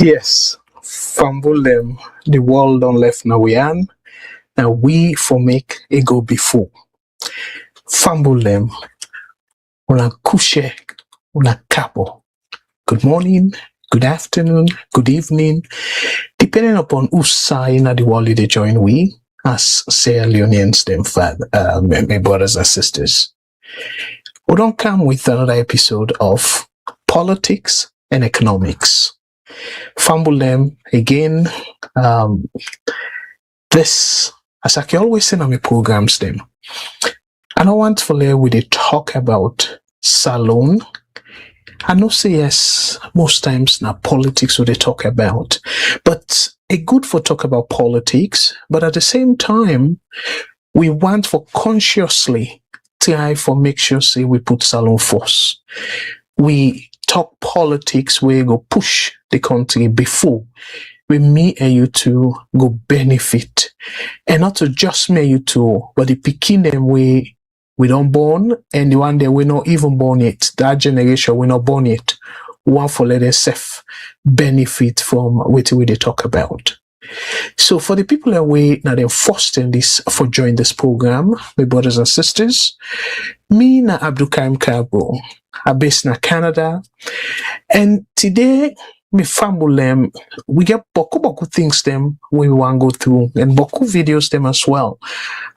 Yes, fumble them. The world don't left now we are. Now we for make a go before. Fumble them. Una kushe, una capo. Good morning, good afternoon, good evening. Depending upon whose side in the world they join we, as Sierra Leoneans, them my brothers and sisters. We don't come with another episode of Politics and Economics. Fumble them again. This, as I can always say on my programs, them. I don't want to let with a talk about salon. I know say yes, most times now politics what they talk about, but it good for talk about politics, but at the same time, we want for consciously try for make sure say we put salon first. We talk politics where go push the country before we me and you two go benefit. And not to just me and you two, but the picking them we don't born and the one that we not even born yet. That generation we not born yet. One for let us benefit from what we they talk about. So for the people that we now they're fostering this for join this program, my brothers and sisters, me na Abdul Kargbo, I'm based in Canada, and today me fumble them. We get boku things them we want to go through and boku videos them as well.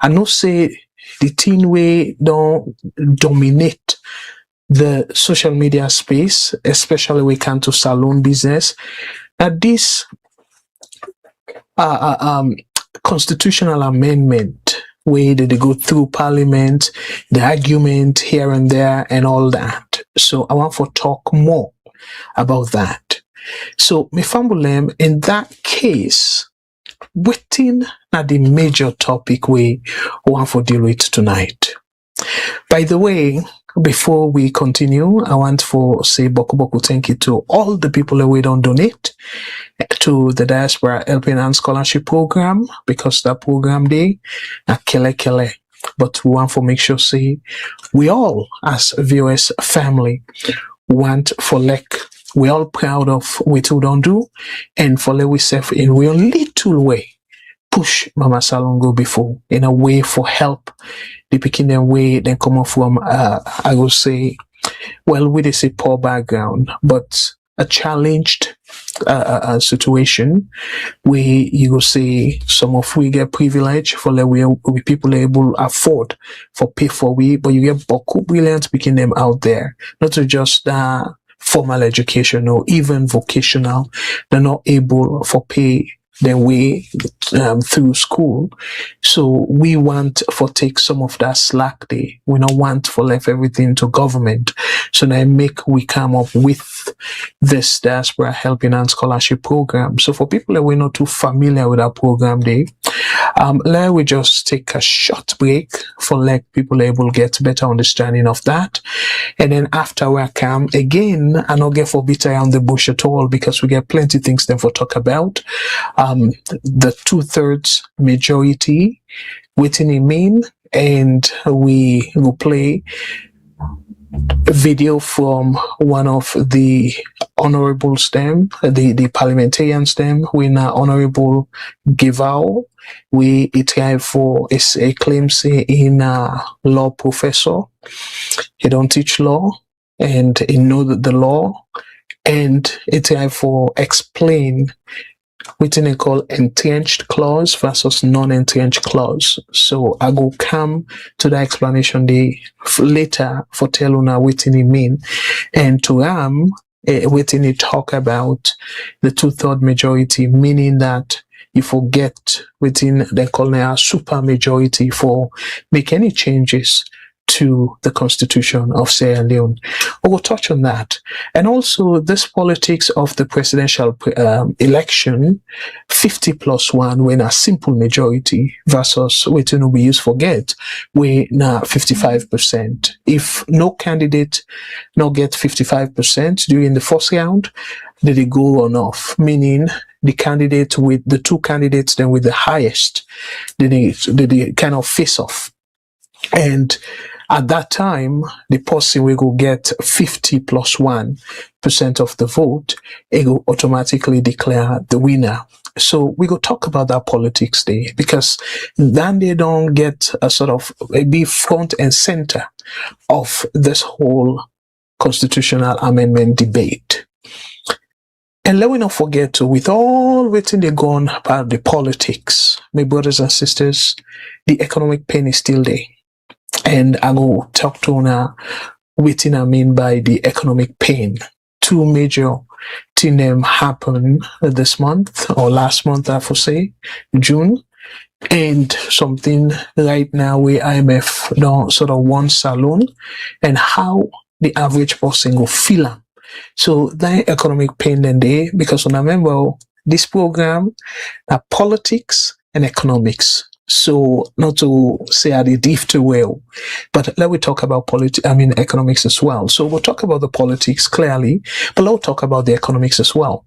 I know say the thing we don't dominate the social media space, especially when it comes to salon business. That this constitutional amendment where they go through parliament, the argument here and there and all that. So I want to talk more about that. So me fumble them in that case, waiting at the major topic we want to deal with tonight. By the way, before we continue, I want to say boku thank you to all the people that we don't donate to the Diaspora Helping Hand Scholarship Program, because that program day a kele. But we want to make sure say we all as VOS family want for we all proud of what we don't do, and for we self in we little way push Mama Salon go before in a way for help the picking them way then come up from I will say we they say poor background, but a challenged situation where you go say some of we get privilege for we people able afford for pay for we, but you get boku brilliant picking them out there, not to just formal education or even vocational. They're not able for pay their way through school. So we want for take some of that slack day. We don't want for left everything to government. So now we come up with this Diaspora Helping Hand Scholarship Program. So for people that we're not too familiar with our program day, let we just take a short break for people able to get better understanding of that. And then after we come again, I not get for beat around the bush at all, because we get plenty things then for talk about. The 2/3 majority within a mean, and we will play a video from one of the honorable STEM, the parliamentarian STEM, when Honorable Gevao, we try for a claim say in a law professor. He don't teach law and he know the law, and it try for explain what they call entrenched clause versus non-entrenched clause. So I go come to the explanation later for tell una what it mean, and to what it talk about the 2/3 majority, meaning that you forget within they call a super majority for make any changes to the Constitution of Sierra Leone. We'll touch on that. And also this politics of the presidential election, 50+1 when a simple majority versus waiting we use forget we now 55%. If no candidate not get 55% during the first round, did they go on off? Meaning the candidate with the two candidates then with the highest, did they kind of face off. And At that time, the person will go get 50 plus 1% of the vote, it will automatically declare the winner. So we go talk about that politics day, because then they don't get a sort of be front and center of this whole constitutional amendment debate. And let me not forget to, with all waiting they gone about the politics, my brothers and sisters, the economic pain is still there. And I will talk to now what I mean by the economic pain. Two major things happened this month, or last month, I would say, June. And something right now where IMF don't sort of one salon, and how the average person go feel am. So that economic pain then there, because remember this program politics and economics. So not to say I did too well, but let me talk about economics as well. So we'll talk about the politics clearly, but let's talk about the economics as well.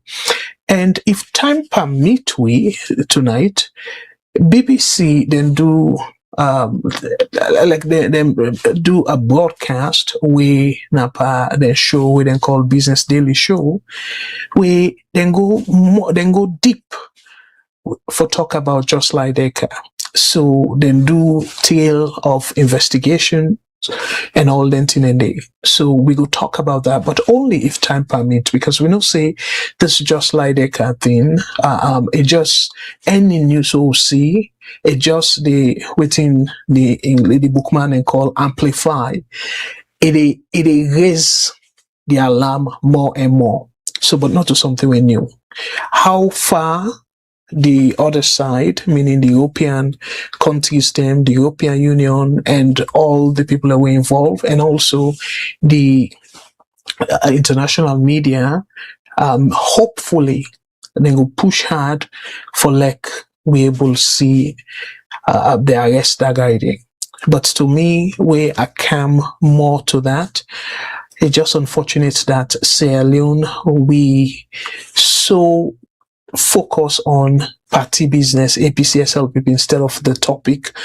And if time permit we tonight, BBC then do they do a broadcast we napa the show we then call Business Daily Show, we then go deep for talk about just like that. So then do tale of investigation and all that in a day. So we go talk about that, but only if time permit, because we don't say this just like that thing. It just any news we'll see. It just the within the bookman and call amplify. It raise the alarm more and more. So, but not to something we knew. How far the other side, meaning the European countries, the European Union, and all the people that were involved, and also the international media, hopefully they will push hard for we able to see the arrest that guiding. But to me, we are come more to that. It's just unfortunate that Sierra Leone, we so focus on party business, APC, SLPP, instead of the topic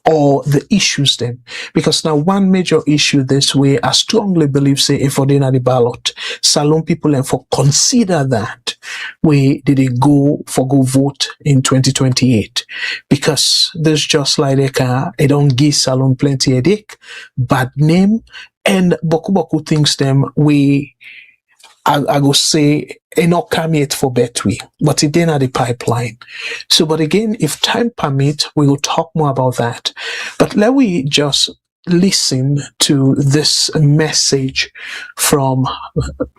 or the issues then. Because now one major issue this way, I strongly believe, say, if for the ballot, Salon people and for consider that way did they go vote in 2028. Because there's just like it don't give Salon plenty headache, bad name, and boku things them I go say it not come yet for Betway, but it didn't have the pipeline. So, but again, if time permit, we will talk more about that. But let we just listen to this message from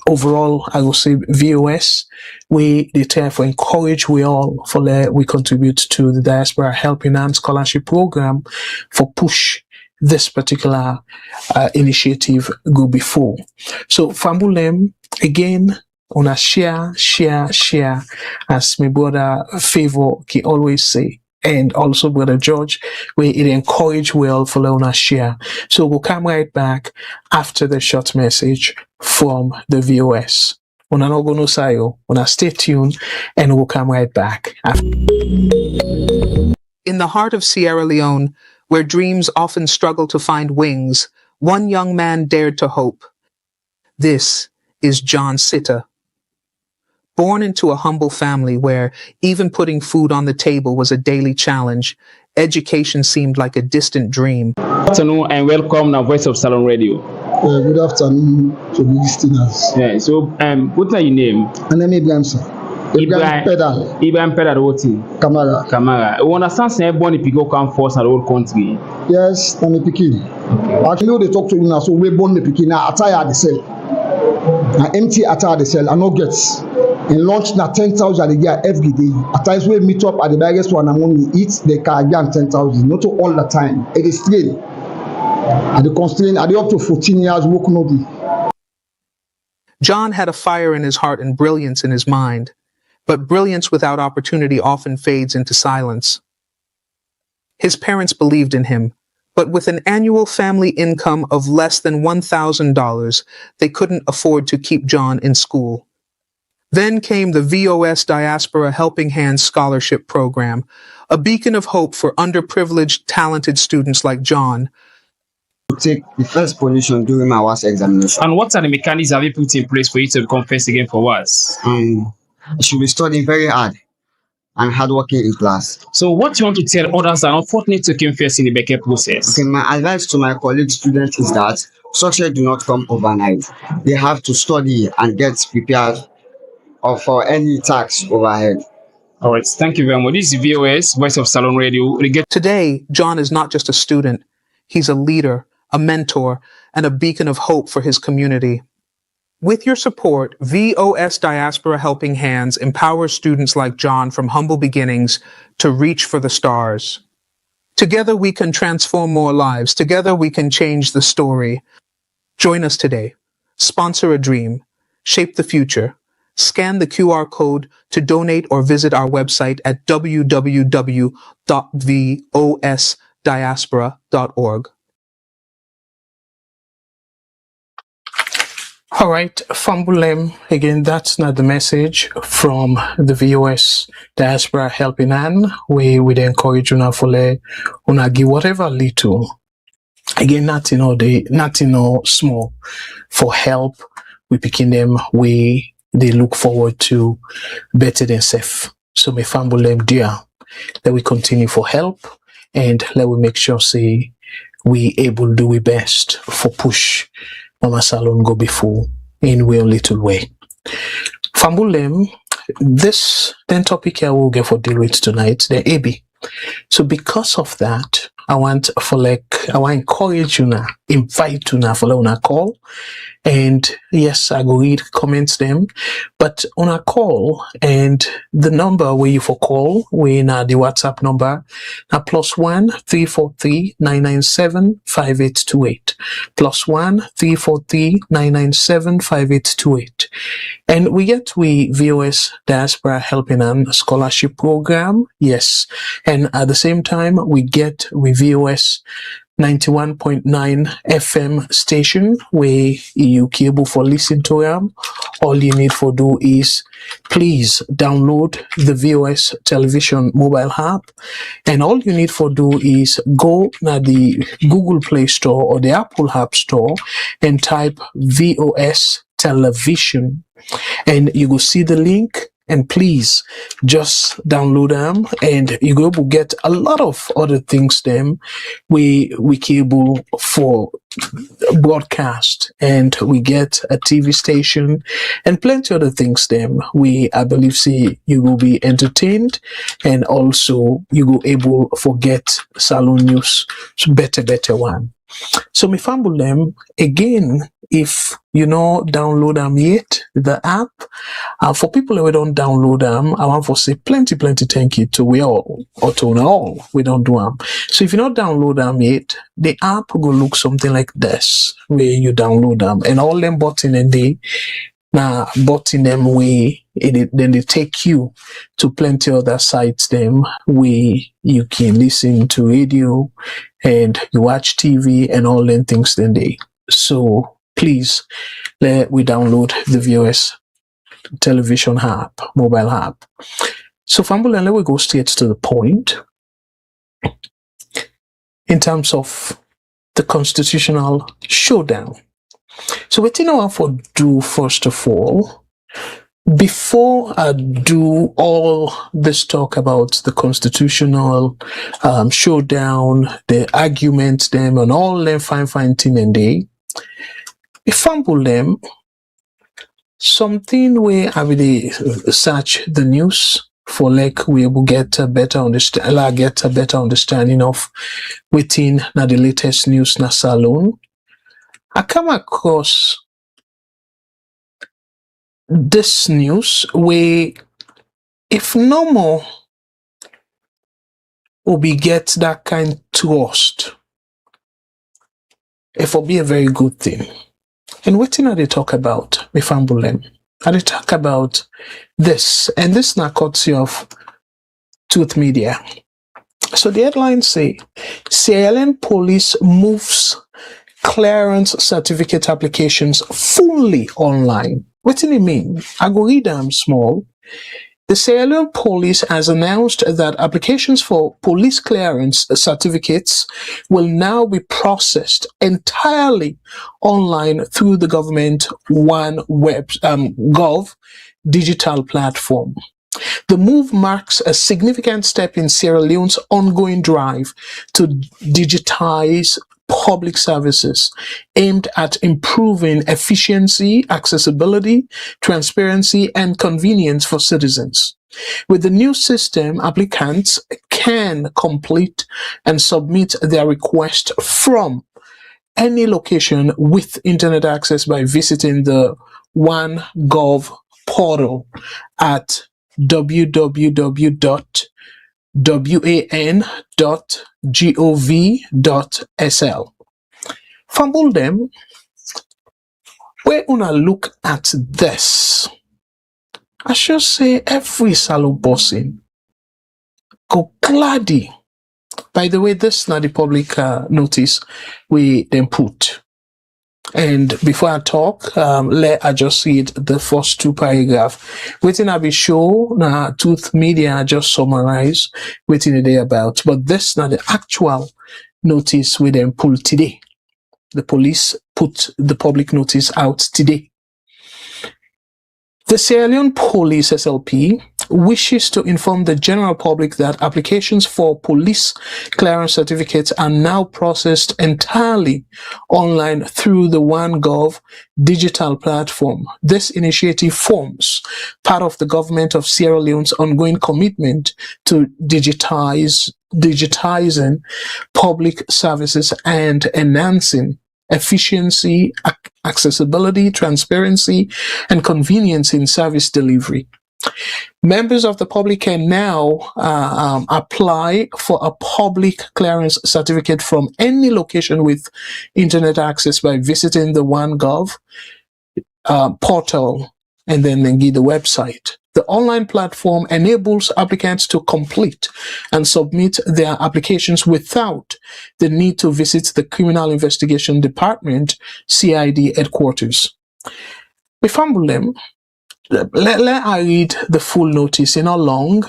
overall, I will say VOS. We determine for encourage we all for we contribute to the Diaspora Helping Hand Scholarship Program for push this particular initiative go before. So Fambulem, again, on a share, as my brother Favor he always say, and also brother George, where it encourage well for Leona share. So we'll come right back after the short message from the VOS. Una no go no sayo, una stay tuned, and we'll come right back after. In the heart of Sierra Leone, where dreams often struggle to find wings, one young man dared to hope. This is John Sitta. Born into a humble family where even putting food on the table was a daily challenge, education seemed like a distant dream. Good afternoon and welcome to Voice of Salon Radio. Good afternoon to the listeners. Yeah, so what's your name? My name is Ibrahim, sir. Ibrahim Pedal, what? Kamara. You understand say born in Pico come first in the whole country? Yes, I'm a Pikin. Actually, they talk to me now, so we born in Pikin. Now, attire the cell. Now, empty attire the cell. I no gets. In lunch, now 10,000 a year every day. At times, we meet up at the biggest one and when we eat, they can get 10,000. Not all the time. It is strain. And the constraint, are they up to 14 years work no day? John had a fire in his heart and brilliance in his mind. But brilliance without opportunity often fades into silence. His parents believed in him, but with an annual family income of less than $1,000, they couldn't afford to keep John in school. Then came the VOS Diaspora Helping Hand Scholarship Program, a beacon of hope for underprivileged, talented students like John. take the first position during my WAS examination. And what are the mechanisms have you put in place for you to become first again for WAS? I should be studying very hard and hardworking in class. So what you want to tell others that are unfortunate to come first in the Becker process? Okay, my advice to my colleague students is that success do not come overnight. They have to study and get prepared for any task overhead. All right, thank you very much. This is VOS, Voice of Salon Radio. Today, John is not just a student. He's a leader, a mentor, and a beacon of hope for his community. With your support, VOS Diaspora Helping Hands empowers students like John from humble beginnings to reach for the stars. Together we can transform more lives. Together we can change the story. Join us today. Sponsor a dream. Shape the future. Scan the QR code to donate or visit our website at www.vosdiaspora.org. All right, Fambulem, again, that's not the message from the VOS Diaspora Helping Hand. We would encourage una fole, una give whatever little. Again, not small for help. We picking them, they look forward to better themselves. So me Fambulem dear, let we continue for help and let we make sure say we able to do we best for push Mama Salon go before in a little way. Fambulem, this then topic here we'll get for deal with tonight, the AB. So because of that, I want encourage you now, invite you now for una call. And yes, I go read comments them, but on a call and the number where you for call, we now the WhatsApp number, now +1 343 997 5828, +1 343 997 5828. And we get VOS Diaspora Helping Hand Scholarship Program, yes, and at the same time we get VOS 91.9 FM station where you able for listen to them. All you need for do is please download the VOS television mobile app, and all you need for do is go to the Google Play Store or the Apple App Store and type VOS television, and you will see the link. And please just download them, and you go to get a lot of other things them we cable for broadcast, and we get a TV station and plenty other things them I believe see you will be entertained, and also you will able forget salon news, so better one. So me fumble them again. If you know download them yet, the app, for people who don't download them, I want to say plenty thank you to we all, or to all, we don't do them. So if you not download them yet, the app will look something like this, where you download them, and all them button and they, now button them way, then they take you to plenty other sites them where you can listen to radio and you watch TV and all them things then they. So please, let we download the VOS television app, mobile app. So Fambula, let we go straight to the point. In terms of the constitutional showdown. So what I want to do first of all, before I do all this talk about the constitutional showdown, the arguments them and all them fine thing and they, if fumble them, something where I will search the news for like we will get a better understanding of within now the latest news na salon. I come across this news where if no more we get that kind of trust, it will be a very good thing. And what thing are they talk about with Ambulem? Are they talk about this? And this now courtesy of Truth Media. So the headlines say, Sierra Leone police moves clearance certificate applications fully online. What do you mean? I go read them small. The Sierra Leone police has announced that applications for police clearance certificates will now be processed entirely online through the government Gov digital platform. The move marks a significant step in Sierra Leone's ongoing drive to digitize public services aimed at improving efficiency, accessibility, transparency, and convenience for citizens. With the new system, applicants can complete and submit their request from any location with internet access by visiting the OneGov portal at www.wan.gov.sl. Fumble them. Where una look at this, I should say every salo bossing go gladdy. By the way, this is not the public notice we then put. And before I talk, let I just read the first two paragraphs. Waiting I be show na Tooth Media just summarize waiting a day about. But this is not the actual notice we then pull today. The police put the public notice out today. The Sierra Leone Police SLP wishes to inform the general public that applications for police clearance certificates are now processed entirely online through the OneGov digital platform. This initiative forms part of the government of Sierra Leone's ongoing commitment to digitizing public services and enhancing efficiency, accessibility, transparency, and convenience in service delivery. Members of the public can now apply for a public clearance certificate from any location with internet access by visiting the OneGov portal and then get the website. The online platform enables applicants to complete and submit their applications without the need to visit the Criminal Investigation Department, CID headquarters. Before them, let I read the full notice, not long,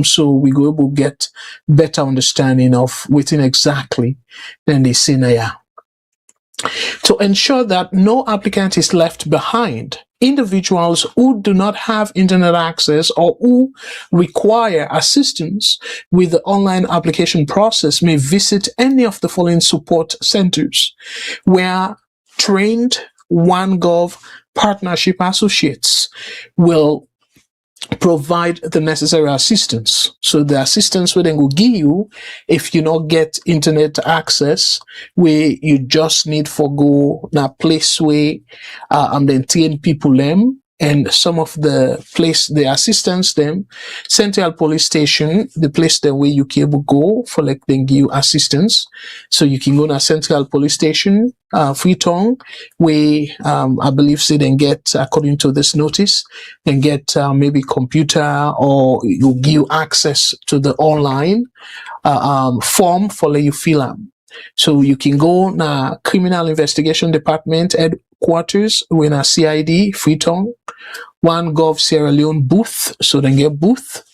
so we go able to get better understanding of what exactly then they say now. To ensure that no applicant is left behind, individuals who do not have internet access or who require assistance with the online application process may visit any of the following support centers where trained OneGov partnership associates will provide the necessary assistance. So the assistance will then go give you if you not get internet access, where you just need for go na place where then train people them. And some of the assistance them, Central Police Station, the place that where you can able go for like then give you assistance. So you can go to Central Police Station, Freetown, where I believe say then get, according to this notice, then get maybe computer or you give access to the online form for let you fill out. So you can go na Criminal Investigation Department headquarters when a CID Freetown, OneGov Sierra Leone booth, so then get booth,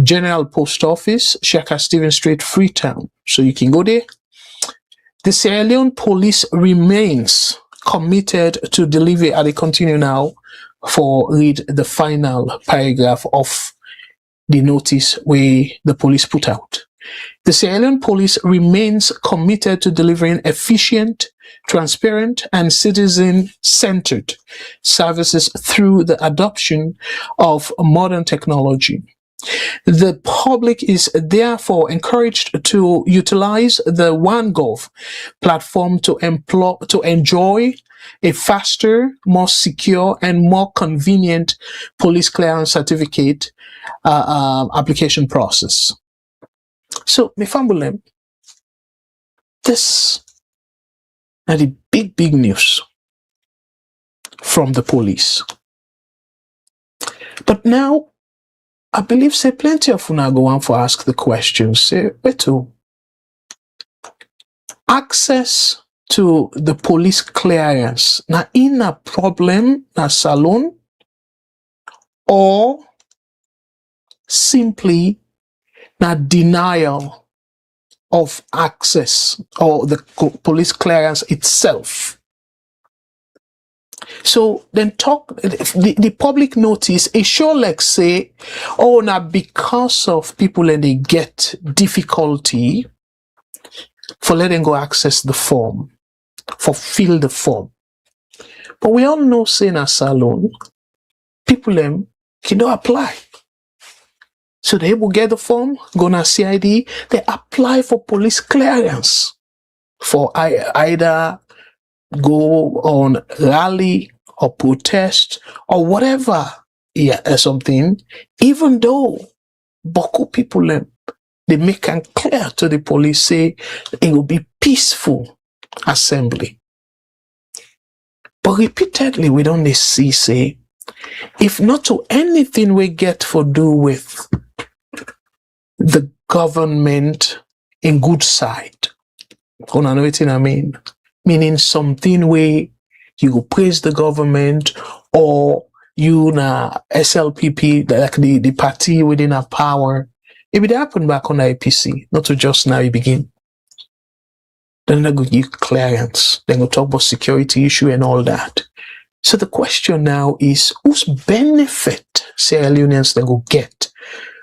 General Post Office, Shaka Stephen Street, Freetown. So you can go there. The Sierra Leone police remains committed to deliver, and they continue now for read the final paragraph of the notice where the police put out. The Sierra Leone police remains committed to delivering efficient, transparent, and citizen-centered services through the adoption of modern technology. The public is therefore encouraged to utilize the OneGov platform to enjoy a faster, more secure, and more convenient police clearance certificate application process. So, me family, this are the big news from the police. But now, I believe say plenty of una go on for ask the question. Say, Beto, access to the police clearance na in a problem na salon or simply not denial of access or the police clearance itself. So then the public notice, it sure like say, oh, now because of people and they get difficulty for letting go access the form, for fill the form. But we all know, say in a salon, people them cannot apply. So they will get the form, go to CID, they apply for police clearance for either go on rally or protest or whatever, something, even though Boku people they make it clear to the police, say it will be peaceful assembly. But repeatedly we don't see, say, if not to anything we get for do with the government in good side. You know what I mean? Meaning something where you go praise the government or you na SLPP, like the party within a power. It would happen back on the APC, not to just now you begin. Then they go give clearance. Then go talk about security issue and all that. So the question now is, whose benefit Sierra Leoneans they go get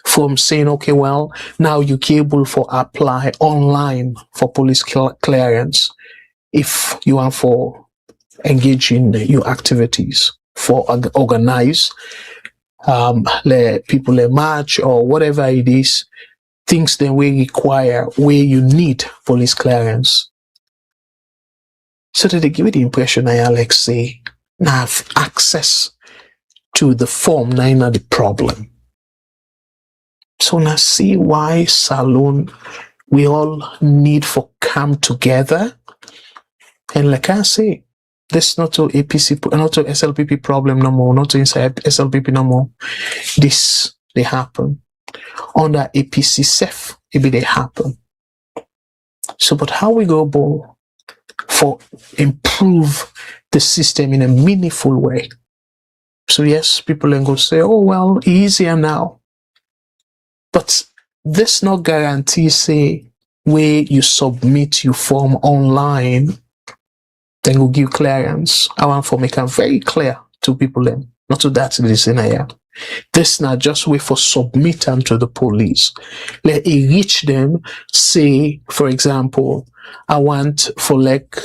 from saying, okay, well, now you're able for apply online for police clearance if you are for engage in your activities, for organize, let people march or whatever it is, things that we require where you need police clearance. So that they give you the impression I like say, now have access to the form, now not the problem. So now see why Salon we all need for come together. And like I say, this not to APC, not to SLPP problem no more, not to inside SLPP no more. This they happen. Under APC SEF, maybe they happen. So but how we go about for improve the system in a meaningful way? So yes, people then go say, oh well, easier now. But this not guarantee say where you submit your form online, then will give clearance. I want to make it very clear to people then, not to that listen here. This not just way for submit them to the police. Let it reach them, say, for example, I want for like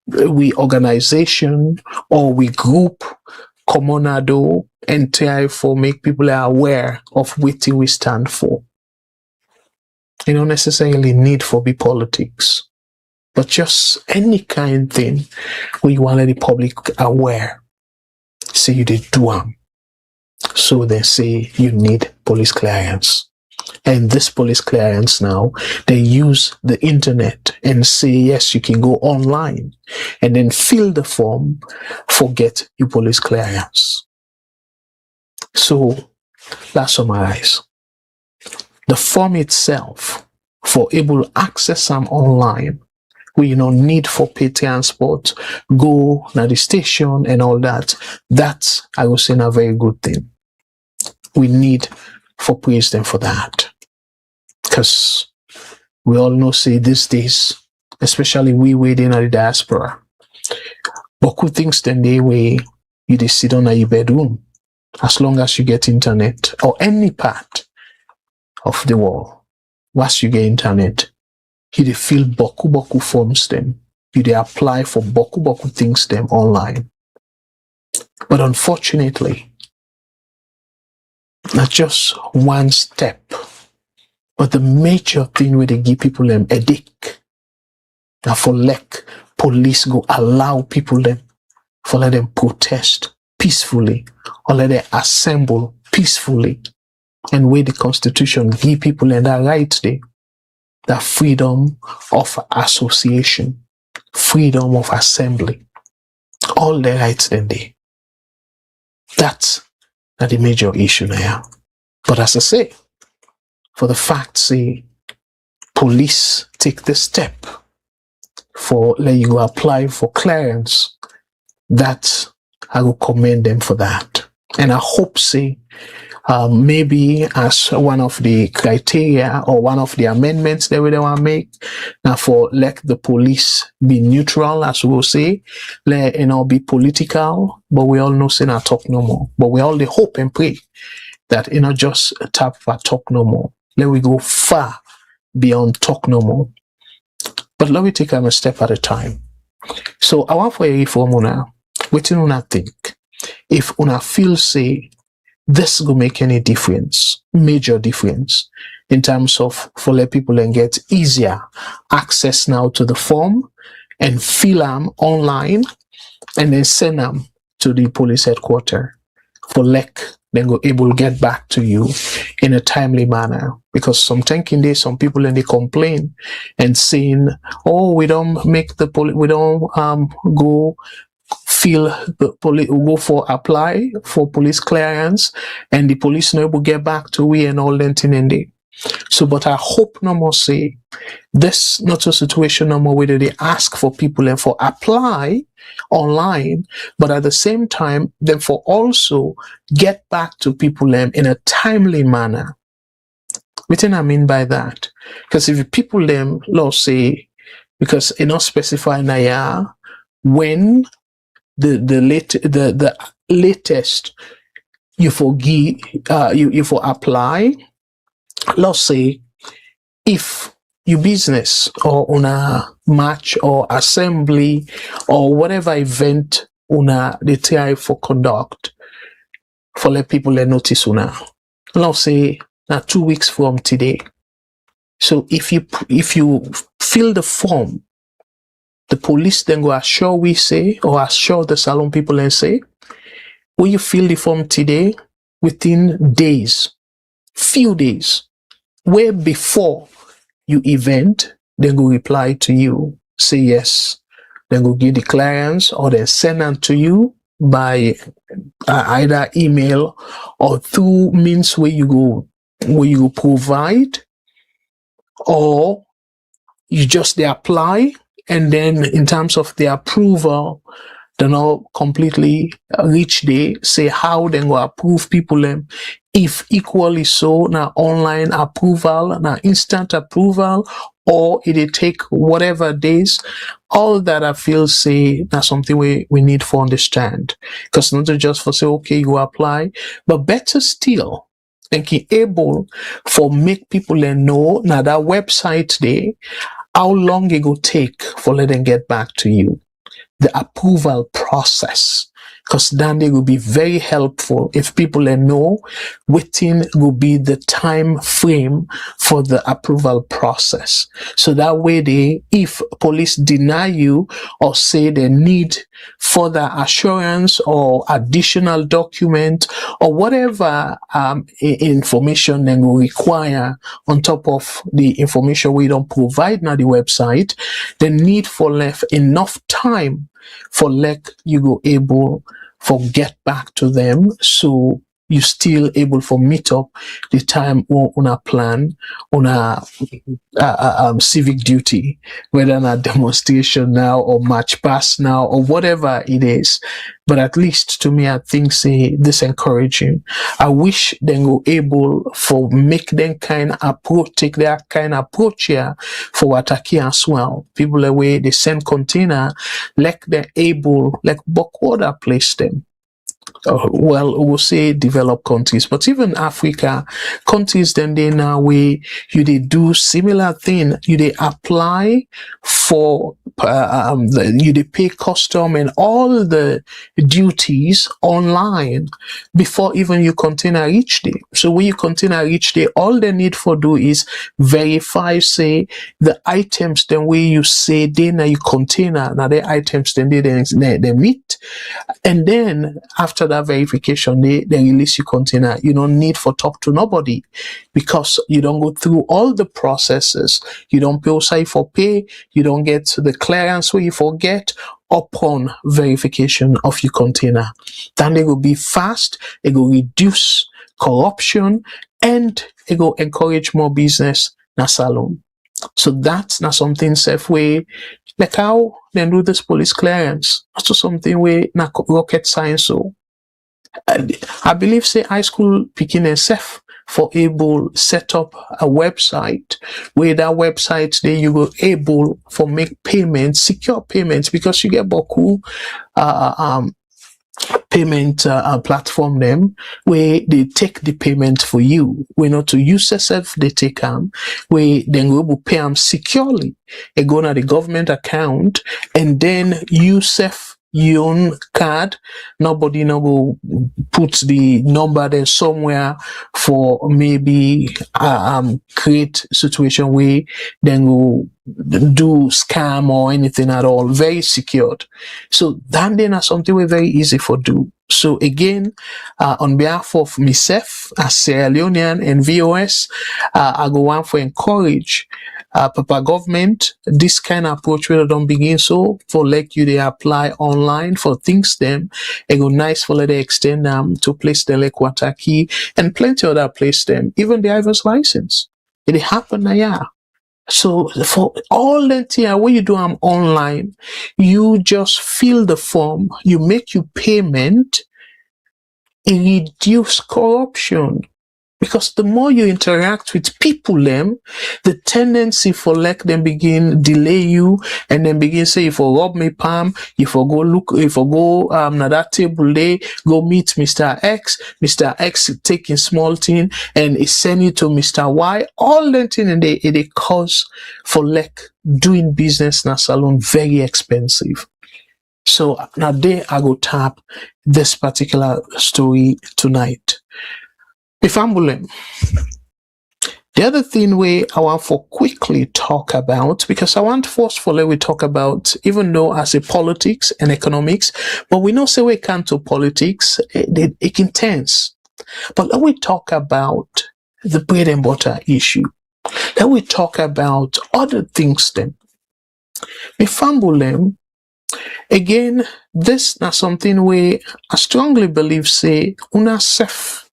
we organization or we group commonado and try for make people aware of what we stand for. You don't necessarily need for be politics, but just any kind of thing where you want the public aware. Say you did do them. So they say you need police clearance. And this police clearance now, they use the internet and say, yes, you can go online and then fill the form, forget your police clearance. So let's summarize. The form itself, for able to access them online, we need for pay transport, go to the station and all that. That's, I would say, a very good thing. We need for praise them for that. Because we all know, say, these days, especially we waiting at the diaspora, but good things then they way you just sit on your bedroom as long as you get internet or any part of the world. Once you get internet, you dey fill boku forms them. You dey apply for boku things them online. But unfortunately, not just one step, but the major thing where they give people them headache. Now for like police go allow people them for let them protest peacefully or let them assemble peacefully, and where the Constitution give people and that right there, that freedom of association, freedom of assembly, all the rights in there. That's not the major issue now. But as I say, for the fact, say, police take the step for let you go apply for clearance, that I will commend them for that. And I hope, say, maybe as one of the criteria or one of the amendments that we want to make. Now, for let the police be neutral, as we will say, let be political, but we all know say not talk no more. But we all hope and pray that just tap for talk no more. Let we go far beyond talk no more. But let me take them a step at a time. So I want for a reform una, what you una think? If una feel say this will make any difference, major difference, in terms of for let people and get easier access now to the form and fill them online and then send them to the police headquarters for then go able to get back to you in a timely manner. Because sometimes in there, some people and they complain and saying, oh, we don't make the we don't go feel the police go for apply for police clearance and the police no will get back to we and all that in there. So, but I hope no more say this not a situation no more where they ask for people and for apply online, but at the same time, then for also get back to people in a timely manner. What do I mean by that? Because if people let's say, because it not specify now when the latest you forgive you for apply. Let's say if your business or on a match or assembly or whatever event una they try for conduct for let people notice una. Let's say now 2 weeks from today. So if you fill the form, the police then go assure we say or assure the salon people and say, will you fill the form today within days, few days, where before you event, then go reply to you, say yes, then go give the clearance or then send them to you by either email or through means where you go provide, or you just they apply and then in terms of the approval, they not completely reach they say how they go approve people if equally so now online approval, now instant approval, or it take whatever days. All that I feel say that's something we need to understand. Because not just for say, okay, you apply, but better still, and be able for make people know now that website there, how long it will take for let them get back to you. The approval process. Because then they will be very helpful if people know within will be the time frame for the approval process. So that way if police deny you or say they need further assurance or additional document or whatever information they will require on top of the information we don't provide now the website, the need for left enough time for you go able for get back to them, so you still able for meet up the time on a plan on a civic duty, whether on a demonstration now or march past now or whatever it is. But at least to me, I think say this encouraging. I wish they go able for make them kind of approach, take their kind of approach here for Wataki as well. People away they send container like they're able like backward place them. Well, we'll say developed countries, but even Africa countries, then they now way you they do similar thing. You they apply for you they pay custom and all the duties online before even your container reach there. So when you container reach there, all they need for do is verify say the items then where you say they now you container now the items then they meet, and then after that verification, they release your container. You don't need for talk to nobody because you don't go through all the processes. You don't pay outside for pay. You don't get the clearance where you forget upon verification of your container. Then they will be fast. It will reduce corruption and it will encourage more business na salon. So that's not something safe way. Like how they do this police clearance. Also something way na rocket science so. I believe say high school picking itself for able set up a website where that website then you go able for make payments, secure payments, because you get boku payment platform them where they take the payment for you. We not to use yourself they take where then we will pay them securely. They go to the government account and then you self your own card. Nobody no go put the number there somewhere for maybe create situation where then go do scam or anything at all. Very secured. So that then is something we're very easy for do. So again, on behalf of myself as Sierra Leonean and VOS, I go on for encourage Papa government this kind of approach where they don't begin so for like you they apply online for things them it go nice for let they extend them to place the like Wataki and plenty other place them even the driver's license. It happen now, yeah. So for all that here, when you do them online, you just fill the form, you make your payment, it reduce corruption. Because the more you interact with people, the tendency for like them begin delay you and then begin say, if you rob me palm, if you go look, if you go na that table day, go meet Mr. X, Mr. X taking small thing and it send you to Mr. Y, all that thing and they cause for like doing business in a salon very expensive. So now there I go tap this particular story tonight. The other thing I want to quickly talk about, because I want forcefully we talk about, even though as a politics and economics, but we know say we come to politics, it intense. But let we talk about the bread and butter issue. Let we talk about other things then. Again, this is something where I strongly believe say una self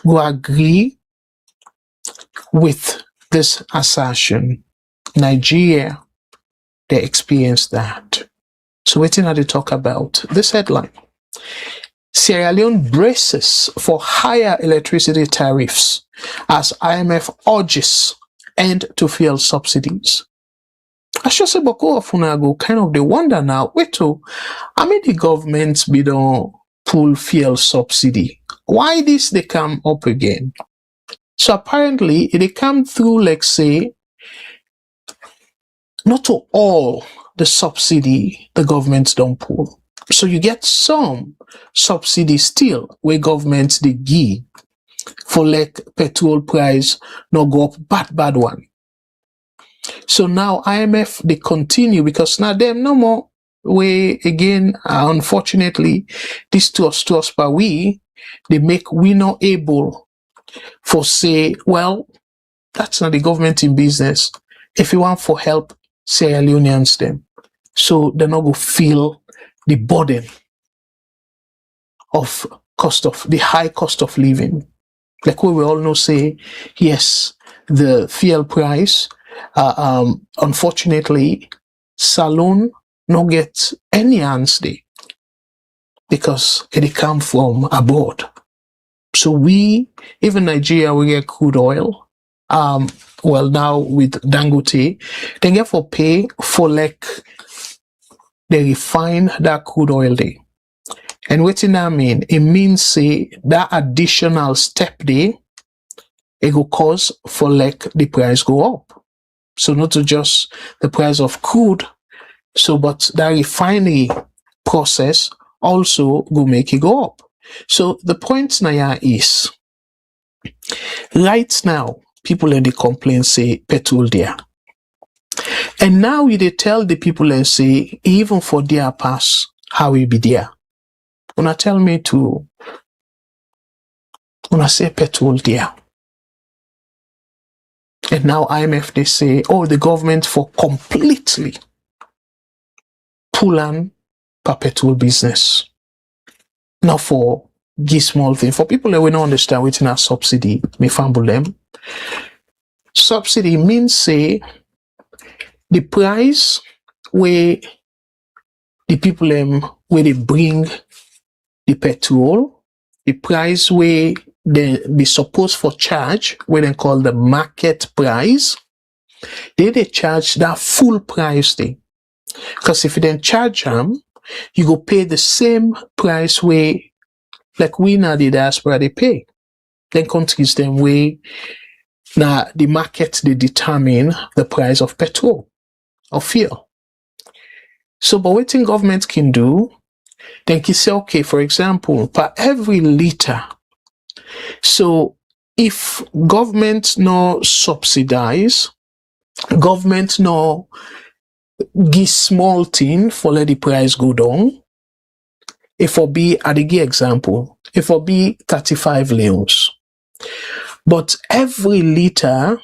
go agree with this assertion. Nigeria, they experienced that. So what did they talk about? This headline: Sierra Leone braces for higher electricity tariffs as IMF urges end to fuel subsidies. I should say, Boko of Funago kind of they wonder now, I mean the government be don't pull fuel subsidy. Why this they come up again? So apparently they come through, like say, not to all the subsidy the governments don't pull. So you get some subsidy still where governments they give for like petrol price not go up bad one. So now IMF they continue because now them no more way again unfortunately this trust per they make we not able for say, well, that's not the government in business. If you want for help, Sierra Leoneans them. So they're not going to feel the burden of the high cost of living. Like we all know say, yes, the fuel price, unfortunately, Salon no get any answer because it come from abroad. So we, even Nigeria, we get crude oil. Well, now with Dangote, they get for pay for like they refine that crude oil day. And what does that mean? It means say that additional step there, it will cause for like the price go up. So not to just the price of crude, so but that refinery process also go make it go up. So the point now is, right now, people in the complaint say petrol there. And now they tell the people and say, even for their pass, how will be there? When I tell me to, when I say petrol there. And now IMF, they say, oh, the government for completely pull on perpetual business. Not for give small thing. For people that we don't understand within a subsidy, me fumble them. Subsidy means say the price where the people where they bring the petrol the price where they be supposed for charge, where they call the market price, they charge that full price thing. Because if you then charge them, you go pay the same price where, like we now the diaspora they pay. Then countries them way now the market they determine the price of petrol or fuel. So, but what thing government can do, then can say, okay, for example, per every liter. So, if government no subsidize, government no give small thing for let the price go down. If I be, I give example, if I be 35 leons. But every liter,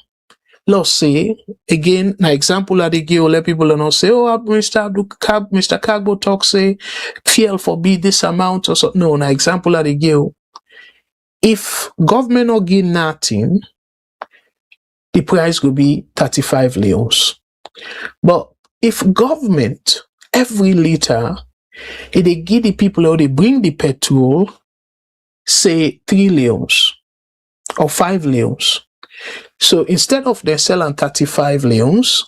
let's say, again, an example I give, let people not say, oh, Mr. Kargbo talk say, fuel for be this amount or so. No, an example I give. If government not give nothing, the price will be 35 leons. But if government, every liter, if they give the people or they bring the petrol, say 3 leons or 5 leons. So instead of they selling 35 leons,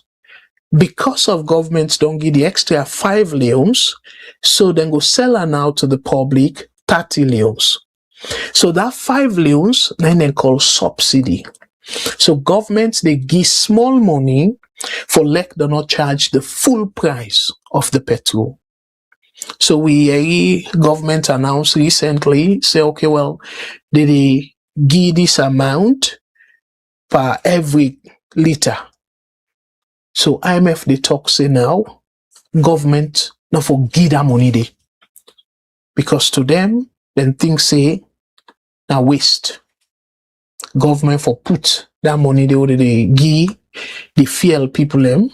because of governments don't give the extra 5 leons, so then go sell her now to the public 30 leons. So that 5 leons, then they call subsidy. So governments, they give small money for let them not charge the full price of the petrol. So we government announced recently, say, okay, well, they give this amount per every liter. So IMF they talk say now, government not for give that money they. Because to them, then things say now waste. Government for put that money they already give the fuel people them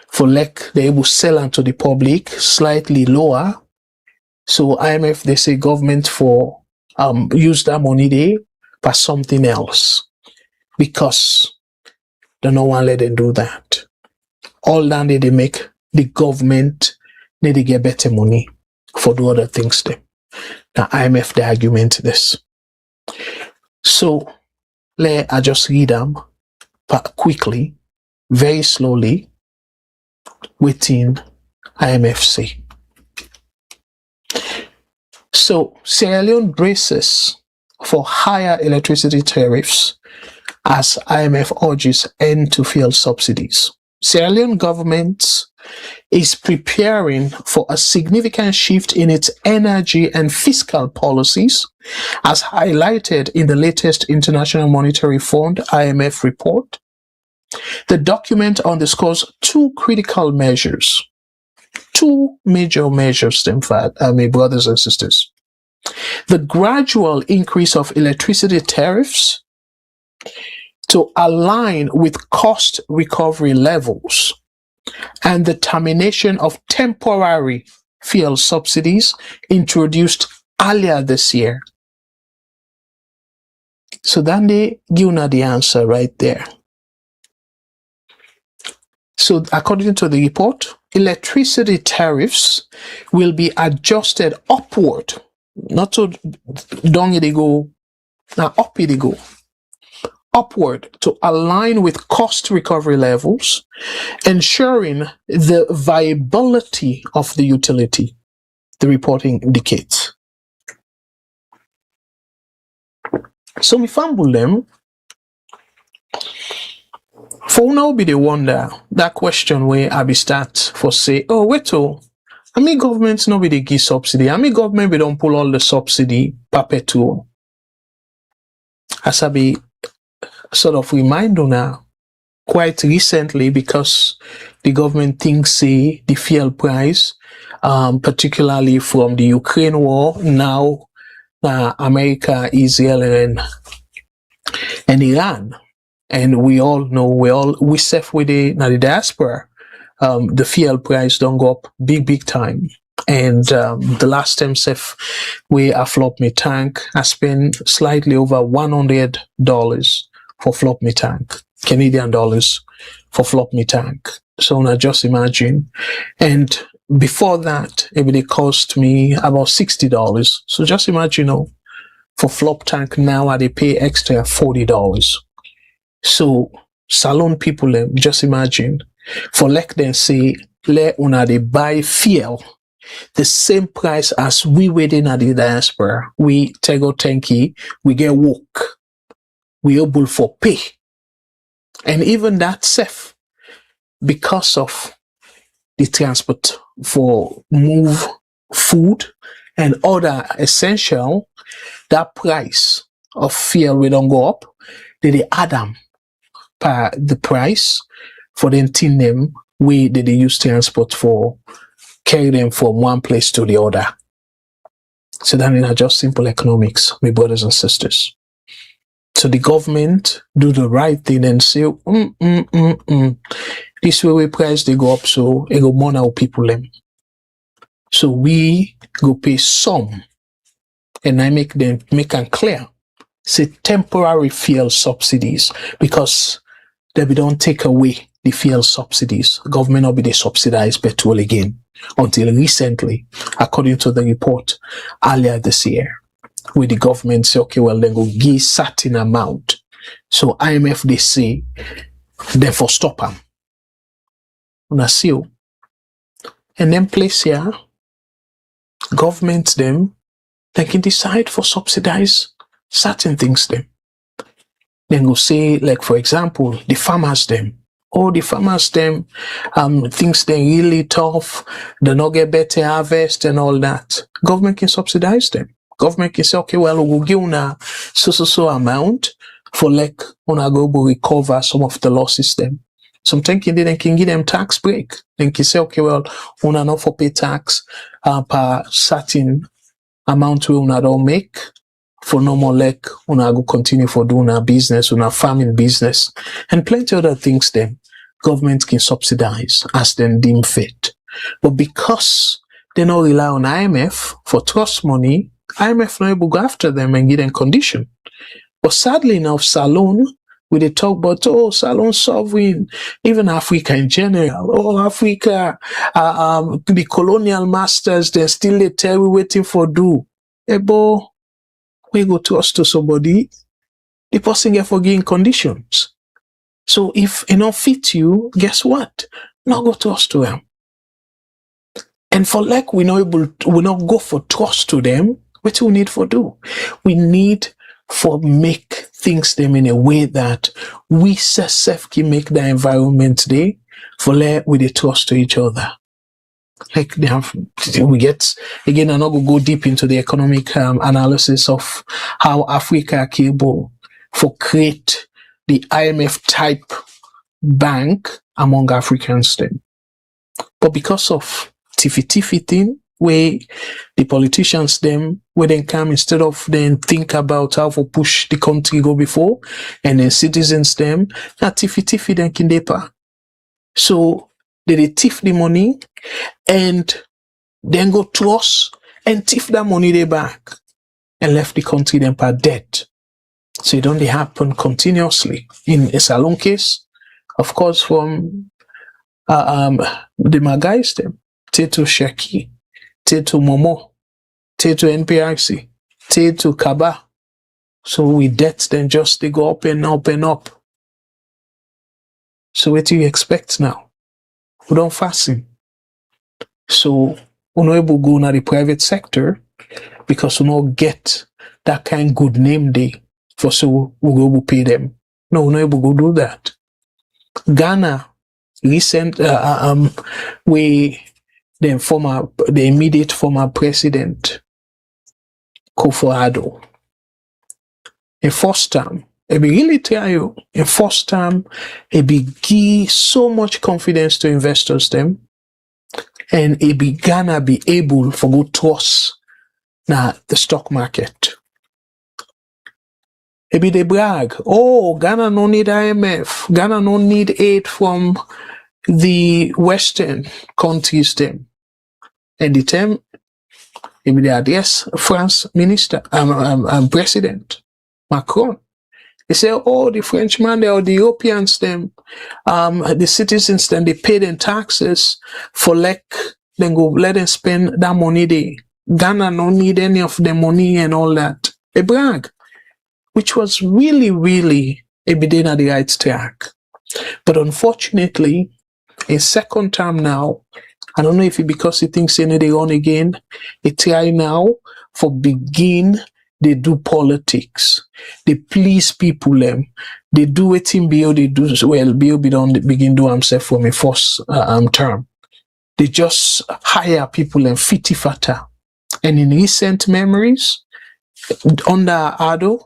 for like they able sell them to the public slightly lower. So IMF they say government for use that money they for something else. Because they no one let them do that. All that they make the government need to get better money for the other things them. Now IMF the argument this. So I just read them quickly, very slowly, within IMF say. So Sierra Leone braces for higher electricity tariffs as IMF urges end to fuel subsidies. Sierra Leone government is preparing for a significant shift in its energy and fiscal policies, as highlighted in the latest International Monetary Fund (IMF) report. The document underscores two critical measures, two major measures, in fact, my brothers and sisters. The gradual increase of electricity tariffs to align with cost recovery levels, and the termination of temporary fuel subsidies introduced earlier this year. So then they give you the answer right there. So according to the report, electricity tariffs will be adjusted upward, not to down they go, now up they go. Upward to align with cost recovery levels, ensuring the viability of the utility, the reporting indicates. So me fumble them. For now be the wonder, that question where I be start for say, oh wait oh, I mean governments no be they give subsidy. I mean government we don't pull all the subsidy perpetual. As I be sort of remind now quite recently, because the government thinks say the fuel price, particularly from the Ukraine war, now America, Israel, and Iran, and we all know we safe with the diaspora. The fuel price don't go up big time. And the last time safe we flop me tank, I spent slightly over $100 for flop me tank, Canadian dollars for flop me tank. So now just imagine. And before that, it would cost me about $60. So just imagine, For flop tank now, they pay extra $40. So salon people, just imagine, for like them say, let una they buy fuel the same price as we waiting at the diaspora. We tego tenki, we get work, we able for pay, and even that safe because of the transport for move food and other essential. That price of fuel we don't go up. They add them per the price for them tin them way they use transport for carry them from one place to the other. So that is just simple economics, my brothers and sisters. So the government do the right thing and say, this way we price they go up, so it go more our people them. So we go pay some, and I make them clear. Say temporary fuel subsidies, because they don't take away the fuel subsidies. Government will be they subsidize petrol again until recently, according to the report earlier this year, where the government say, okay, well, then go give certain amount. So IMF, they say, therefore stop them. Una see you. And then place here, government them, they can decide for subsidize certain things them. Then go say, like, for example, the farmers them. Oh, the farmers them, things they really tough, they not get better harvest and all that. Government can subsidize them. Government can say, okay, well, we'll give una so amount for like, una go recover some of the losses them. Sometimes they can give them tax break. Then can say, okay, well, una not for pay tax, per certain amount we una don't make. For no more like, una go continue for doing our business, una farming business, and plenty other things then government can subsidize as them deem fit. But because they don't rely on IMF for trust money, IMF not able to go after them and give them condition. But sadly enough, Salon, we they talk about, oh, Salon sovereign, even Africa in general, oh, Africa, the colonial masters, they still they tell we waiting for do. Ebo, we go trust to somebody, the person get for giving conditions. So if it not fit you, guess what? Not go trust to them. And for like we not go for trust to them, what do we need for do? We need for make things them in a way that we self can make the environment there for like we they trust to each other. Like they have, we get again. I'm not gonna go deep into the economic analysis of how Africa capable for create the IMF type bank among Africans then. But because of tiffy thing, where the politicians them, where they come instead of then think about how to push the country go before, and then citizens them, that tiffy then can depa. So they thief the money and then go to us and thief that money they back and left the country then per debt. So it only happen continuously. In a Salon case, of course, from the Magais them, to Shaki, to Momo, to NPRC, to Kaba. So with debts then just they go up and up and up. So what do you expect now? We don't fasten. So we're not able to go into the private sector because we don't get that kind of good name day for so we go pay them. No, we're not able to do that. Ghana, recent, the immediate former president, Kufuor, in first term, it be really tell you, in first term, it be give so much confidence to investors them, and it be Ghana be able for go trust now the stock market. It be they brag, oh, Ghana no need IMF, Ghana no need aid from the Western countries them. And the time, it be the address France minister, president Macron. They say, oh, the Frenchman, or the Europeans, them, the citizens, then they pay them taxes for like, then go let them spend that money there. Ghana don't need any of the money and all that. a brag, which was really, really a bit on the right track. But unfortunately, a second term now, I don't know if it because he thinks they need to run again, they try now for begin, they do politics. They please people them. They do it in BO, they do well, BO don't begin do himself from a first term. They just hire people and fitty fatter. And in recent memories, under Ado,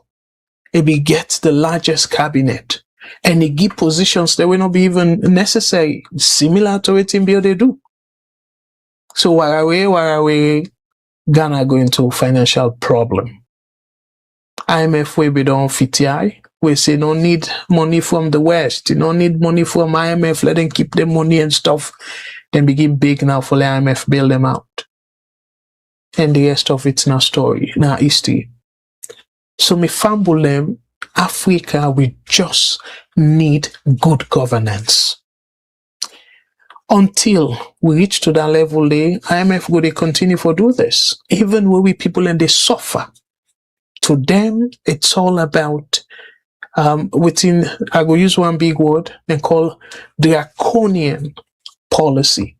he gets the largest cabinet. And he give positions that will not be even necessary, similar to it in BO they do. So where Ghana going into financial problem. IMF we don't fit I. We say no need money from the West. You don't need money from IMF. Let them keep the money and stuff. Then begin big now for the IMF bail them out. And the rest of it's not story, not history. So me fumble them. Africa, we just need good governance. Until we reach to that level, the IMF go they continue for do this. Even when we people and they suffer. To them, it's all about within, I go use one big word and call draconian policy.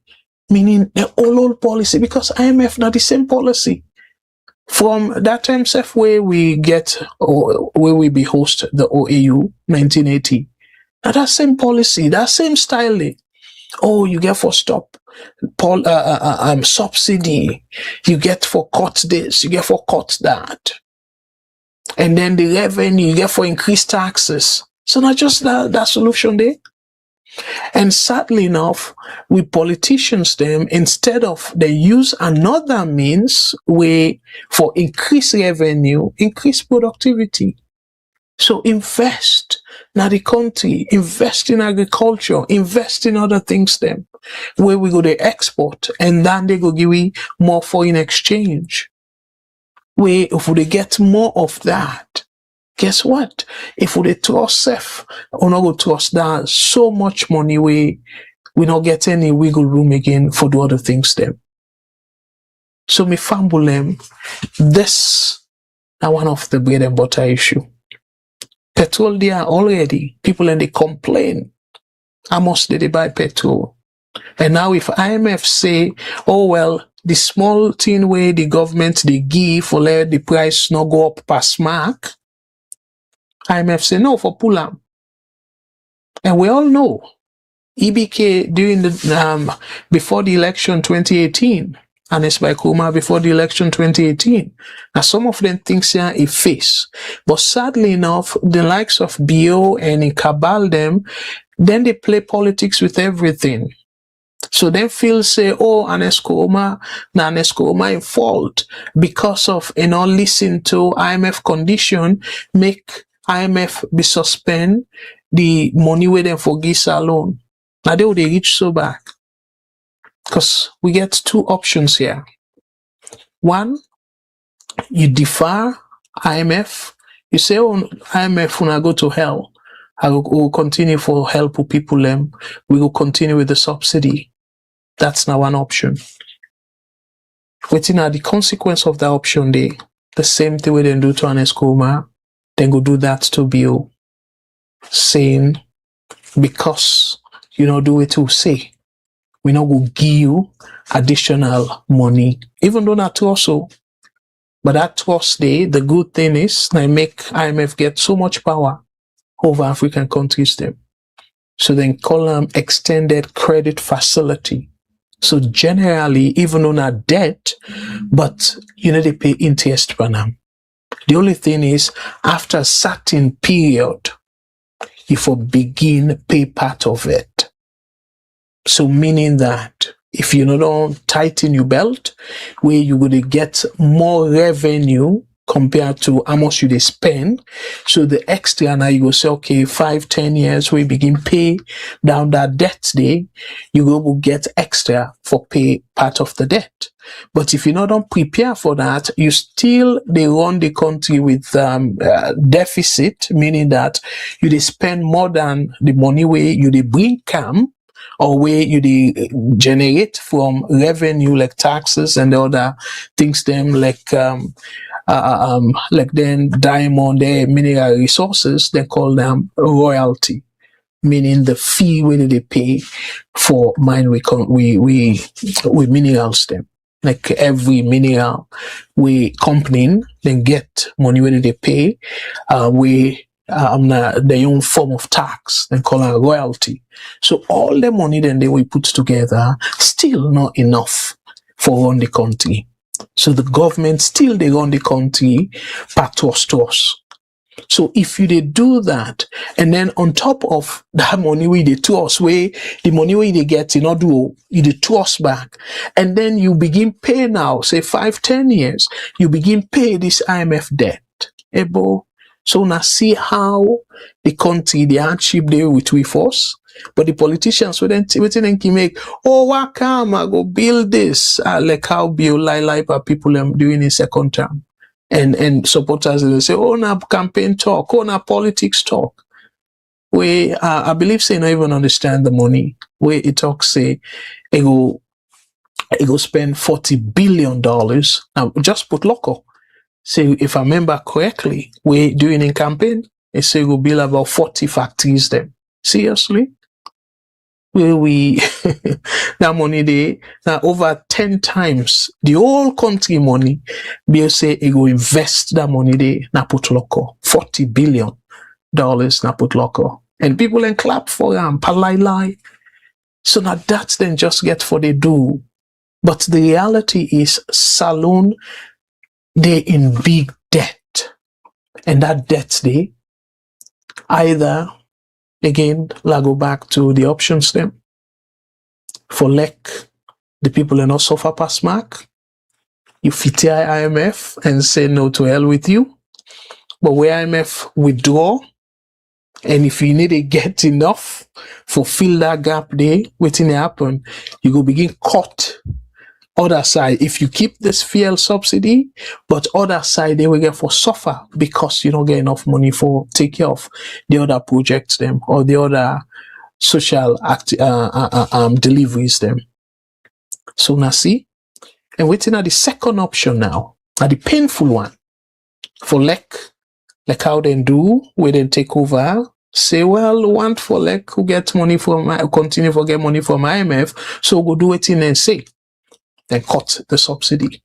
Meaning the old policy, because IMF not the same policy. From that time, self where we get, or where we be host the OAU 1980. Now that same policy, that same style. Oh, you get for stop subsidy. You get for cut this, you get for cut that. And then the revenue, you get for increased taxes. So not just that solution there. And sadly enough, we politicians them, instead of they use another means way for increased revenue, increased productivity. So invest in the country, invest in agriculture, invest in other things them, where we go to export, and then they go give we more foreign exchange. Where if we get more of that, guess what? If we trust safe, or not go trust that so much money we not get any wiggle room again for the other things them. So me fumble them. This are one of the bread and butter issue. Petrol there already. People and they complain. How much did they buy petrol? And now if IMF say, oh well, the small thing where the government they give for let the price not go up past mark, IMF say no for pull up. And we all know EBK during the before the election 2018, and it's by Kuma before the election 2018. Now some of them things are a face. But sadly enough, the likes of BO and in Cabal them, then they play politics with everything. So then feel say, oh, Anescoma in fault because of not listen to IMF condition, make IMF be suspend the money where them for GISA alone. Now they would reach so back. Because we get two options here. One, you defer IMF. You say, oh, IMF, when I go to hell, I will continue for help with people. We will continue with the subsidy. That's now one option. Waiting at the consequence of that option, the same thing we then do to Anescoma, then go do that to BO. Saying, because you know do it to say. We not go give you additional money, even though not also. But that trust day, the good thing is, they make IMF get so much power over African countries them. So then call them extended credit facility. So generally, even on a debt, but you know they pay interest per annum. The only thing is, after a certain period, if you begin pay part of it. So meaning that if you don't tighten your belt, where you would get more revenue compared to how much you spend. So the extra now you go say, okay, 5-10 years we begin pay down that debt day, you go get extra for pay part of the debt. But if you don't prepare for that, you still they run the country with deficit, meaning that you spend more than the money where you bring come, or where you generate from revenue like taxes and other things them like like then diamond, mineral resources, they call them royalty, meaning the fee where they pay for mine we minerals them. Like every mineral we company then get money where they pay their own form of tax, then call it royalty. So all the money then they will put together still not enough for run the country. So the government still they run the country back to us. So if you they do that, and then on top of that money we they to us, where the money we they get in order you they to us back, and then you begin pay now, say 5-10 years, you begin pay this IMF debt. Ebo. So now see how the country, the hardship they with we force, but the politicians would then make, oh, why come I go build this? Like how Bill like people doing in second term. And supporters will say, oh, na campaign talk, oh, na politics talk. Where I believe say not even understand the money. Where it talks say it go spend $40 billion. Now just put local. So if I remember correctly, we're doing in campaign, they say we'll build about 40 factories then. Seriously? Where we that money they now over 10 times the whole country money, they say it will invest that money they na put local. $40 billion na put local. And people then clap for them, palai. So now that's then just get for they do. But the reality is Salone they in big debt, and that debt they either again I go back to the options then for the people are not suffer pass mark. You fit IMF and say no to hell with you, but where IMF withdraw, and if you need to get enough fulfill that gap there, waiting to happen, you go begin cut. Other side, if you keep this fuel subsidy, but other side they will get for suffer because you don't get enough money for take care of the other projects them or the other social deliveries them. So now see, and waiting at the second option now, at the painful one for like how they do, where they take over. Say, well, want for who get money from continue to get money from IMF, so go do it in and say. Then cut the subsidy.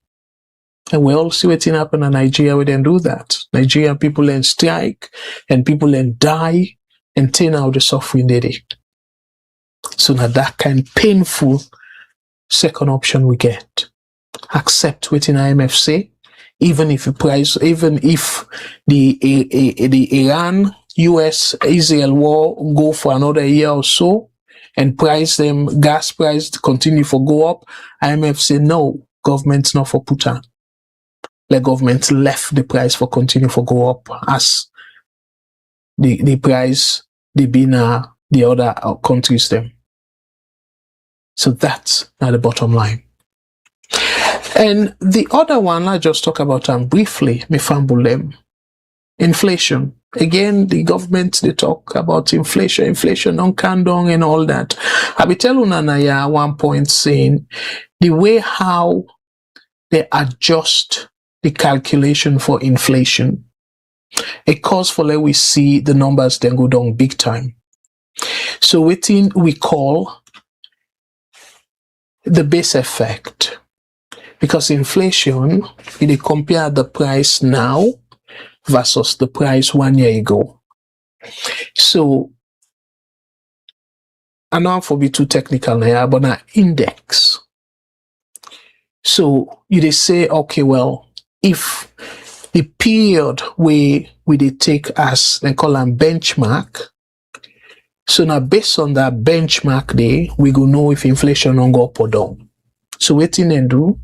And we all see what's happen in Nigeria, we then do that. Nigerian people then strike and people then die and turn out the suffering they did. So now that kind of painful second option we get. Accept what in IMF say, even if the Iran, US, Israel war go for another year or so, and gas price continue for go up, IMF say no, government's not for put on. The government left the price for continue for go up as the price they been the other countries them. So that's not the bottom line. And the other one I just talk about briefly, me fumble them. Inflation. Again, the government, they talk about inflation on candong and all that. I be telling Nana at one point saying the way how they adjust the calculation for inflation, it calls for let we see the numbers then go down big time. So within we call the base effect, because inflation, they compare the price now versus the price 1 year ago. So, I know for be too technical here, but now index. So, you say, okay, well, if the period we take as they call them benchmark, so now based on that benchmark day, we go know if inflation will go up or down. So, what you then do,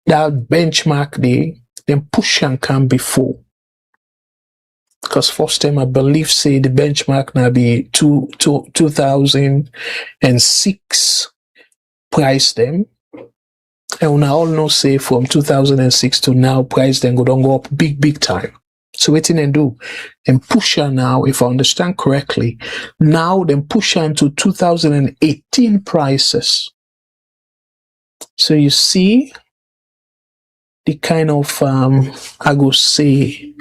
that benchmark day, then push and come before. Because first time I believe say the benchmark now be 2006 price them. And we all know say from 2006 to now price them go up big time. So what you do? And push her now, if I understand correctly, now then push her into 2018 prices. So you see the kind of I go say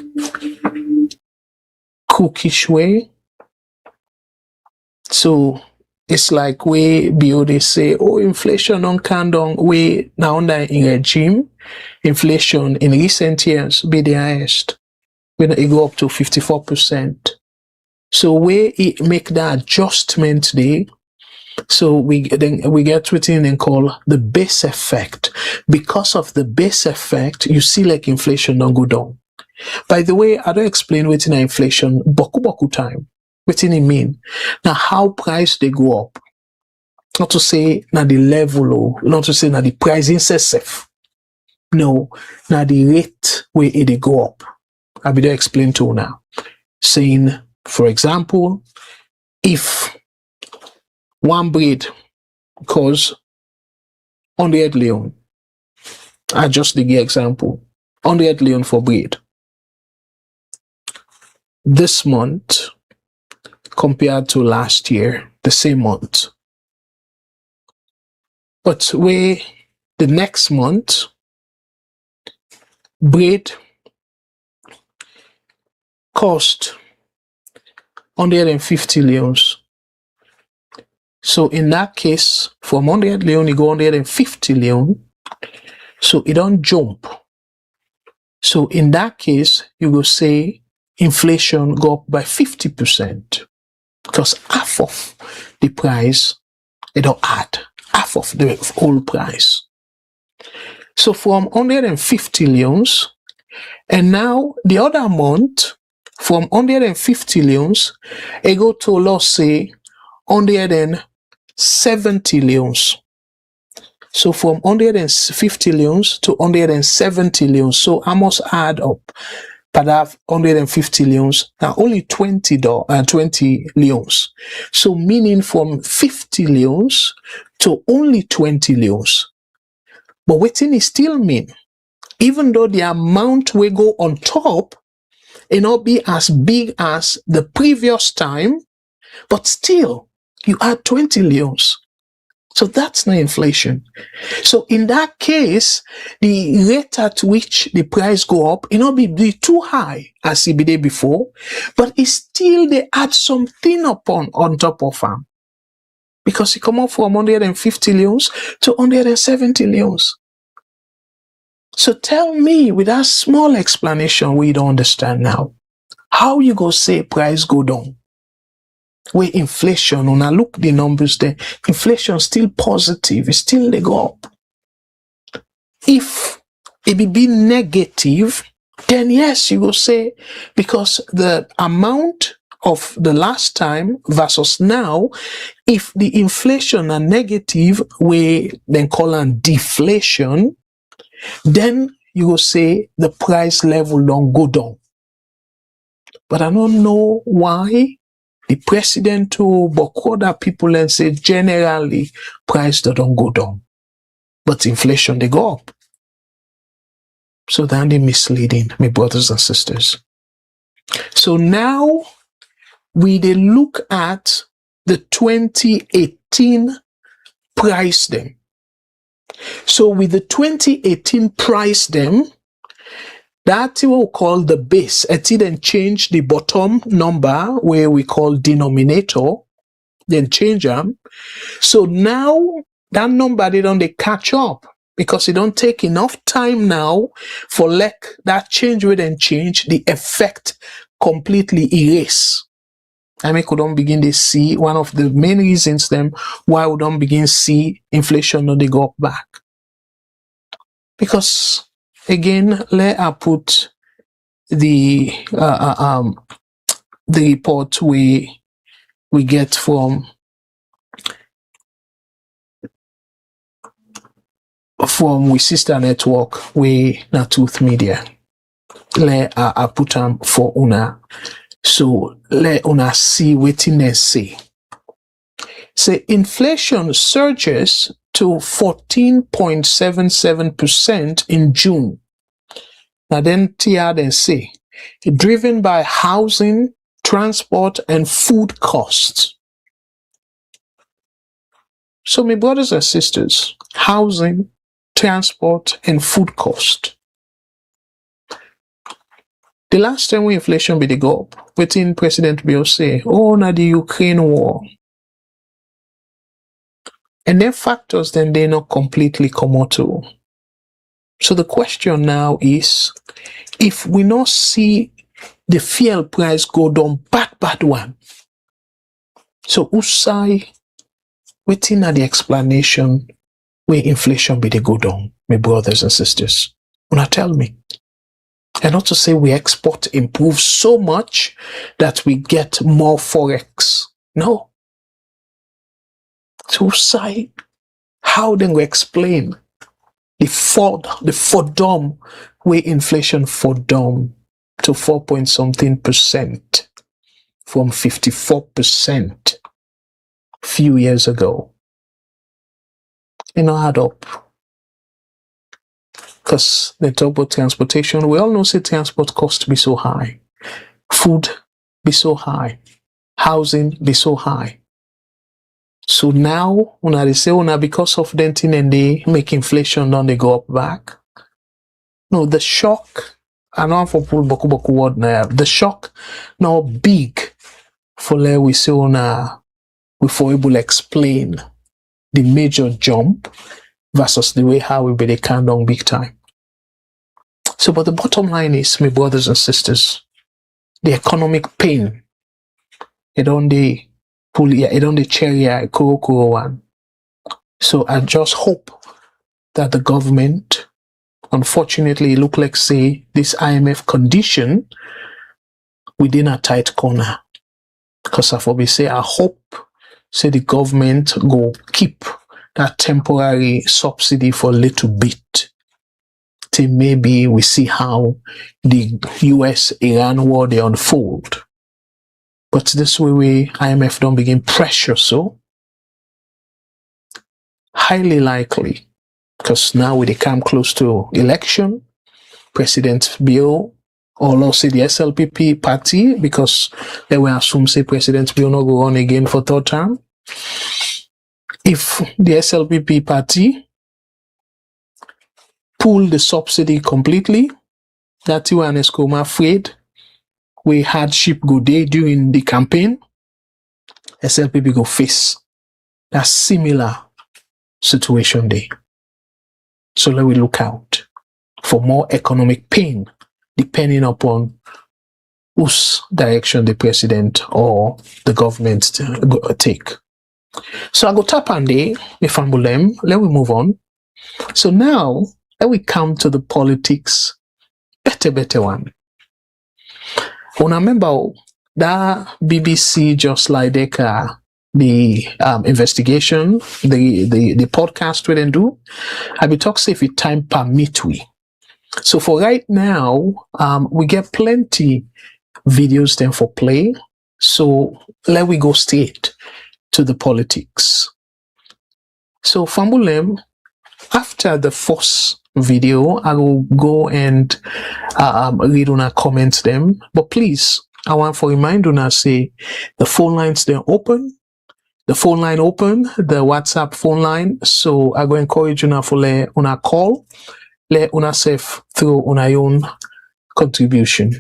cookish way. So it's like we they say, oh, inflation on candong we now under in regime. Inflation in recent years be the highest. When it go up to 54%. So we make that adjustment there. So we get within and call the base effect. Because of the base effect, you see like inflation don't go down. By the way, I don't explain within inflation boku time. What it mean? Now how price they go up. Not to say now the level or not to say now the price incessive. No, now the rate where it go up. I will explain to you now. Saying, for example, if one breed costs 100 leon, I just give example, 100 leon for breed. This month, compared to last year, the same month. But the next month, breed cost 150 leons. So in that case, from 100 leon, you go 150 leon. So it don't jump. So in that case, you will say inflation go up by 50%. Because half of the price, it don't add. Half of the whole price. So from 150 leons, and now the other month, from 150 leons, it go to, let's say, 170 leons. So from 150 leons to 170 leons. So I must add up. But I have 150 leons, now only 20 leons. So meaning from 50 leons to only 20 leons. But what it still mean? Even though the amount will go on top, it not be as big as the previous time, but still you add 20 leons. So that's not inflation. So in that case, the rate at which the price go up, it not be too high as it be there before, but it's still they add something on top of them. Because it come up from 150 leons to 170 leons. So tell me, with that small explanation we don't understand now, how you go say price go down? Where inflation, when I look the numbers there, inflation still positive, it still they go up. If it be negative, then yes, you go say, because the amount of the last time versus now, if the inflation are negative, we then call it deflation, then you go say the price level don't go down. But I don't know why the president or other people and say generally price don't go down. But inflation they go up. So that they misleading, my brothers and sisters. So now we they look at the 2018 price them. So with the 2018 price them, that we'll call the base. It then change the bottom number where we call denominator, then change them. So now that number they don't catch up because it don't take enough time now for that change will then change the effect completely erase. I mean, we don't begin to see one of the main reasons then why we don't begin to see inflation or they go up back. Because again, let I put the report we get from we sister network we na Truth Media. Let I put them for una. So let una see wetin they say. Say inflation surges to 14.77% in June. Now then TR then say, driven by housing, transport, and food costs. So my brothers and sisters, housing, transport, and food cost. The last time when inflation be the go up, within President Bill say, oh, na the Ukraine war. And then factors then they not completely come out too. So the question now is, if we not see the fuel price go down, bad one. So Usai, waiting at the explanation where inflation be the go down, my brothers and sisters. Wanna tell me? And not to say we export improve so much that we get more forex. No. So Usai, how then we explain the for dumb where inflation for dumb to 4-point-something% from 54% few years ago. You know, add up. Because they talk about transportation. We all know say transport cost be so high. Food be so high. Housing be so high. So now, when they say, because of denting and they make inflation, then they go up back. No, the shock, I know for pull boku word now, the shock now big for let we say we for able to explain the major jump versus the way how we be the count down big time. So, but the bottom line is, my brothers and sisters, the economic pain, it on the pull, it on the cherry kuro one. So I just hope that the government, unfortunately, it look like say this IMF condition within a tight corner. Because I say I hope say the government go keep that temporary subsidy for a little bit. Till maybe we see how the US-Iran war they unfold. But this way IMF don't begin pressure, so highly likely, because now we come close to election, President Bill, or let's say the SLPP party, because they will assume say President Bill not go on again for third term. If the SLPP party pull the subsidy completely, that's why I'm afraid we hardship go day during the campaign, SLPP go face that similar situation day. So let we look out for more economic pain depending upon whose direction the president or the government take. So I go tap on day, if I'm let we move on. So now let we come to the politics, better one. When I remember that BBC just like the investigation, the podcast we then do, I be talk say if it time permit we. So for right now, we get plenty videos then for play. So let we go straight to the politics. So Fambulem, after the first video, I will go and read on our comments them. But please, I want to remind you say the phone lines they're open. The phone line open, the WhatsApp phone line. So I go encourage you now for una call, let una safe through una own contribution.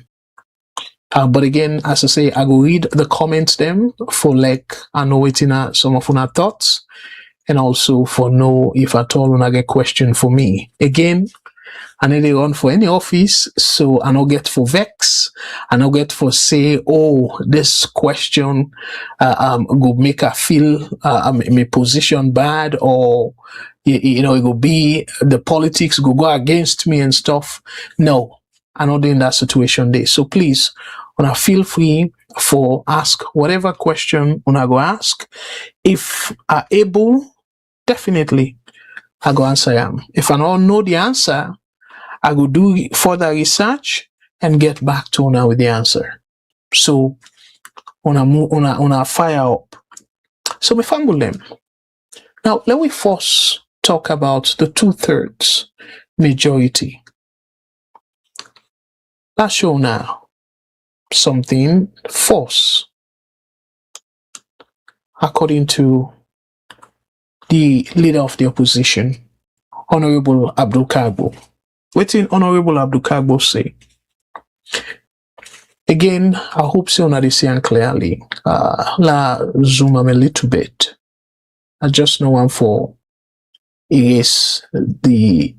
But again, as I say, I go read the comments them for I know waiting some of una thoughts, and also for know if at all una get question for me. Again, I need to run for any office, so I don't get for vex, I don't get for say, oh, this question go make her feel my position bad, or you know, it will be the politics go against me and stuff. No, I'm not in that situation there. So please, when I feel free for ask whatever question when I go ask. If I able, definitely I go answer them. If I don't know the answer, I will do further research and get back to una with the answer. So una fire up. So we fumble them. Now let me first talk about the 2/3 majority. Let's show now something false. According to the leader of the opposition, Honourable Abdul Kargbo. What did Honourable Abdul Kargbo say? Again, I hope so on this clearly. La zoom a little bit. I just know one for is the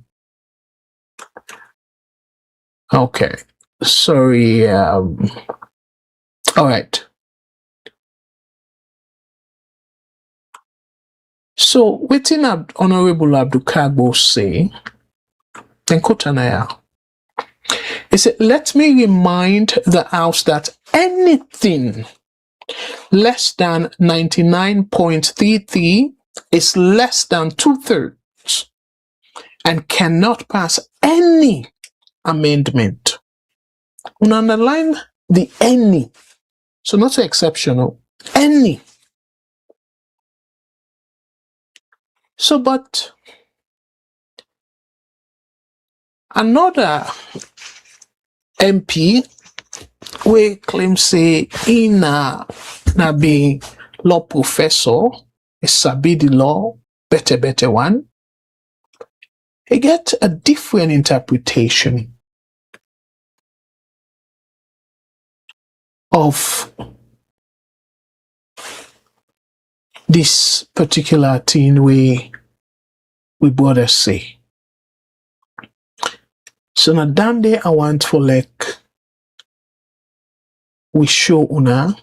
okay. Sorry. All right. So, within Honourable Abdul Kargbo say, and Kotanaya, he said, let me remind the House that anything less than 99.33 is less than 2/3 and cannot pass any amendment. We underline the any, so not so exceptional, any. So, but another MP we claim say in na be law professor, a sabi the law, better one. He get a different interpretation of this particular thing we brothers say. So now down there I want for like we show una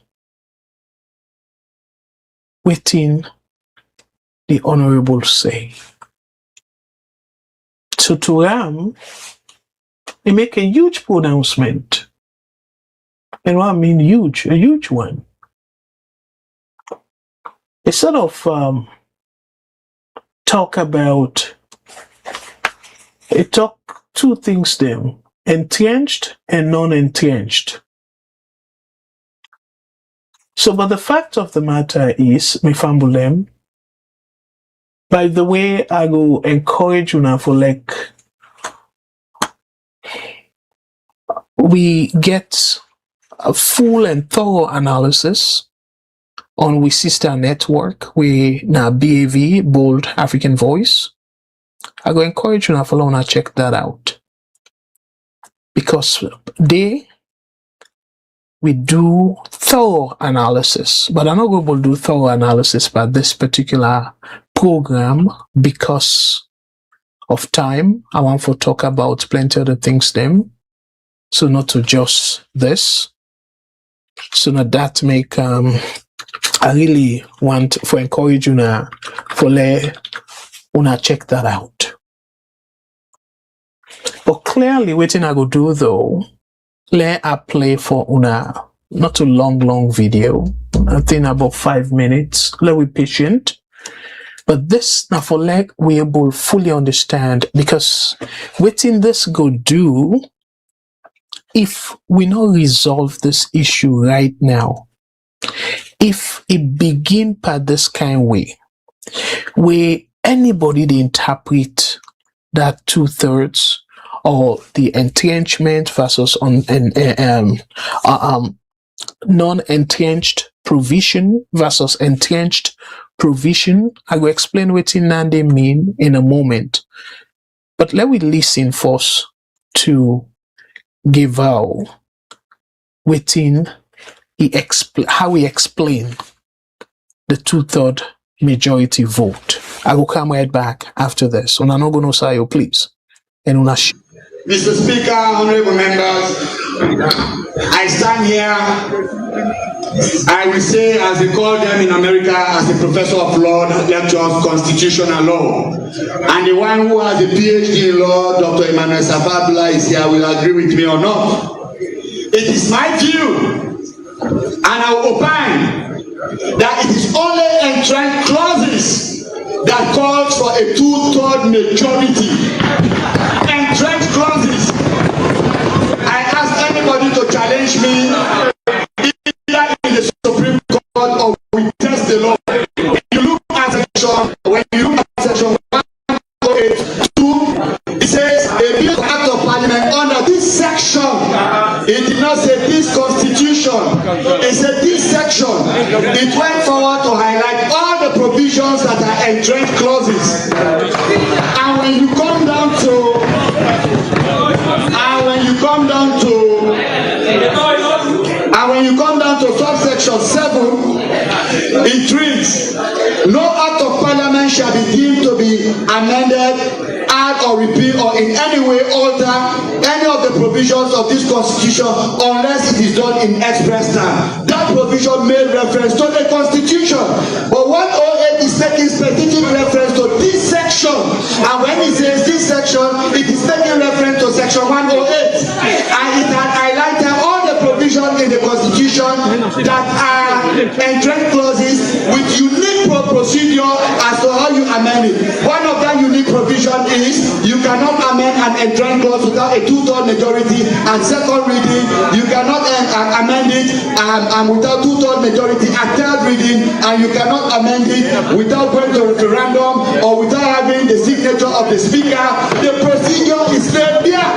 waiting the honorable say. So to Ram, they make a huge pronouncement. And what I mean huge, a huge one. They sort of talk two things there, entrenched and non-entrenched. So, but the fact of the matter is, Mifambulem, by the way, I go encourage you now for like, we get a full and thorough analysis on we sister network, we now BAV, Bold African Voice. I go encourage you now for now check that out. Because we do thorough analysis, but I'm not going to do thorough analysis by this particular program because of time. I want to talk about plenty of the things then. So not to just this. So now that make I really want to encourage you now for una check that out. But clearly what I go do though, let I play for una not a long video. I think about 5 minutes. Let we patient. But this now for like we able fully understand because waiting this go do if we not resolve this issue right now. If it begin by this kind of way, where anybody they interpret that 2/3 or the entrenchment versus non-entrenched provision versus entrenched provision, I will explain what they mean in a moment. But let we listen first to Gevao within how we explain the 2/3 majority vote. I will come right back after this. So I'm not going to say you please. And Mr. Speaker, honorable members, I stand here, I will say, as they call them in America, as a professor of law that lectures constitutional law. And the one who has a PhD in law, Dr. Emmanuel Safabula, is here, will agree with me or not. It is my view, and I will opine, that it is only entrenched clauses that calls for a 2/3 majority. Entrenched clauses. I ask anybody to challenge me either in the Supreme Court or we test the law. When you look at section 182, it says a bill of act of parliament under this section. It did not say this constitution. It said this section. It went forward to highlight all the provisions that are entrenched clauses. And when you come down to deemed to be amended, add or repeal or in any way alter any of the provisions of this constitution unless it is done in express term. That provision made reference to the constitution, but 108 is taking specific reference to this section, and when it says this section, it is taking reference to section 108, and it had highlighted all the provisions in the constitution that are entrenched clauses with unique procedure as to how you amend it. One of that unique provision is you cannot amend an entrenched clause without a 2/3 majority, and second reading you cannot amend it without 2/3 majority at third reading, and you cannot amend it without going to referendum or without having the signature of the speaker. The procedure is laid there.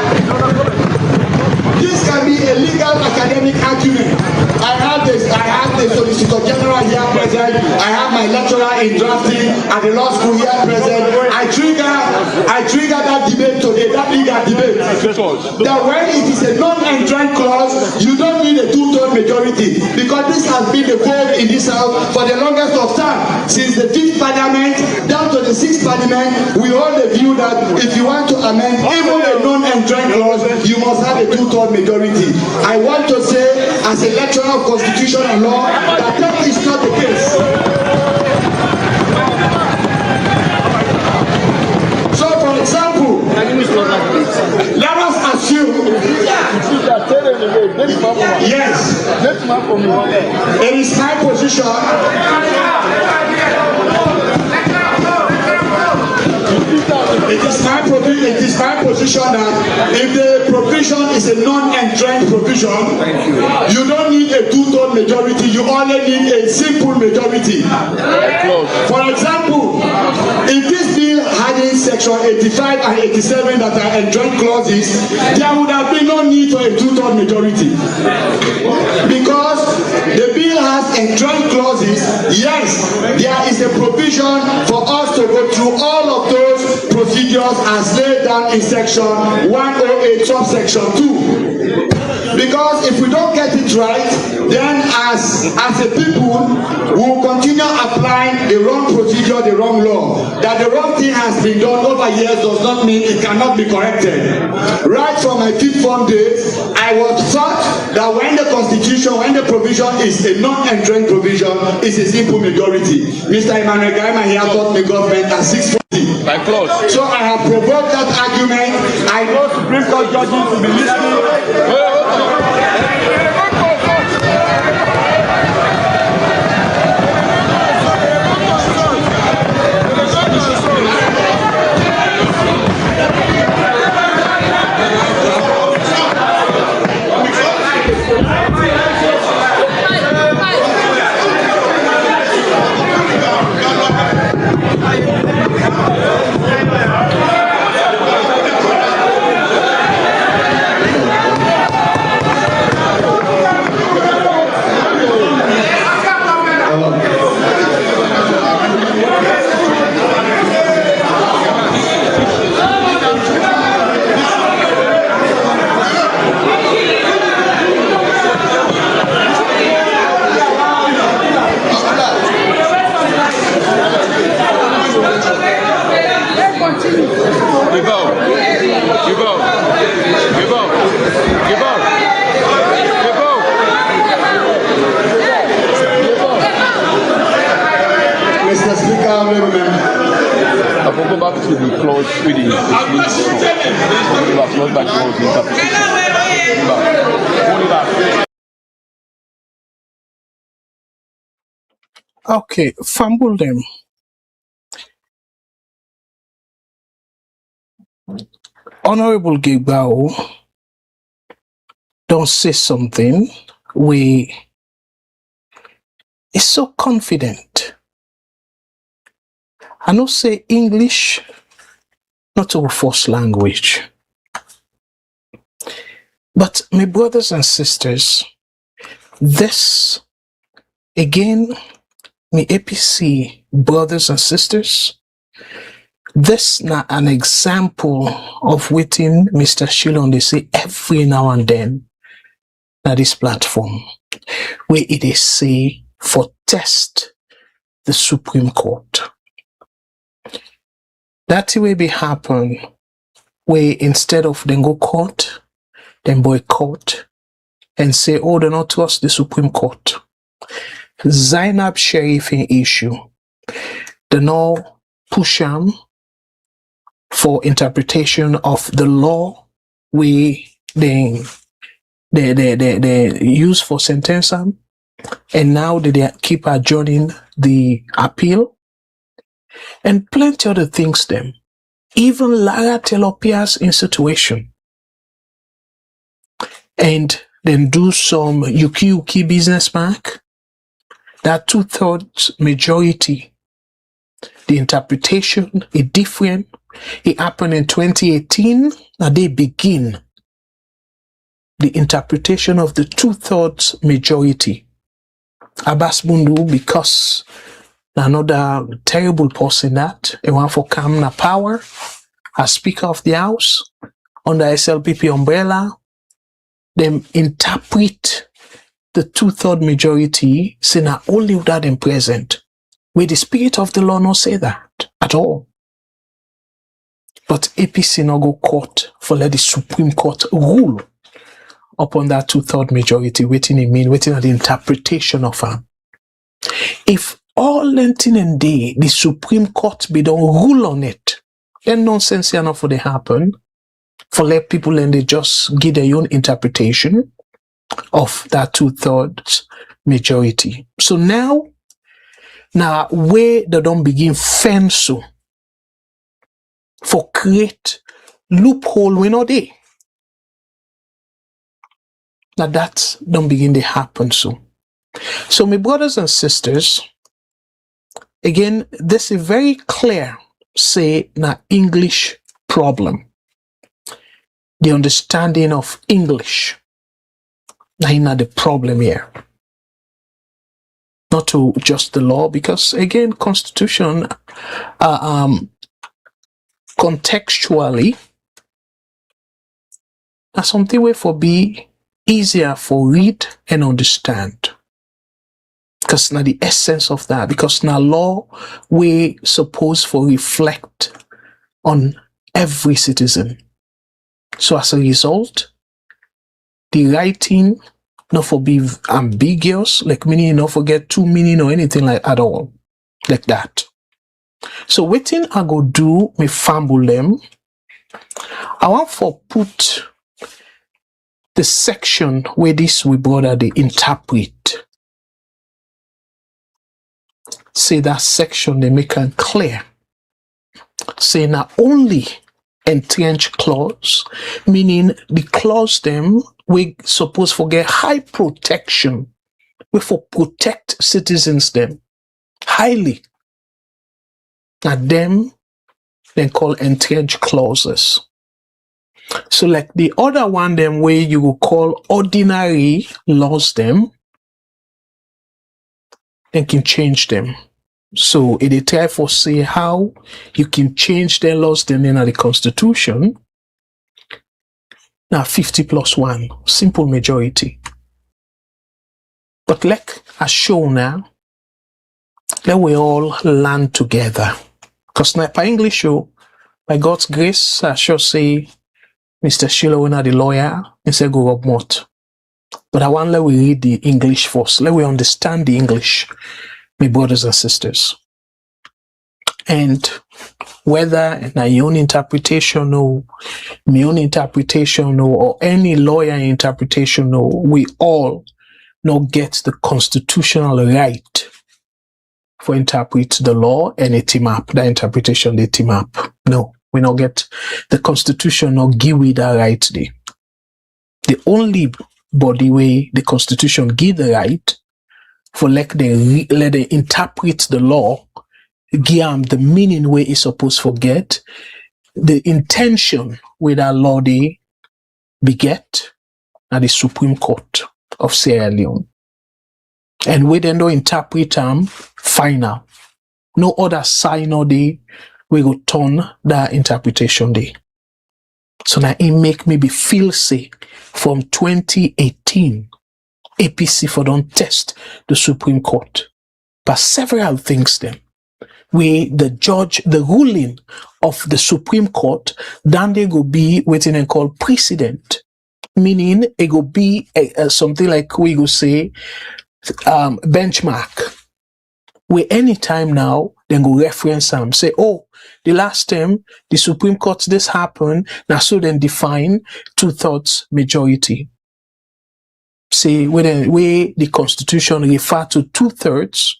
This can be a legal academic argument. I have the Solicitor General here present. I have my lecturer in drafting at the law school here present. I trigger that debate today, that legal debate. That when it is a non-entrenched clause, you don't need a 2/3 majority, because this has been the vote in this house for the longest of time. Since the 5th Parliament down to the 6th Parliament, we hold the view that if you want to amend even a non-entrenched clause, you must have a 2/3 majority. I want to say, as a lecturer of constitution and law, that is not the case. So, for example, let us assume, yes, it is my position. It is my position that if the provision is a non-entrenched provision, you don't need a 2/3 majority, you only need a simple majority. For example, if this bill had in section 85 and 87 that are entrenched clauses, there would have been no need for a 2/3 majority. Because the bill has entrenched clauses, yes, there is a provision for us to go through all of those procedures as laid down in section 108 subsection 2. Because if we don't get it right, then as a people, we will continue applying the wrong procedure, the wrong law. That the wrong thing has been done over years does not mean it cannot be corrected. Right from my 5th form days, I was taught that when the constitution, when the provision is a non-entrenched provision, it's a simple majority. Mr. Emmanuel Gaima here taught me government at 640. By clause. So I have provoked that argument. I know Supreme Court judges to be listening. Mr. Speaker, honorable member. I will go back to the clause reading. Okay, fumble them. Honorable Gevao, don't say something. We is so confident. I don't say English, not our first language. But my brothers and sisters, this, again, my APC brothers and sisters, this not an example of waiting Mr. Shillong they say every now and then at this platform, where it is say for test the Supreme Court. That way be happen where instead of them go court, them boycott and say, oh, they not trust the Supreme Court. Zainab Sharifin issue. They now push them for interpretation of the law we they use for sentencing, and now they keep adjourning the appeal and plenty other things them. Even Lara Telopia's in situation. And then do some Yuki business back. That 2/3 majority. The interpretation is different. It happened in 2018. Now they begin the interpretation of the 2/3 majority. Abbas Bundu, because another terrible person that he want for come na power as Speaker of the House under SLPP umbrella, them interpret the 2/3 majority, say not only that them present, where the spirit of the law not say that at all. But APC no go court for let the Supreme Court rule upon that 2/3 majority, waiting it mean, waiting at the interpretation of her. If all Lentin and day, the Supreme Court be don't rule on it, then nonsense enough for they happen, for let people and they just give their own interpretation of that 2/3 majority. So now where they don't begin fence so for create loophole we know they. Now that don't begin to happen so. So my brothers and sisters, again, this is very clear, say, na English problem. The understanding of English. Now, the problem here. Not to just the law, because again, Constitution, contextually, that's something where for be easier for read and understand. Because now the essence of that, because now law we supposed for reflect on every citizen. So as a result, the writing not for be ambiguous, like meaning not forget two meaning or anything like at all, like that. So waiting I go do me fumble them. I want for put the section where this we brother they interpret. Say that section they make it clear. Say not only entrenched clause, meaning the clause them we suppose for get high protection. We for protect citizens them highly. Now them then call entrenched clauses. So like the other one them way you will call ordinary laws them, then can change them. So it try for say how you can change the laws then in the Constitution. Now 50+1, simple majority. But like I show now, let we all learn together. Because now by English show, by God's grace, I shall say Mr. Sheila Wina, the lawyer, and say go up mot. But I want let we read the English first. Let we understand the English, my brothers and sisters. And whether my own interpretation or my own interpretation or any lawyer interpretation we all not get the constitutional right for interpret the law and a team up, the interpretation they team up. No, we not get the Constitution or give we that right there. The only body way the Constitution give the right for let them interpret the law, give the meaning where it's supposed to get, the intention where that law they beget at the Supreme Court of Sierra Leone. And we then don't interpret final. No other sign or day we go turn that interpretation day. So now it make me be feel say from 2018 APC for don't test the Supreme Court. But several things then. where the ruling of the Supreme Court, then they go be waiting and call precedent, meaning it go be something like we go say benchmark, where anytime now then go reference them, say, oh, the last time the Supreme Court this happened, now so then define 2/3 majority. Say when the Constitution refer to 2/3,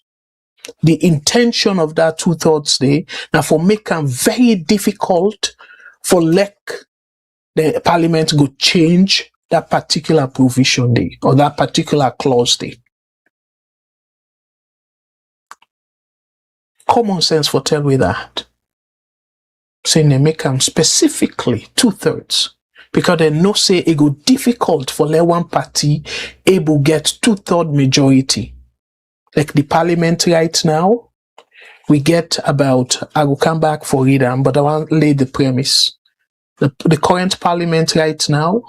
the intention of that 2/3 day now for make them very difficult for the Parliament go change that particular provision day or that particular clause day. Common sense for tell we that. Saying they make them specifically 2/3 because they know say it go difficult for let one party able get 2/3 majority. Like the Parliament right now, we get about, I will come back for it, but I want to lay the premise. The current Parliament right now,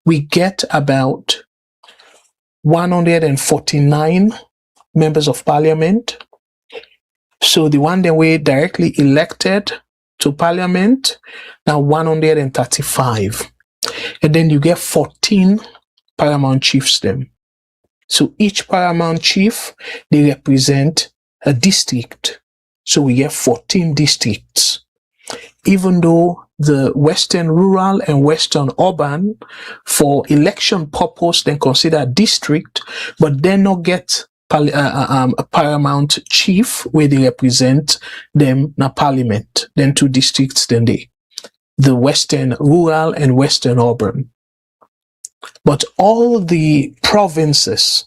we get about 149 members of Parliament. So the one that were directly elected to Parliament, now 135. And then you get 14 paramount chiefs then. So each paramount chief, they represent a district. So we get 14 districts. Even though the Western Rural and Western Urban, for election purpose, then consider district, but they not get a paramount chief where they represent them na Parliament. Then 2 districts, then the Western Rural and Western Urban. But all the provinces,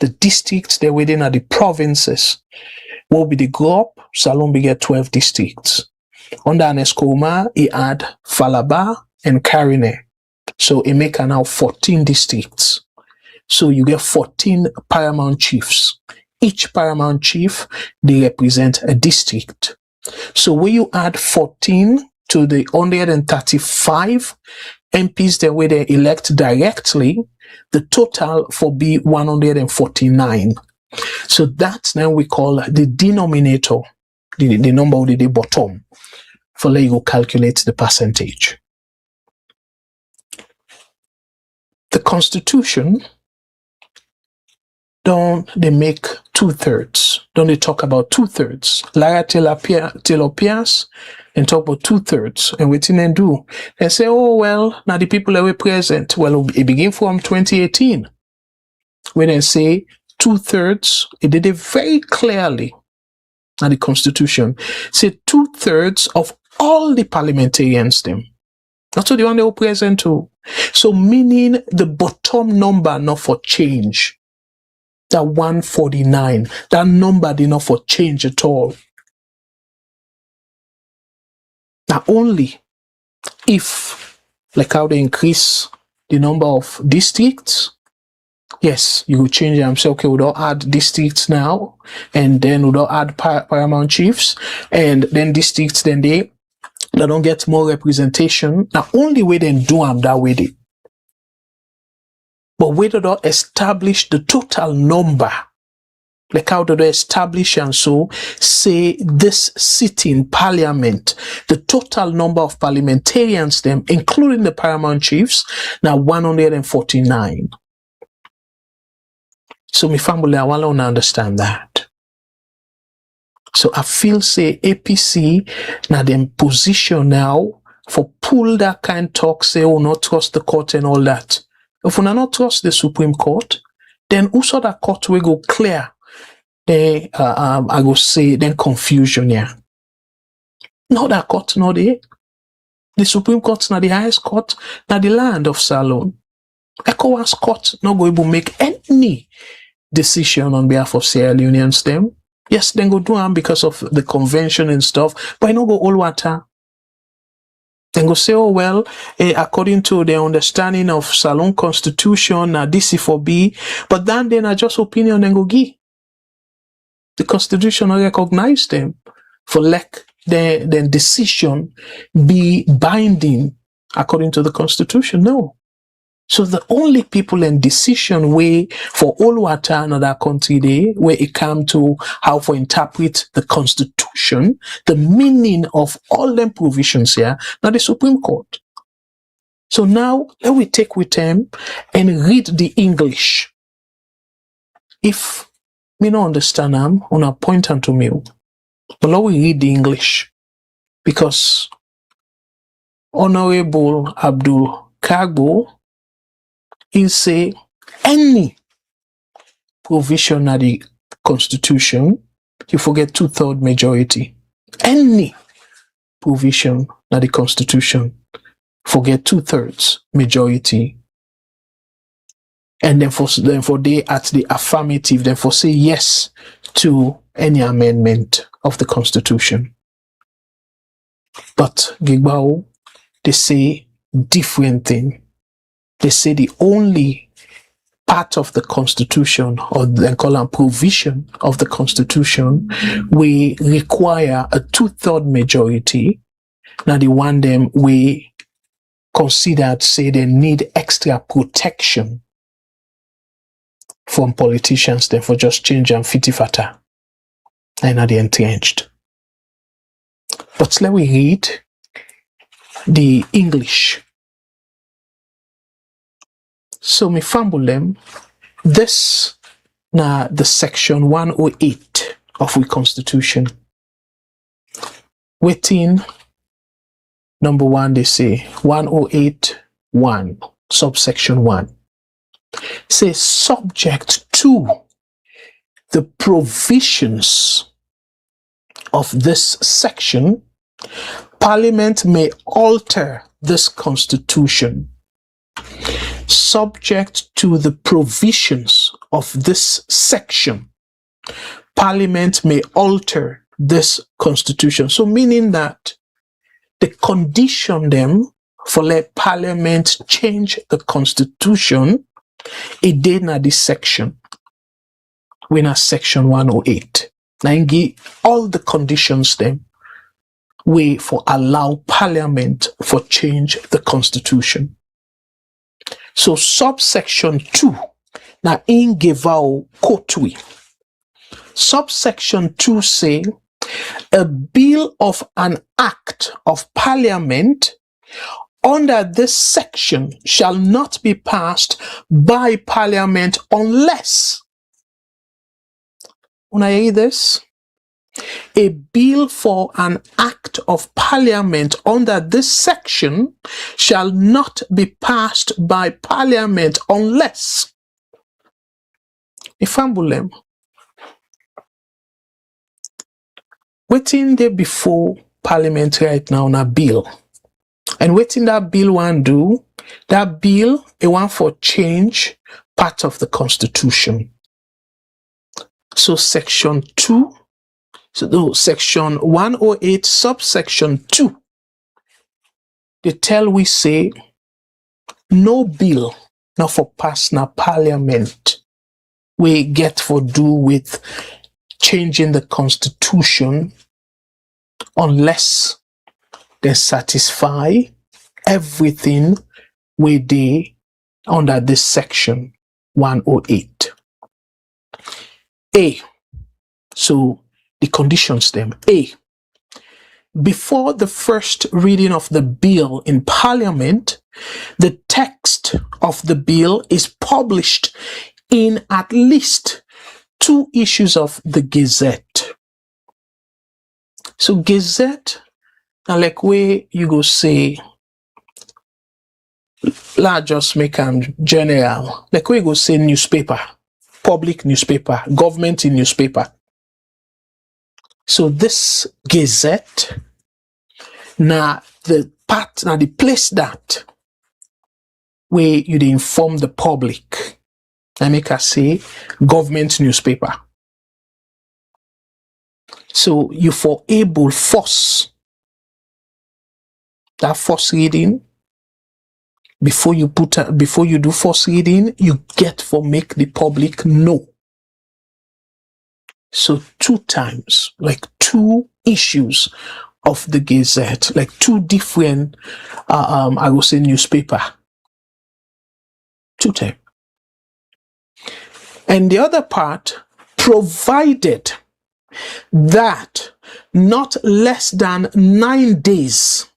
the districts they're within are the provinces, will be the group, Salon be get 12 districts. Under Aneskoma, he add Falaba and Karine. So it make now 14 districts. So you get 14 paramount chiefs. Each paramount chief, they represent a district. So when you add 14 to the 135 MPs that way they elect directly, the total for be 149. So that's now we call the denominator, the number of the bottom, for let you go calculate the percentage. The Constitution, don't they make 2/3? Don't they talk about 2/3? Lara till appears and talk about 2/3. And what they do? They say, oh, well, now the people that were present, well, it begin from 2018. When they say 2/3, it did it very clearly. Now the Constitution say 2/3 of all the parliamentarians them. That's what the one they were present to. So meaning the bottom number not for change. That 149, that number did not for change at all. Now only if, like how they increase the number of districts, yes, you will change them. So okay, we don't add districts now, and then we don't add paramount chiefs, and then districts, then they don't get more representation. Now only way they do them that way they. But we do not establish the total number. Like how do they establish and so say this sitting parliament, the total number of parliamentarians them, including the paramount chiefs, now 149. So my family, I want to understand that. So I feel say APC now them position now for pull that kind talk, say, oh, not trust the court and all that. If we not trust the Supreme Court, then also that court will go clear. Then I go say then confusion here. No, that court, no they. The Supreme Court, not the highest court, not the land of Salon. ECOWAS court not going to make any decision on behalf of Sierra Leoneans them. Yes, then go do them because of the convention and stuff, but I no go all water. Then go say, oh well, according to the understanding of Salon Constitution, this is for B, but then I just opinion and go give. The Constitution will recognize them for let the decision be binding according to the Constitution. No. So the only people in decision way for all water another country day, where it come to how to interpret the constitution, the meaning of all them provisions here, now the Supreme Court. So now let we take with them and read the English. If me not understand them, on a point unto me, but let we read the English, because Honourable Abdul Kargbo, he say any provision of the constitution, you forget 2/3 majority. Any provision of the constitution, forget 2/3 majority. And then for they at the affirmative, then for say yes to any amendment of the constitution. But Gevao, they say different thing. They say the only part of the constitution, or they call them provision of the constitution, we require a 2/3 majority. Now the one them we considered say they need extra protection from politicians, therefore just change and fitifata and are the entrenched. But let me read the English. So me fumble them. This now the section 108 of the Constitution. Waiting number 1, they say 108(1), subsection 1. Say subject to the provisions of this section, Parliament may alter this constitution. Subject to the provisions of this section, Parliament may alter this constitution. So meaning that the condition them for let Parliament change the constitution, it did not this section. We're not section 108. Now give all the conditions them way for allow Parliament for change the constitution. So subsection 2, now in Gevao quote we. Subsection 2 say, a bill of an act of Parliament under this section shall not be passed by Parliament unless, when I hear this, a bill for an act of Parliament under this section shall not be passed by Parliament unless, if I'm bulem, waiting there before Parliament right now on a bill. And waiting that bill one do, that bill, it want for change part of the Constitution. So section 2, so no, section 108, subsection 2, they tell we say, no bill, not for personal Parliament, we get for do with changing the Constitution unless they satisfy everything we they under this section 108. A. So the conditions them. A. Before the first reading of the bill in Parliament, the text of the bill is published in at least 2 issues of the Gazette. So Gazette, now like where you go say, let's just make them general. Like where you go say newspaper, public newspaper, government in newspaper. So this Gazette, now the part, now the place that where you inform the public, I make us say government newspaper. So you for able force that first reading, before you do first reading, you get for make the public know. So 2 times, like 2 issues of the Gazette, like 2 different, I will say newspaper. 2-term. And the other part, provided that not less than 9 days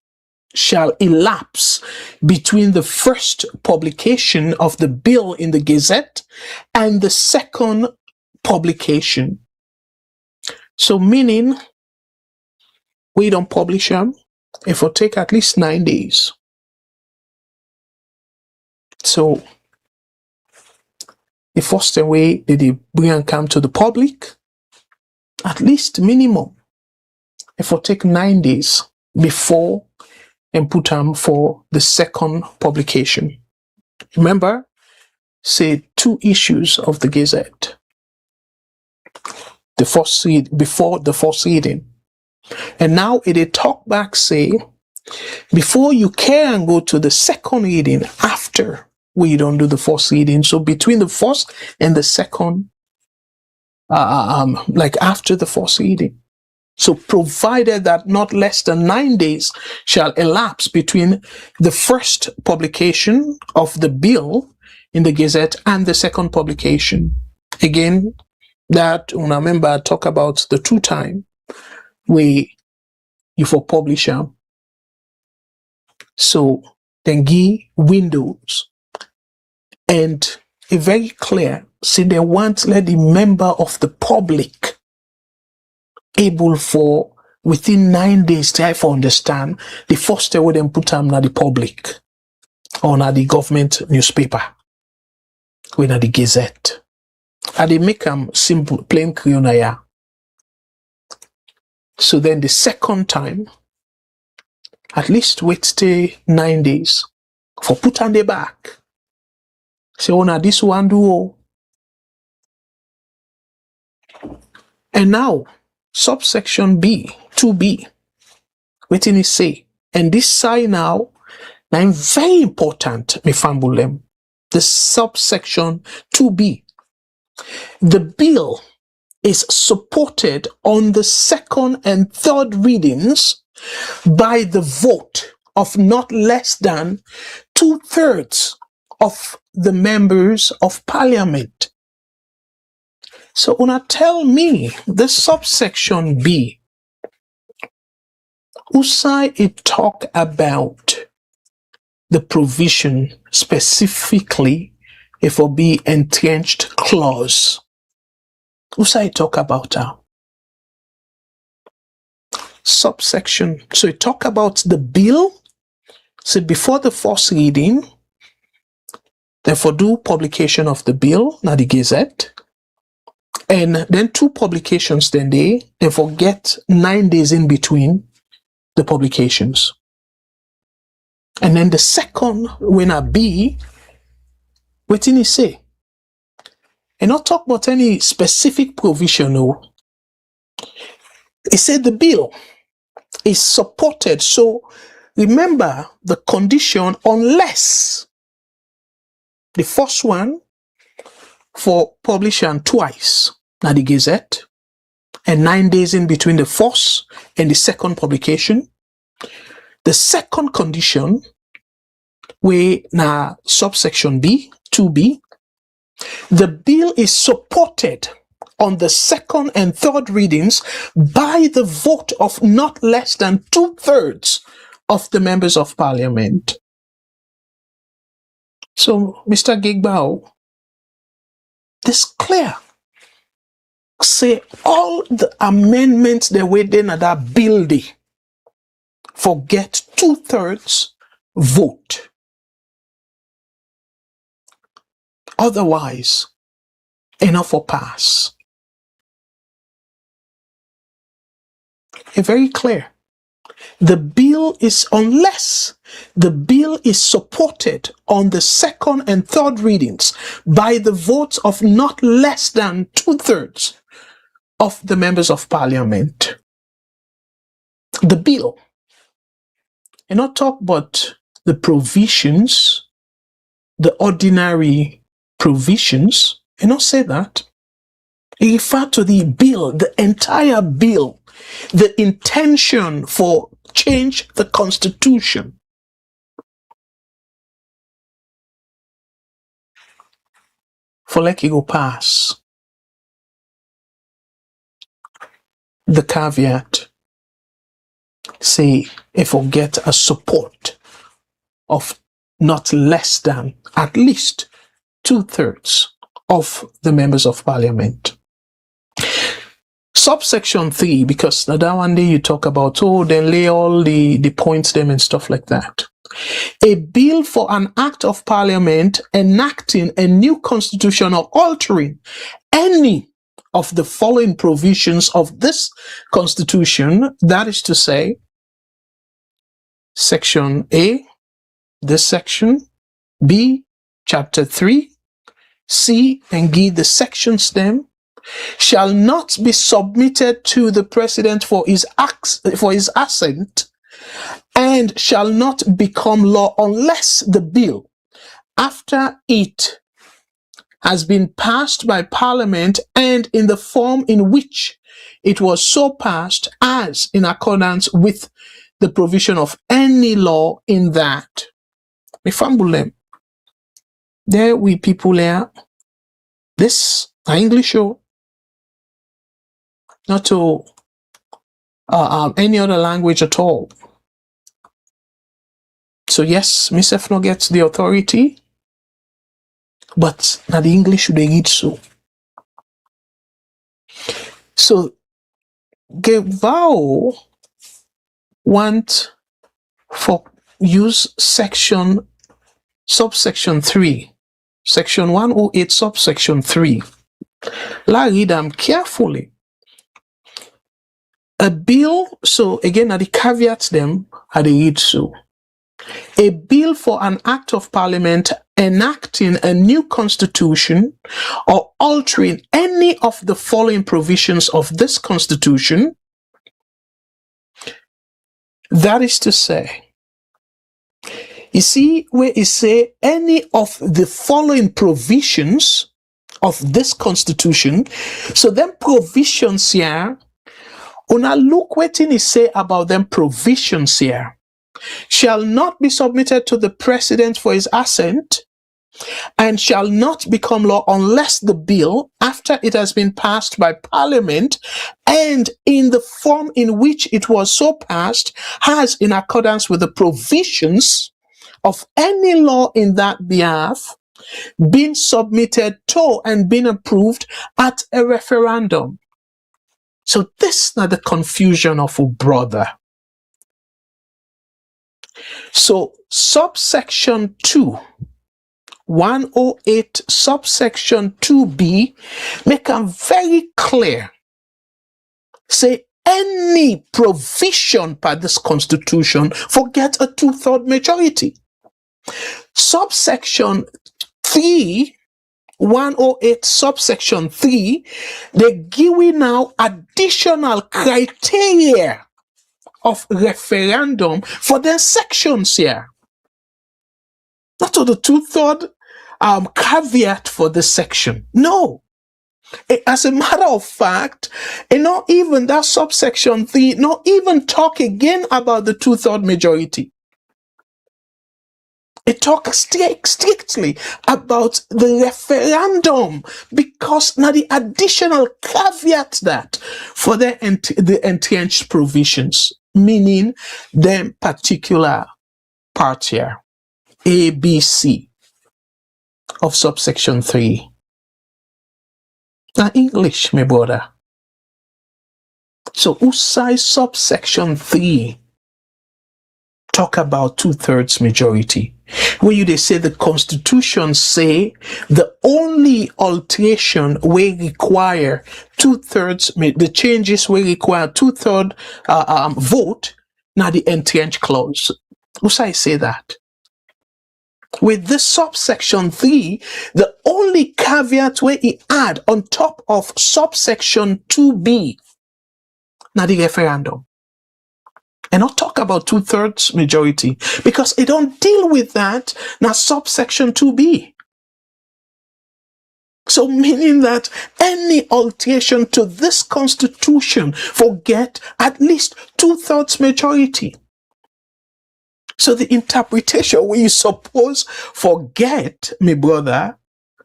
shall elapse between the first publication of the bill in the Gazette and the second publication. So meaning, we don't publish them, it will take at least 9 days. So the first way did they bring and come to the public, at least minimum, it will take 9 days before and put them for the second publication. Remember, say 2 issues of the Gazette. The first read before the first reading. And now it talk back say, before you can go to the second reading after we don't do the first reading. So between the first and the second, like after the first reading. So provided that not less than 9 days shall elapse between the first publication of the bill in the Gazette and the second publication. Again, that, remember, talk about the 2-time where you for publish them. So then give windows. And a very clear, see, they want let the member of the public able for within 9 days try for understand the first way them put them na the public or na the government newspaper or na the Gazette. And they make them simple, plain Creole. So then the second time, at least wait stay 9 days for put on the back. Say, oh, now this one do. And now, subsection B, 2B, waiting is say, and this side now very important, me fambulem. The subsection 2B. The bill is supported on the second and third readings by the vote of not less than 2/3 of the members of parliament. So una tell me the subsection B, usai it talk about the provision specifically if it be entrenched clause. Usai it talk about that? Subsection. So it talk about the bill. So before the first reading, therefore do publication of the bill, not the Gazette. And then 2 publications then they therefore get 9 days in between the publications. And then the second when a B, what did he say? And not talk about any specific provision. No. He said the bill is supported. So remember the condition unless the first one for publishing twice, now the Gazette, and 9 days in between the first and the second publication. The second condition, where now subsection B, 2B, the bill is supported on the second and third readings by the vote of not less than 2/3 of the members of parliament. So, Mr. Gevao, this clear. Say all the amendments that were done at that building forget 2/3 vote. Otherwise, enough for pass. It's very clear. The bill is, unless the bill is supported on the second and third readings by the votes of not less than 2/3 of the members of parliament. The bill, and not talk about the provisions, the ordinary provisions, and not say that. It refer to the bill, the entire bill, the intention for change the constitution. for like you go pass. The caveat, say, if we get a support of not less than at least 2/3 of the members of parliament. Subsection 3, because that one day you talk about, then lay all the points them and stuff like that. A bill for an act of parliament enacting a new constitution or altering any of the following provisions of this constitution, that is to say, section A, this section, B, chapter 3, C and G, the sections them, shall not be submitted to the president for his assent, and shall not become law unless the bill, after it has been passed by parliament and in the form in which it was so passed, as in accordance with the provision of any law in that. There we people here. This English show, not to any other language at all. So yes, myself no gets the authority, but now the English should read so. So Gevao want for use subsection 3, section 108, subsection 3. Let's read them carefully. A bill, so again, at the caveats them, I read so. A bill for an act of parliament enacting a new constitution or altering any of the following provisions of this constitution, that is to say, you see where it say any of the following provisions of this constitution, so them provisions here, una look what it say about them provisions here, shall not be submitted to the president for his assent, and shall not become law unless the bill, after it has been passed by parliament and in the form in which it was so passed, has, in accordance with the provisions of any law in that behalf, been submitted to and been approved at a referendum. So this is not the confusion of a brother. So subsection 2, 108 subsection 2b, make them very clear. Say any provision by this constitution, forget a 2/3 majority. Subsection 3, 108 subsection 3, they give we now additional criteria of referendum for their sections here. Not to the 2/3 caveat for this section. No. As a matter of fact, not even that subsection 3, not even talk again about the 2/3 majority. It talks strictly about the referendum, because now the additional caveat that for the entrenched provisions, meaning them particular part here, A, B, C of subsection 3. Now English, my brother. So Usai subsection 3 talk about 2/3 majority. Where you they say the constitution say the only alteration will require 2/3, the changes will require 2/3 vote, now the entrenched clause. Usai say that. With this subsection 3, the only caveat where he add on top of subsection 2b, now the referendum. And not talk about 2/3 majority, because it don't deal with that, now subsection 2b. So meaning that any alteration to this constitution forget at least 2/3 majority. So the interpretation where you suppose forget, my brother,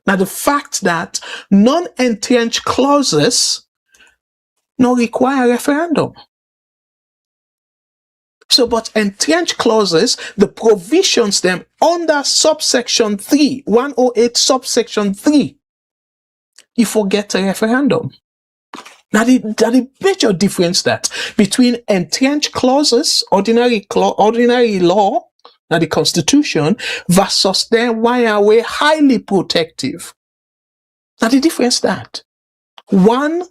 Now, the fact that non-entrenched clauses no require referendum. So, but entrenched clauses, the provisions them under subsection 3, 108 subsection 3, you forget a referendum. Now, the major difference that between entrenched clauses, ordinary law, now the Constitution, versus then why are we highly protective? Now, the difference that one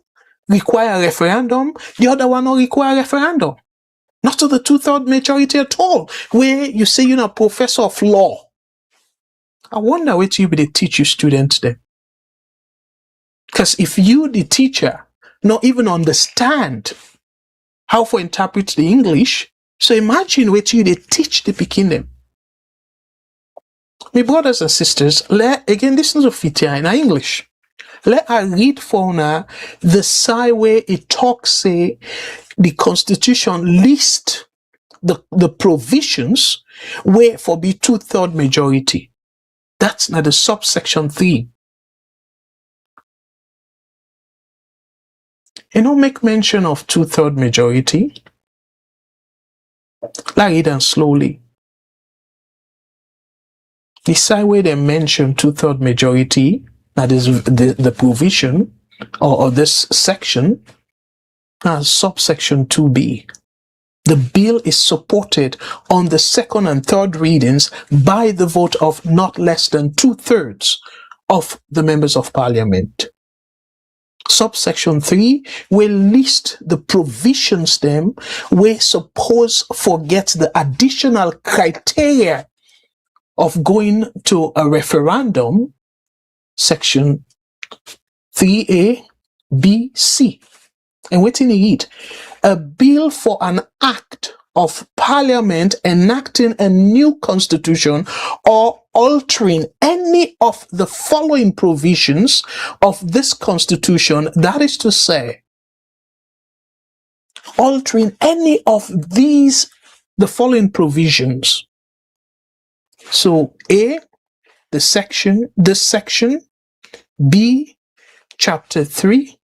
require a referendum, the other one don't require a referendum. Not to the 2/3 majority at all. Where you say you're a professor of law. I wonder what you be the teach your students then. Because if you, the teacher, not even understand how to interpret the English, so imagine what you they teach the Pekin them. My brothers and sisters, again, this is a fit here in English. Let I read for now the side where it talks, say, the Constitution list the provisions where for be 2/3 majority. That's not the subsection 3. You know, make mention of 2/3 majority. Let's read them slowly. The side where they mention 2/3 majority, that is the provision or this section, subsection 2b. The bill is supported on the second and third readings by the vote of not less than 2/3 of the members of parliament. Subsection 3 will list the provisions them we suppose forget the additional criteria of going to a referendum. Section 3A, B, C. And what in it? A bill for an act of parliament enacting a new constitution or altering any of the following provisions of this constitution, that is to say, altering any of these, the following provisions. So A, this section, B, chapter 3,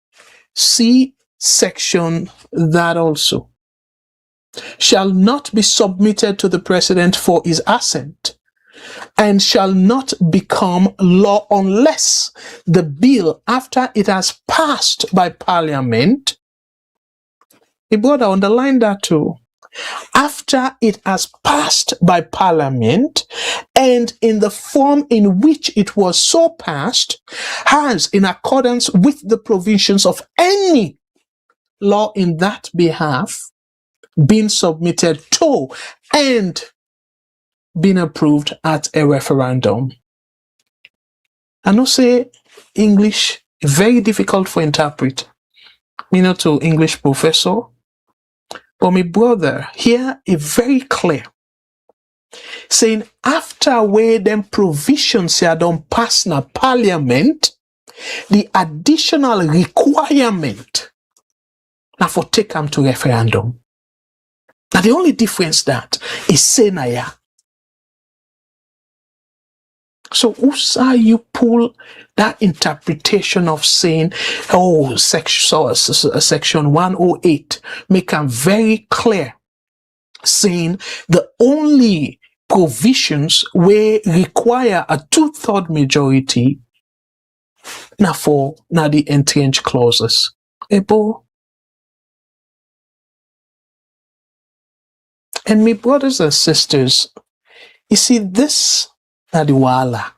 C, section that also, shall not be submitted to the president for his assent, and shall not become law unless the bill, after it has passed by parliament, the brother underline that too, after it has passed by parliament, and in the form in which it was so passed, has, in accordance with the provisions of any law in that behalf, been submitted to and been approved at a referendum. I know say English very difficult for interpret. To English professor. But my brother, here is very clear. Saying after where them provisions here don't pass na parliament, the additional requirement now for take them to referendum. Now the only difference that is say na ya. So how you pull that interpretation of saying, oh, section 108, make them very clear, saying the only provisions where require a 2/3 majority now for the entrenched clauses. Ebo. And my brothers and sisters, you see this na the wala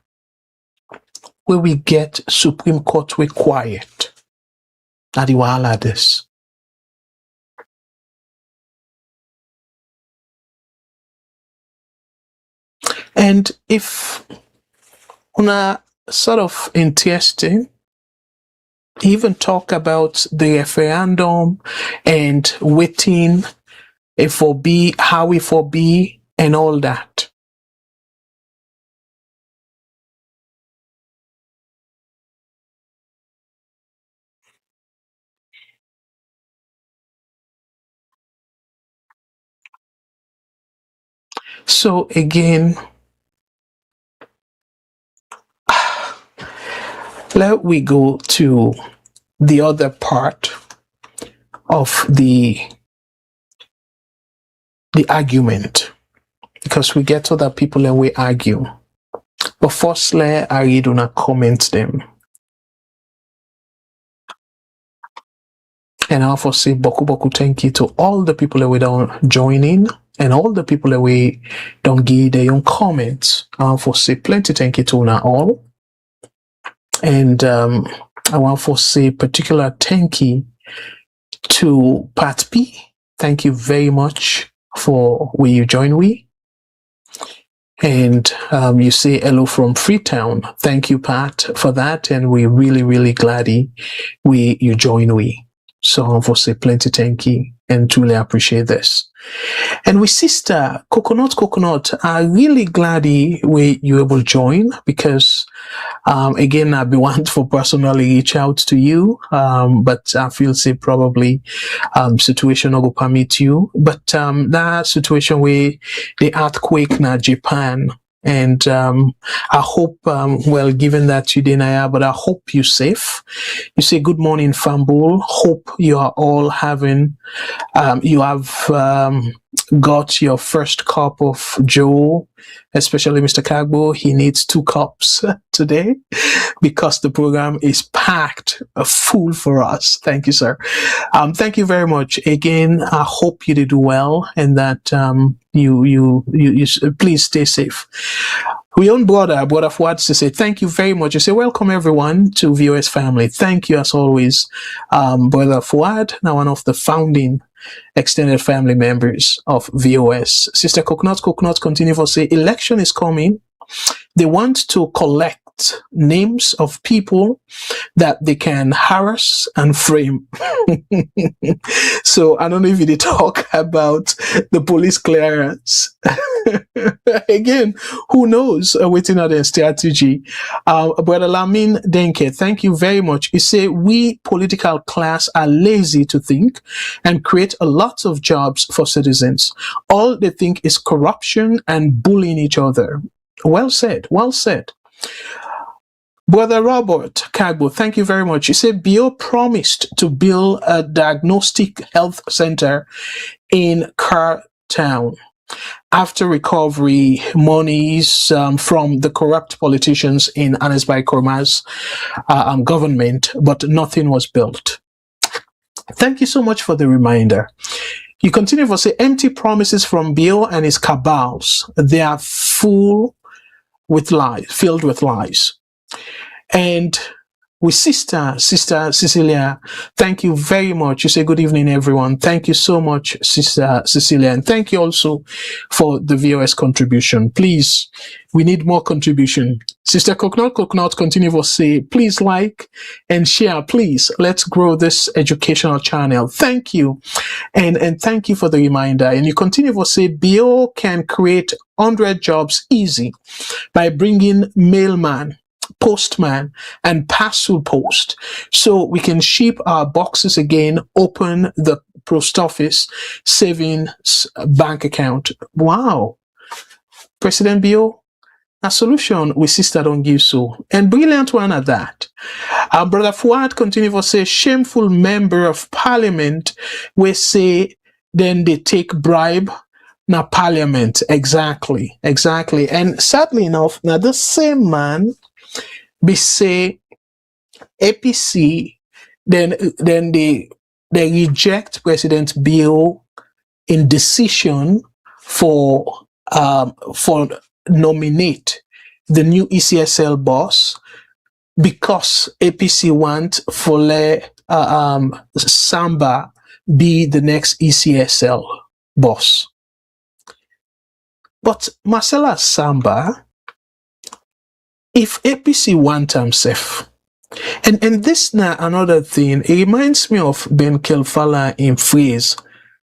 where we get Supreme Court we quiet. Na the wala this. And if una sort of interesting, even talk about the referendum and waiting for be, how it for be, and all that. So again, let we go to the other part of the argument, because we get other people and we argue. But firstly, I read on a comment them. And I also say boku thank you to all the people that we don't join in and all the people that we don't give their own comments. I also say plenty thank you to una all. And I want to say particular thank you to Pat P. Thank you very much for where you join we. And you say hello from Freetown. Thank you, Pat, for that. And we're really, really glad you join we. So I want to say plenty thank you and truly appreciate this. And with sister Coconut, I'm really glad you able to join, because again, I've been wanting to personally reach out to you, but I feel say probably situation will permit you. But that situation where the earthquake in Japan, and I hope, well, given that you didn't, but I hope you're safe. You say good morning, Fambul. Hope you are all having, you have got your first cup of Joe, especially Mr. Kargbo. He needs 2 cups today because the program is packed full for us. Thank you, sir. Thank you very much. Again, I hope you did well and that you please stay safe. We own brother Fuad to say thank you very much. You say welcome everyone to VOS family. Thank you as always, brother Fuad, now one of the founding extended family members of VOS. Sister Coconut continue to say election is coming. They want to collect names of people that they can harass and frame. So I don't know if you talk about the police clearance. Again, who knows waiting on their strategy. Brother Lamin Denke, thank you very much. You say we political class are lazy to think and create a lot of jobs for citizens. All they think is corruption and bullying each other. Well said, well said. Brother Robert Kargbo, thank you very much. You said BO promised to build a diagnostic health center in Car Town after recovery monies from the corrupt politicians in Anisbai Korma's government, but nothing was built. Thank you so much for the reminder. You continue to say empty promises from BO and his cabals. They are filled with lies. And with Sister Cecilia, thank you very much. You say good evening, everyone. Thank you so much, Sister Cecilia. And thank you also for the VOS contribution. Please, we need more contribution. Sister Coconut continue to say, please like and share. Please, let's grow this educational channel. Thank you. And thank you for the reminder. And you continue to say, BO can create 100 jobs easy by bringing mailman, postman and parcel post, so we can ship our boxes again, open the post office savings bank account. Wow, President Bio, a solution we sister don't give so, and brilliant one at that. Our brother Fuad continue to say shameful member of parliament we say then they take bribe now parliament. Exactly. And sadly enough, now the same man be say APC, then they reject President Bill in decision for nominate the new ECSL boss, because APC want for Samba be the next ECSL boss. But Marcella Samba, if APC want himself, and this now another thing, it reminds me of Ben Kelfala in phrase,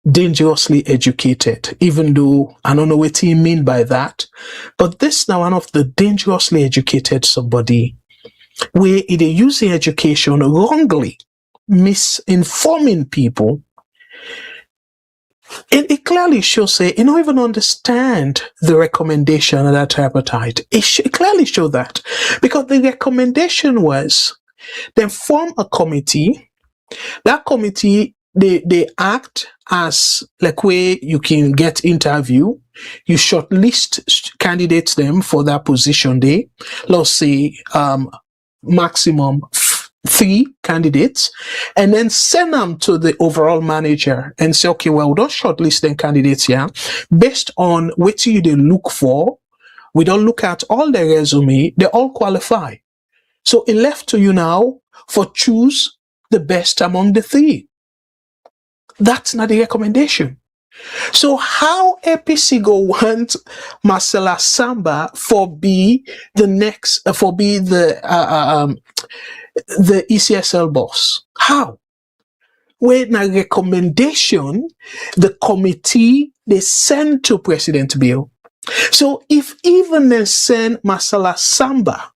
dangerously educated, even though I don't know what he mean by that, but this now one of the dangerously educated somebody, where they use the education wrongly, misinforming people. it clearly shows, say, you don't even understand the recommendation of that tripartite. It clearly shows that. Because the recommendation was, they form a committee. That committee, they act as like where you can get interview. You shortlist candidates them for that position there. Let's say maximum 3 candidates, and then send them to the overall manager and say, okay, well, we don't shortlist them candidates here based on what you they look for. We don't look at all their resume. They all qualify. So it left to you now for choose the best among the 3. That's not the recommendation. So how APC go want Marcella Samba for be the next, for be the ECSL boss? How? When a recommendation, the committee, they send to President Bill. So if even they send Marcella Samba,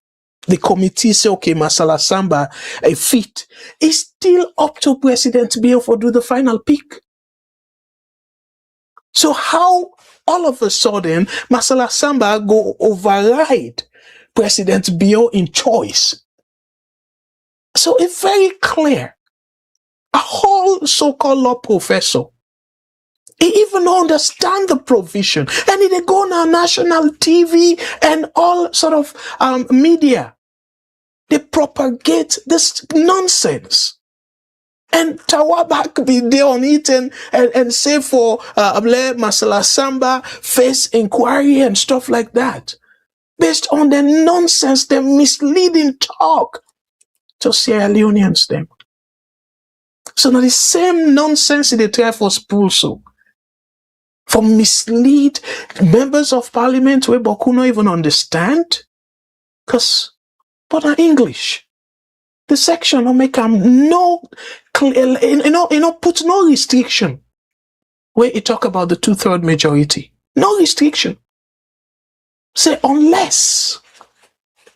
the committee say, okay, Marcella Samba, a fit, it's still up to President Bill for do the final pick. So how all of a sudden Marcella Samba go override President Bill in choice? So it's very clear. A whole so-called law professor, he even understand the provision, and they go on national TV and all sort of media. They propagate this nonsense. And Tawabak be there on it and say for Marcella Samba face inquiry and stuff like that. Based on the nonsense, the misleading talk to Sierra Leoneans them. So now the same nonsense they try for spool so. For mislead members of parliament where Boku not even understand. Because but in English. The section will make them no clear, put no restriction where it talk about the 2/3 majority. No restriction. Say unless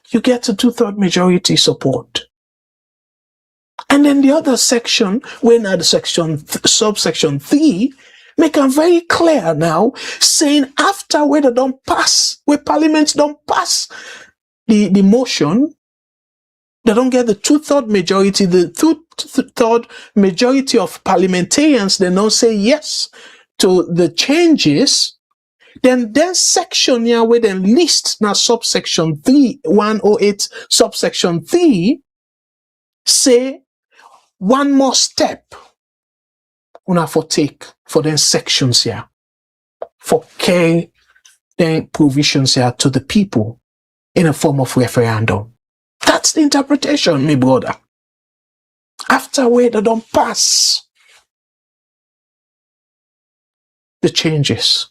you get a 2/3 majority support. And then the other section, when at the subsection 3, make them very clear now, saying after where they don't pass, where parliament don't pass the motion, they don't get the 2/3 majority, the 2/3 majority of parliamentarians, they don't say yes to the changes, then section here where they list now subsection 3, 108 subsection 3, say one more step una for take for them sections here, for carry then provisions here to the people in a form of referendum. That's the interpretation, my brother. After where they don't pass the changes,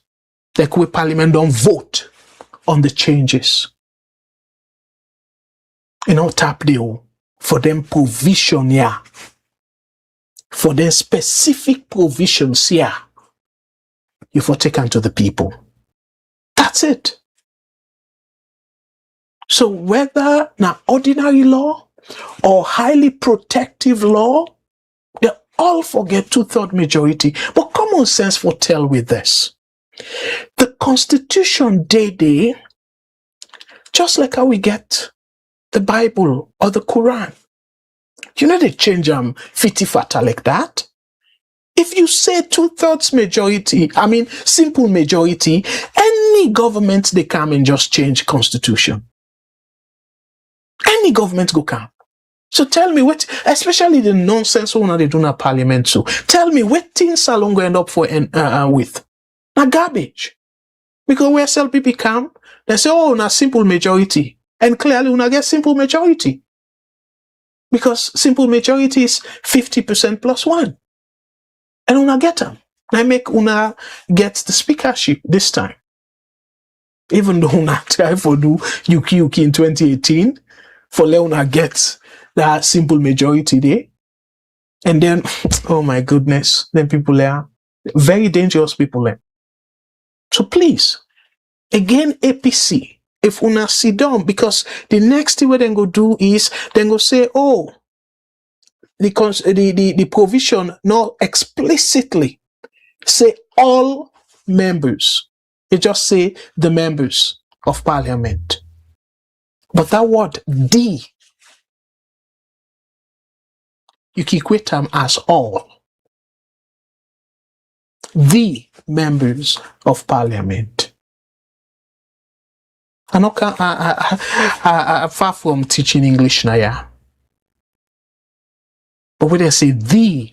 like where parliament don't vote on the changes. Tap deal for them provision here. For them specific provisions here. You for take unto the people. That's it. So whether now ordinary law or highly protective law, they all forget 2/3 majority. But common sense for tell with this. The Constitution day, just like how we get the Bible or the Quran. They change them fiti fata like that. If you say 2/3 majority, simple majority, any government they come and just change constitution. Any government go come. So tell me what, especially the nonsense one they do in parliament. So tell me what things are going to end up for with. Now garbage. Because where SLPP come, they say, oh, na simple majority. And clearly una get simple majority. Because simple majority is 50% plus 1. And una get them. I make una get the speakership this time. Even though una try for do UQ in 2018, for Leona get that simple majority there. And then, oh my goodness, then people are very dangerous people there. So please, again, APC, if una sit down, because the next thing we then go do is, then go say, oh, the provision not explicitly say all members. It just say the members of parliament. But that word, the, you can equate them as all. The members of parliament. I'm not far from teaching English now, yeah. But when they say the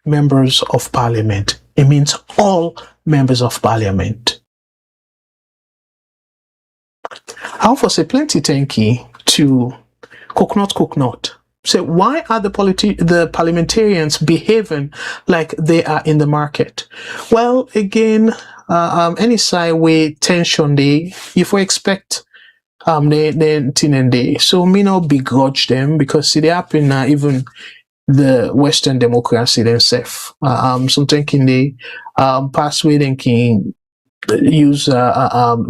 members of parliament, it means all members of parliament. I offer say plenty thank you to Coconut. So why are the parliamentarians behaving like they are in the market? Well, again, any side way tension day, if we expect the so me not begrudge them because see they happen even the Western democracy themselves. Some thinking they pass way thinking use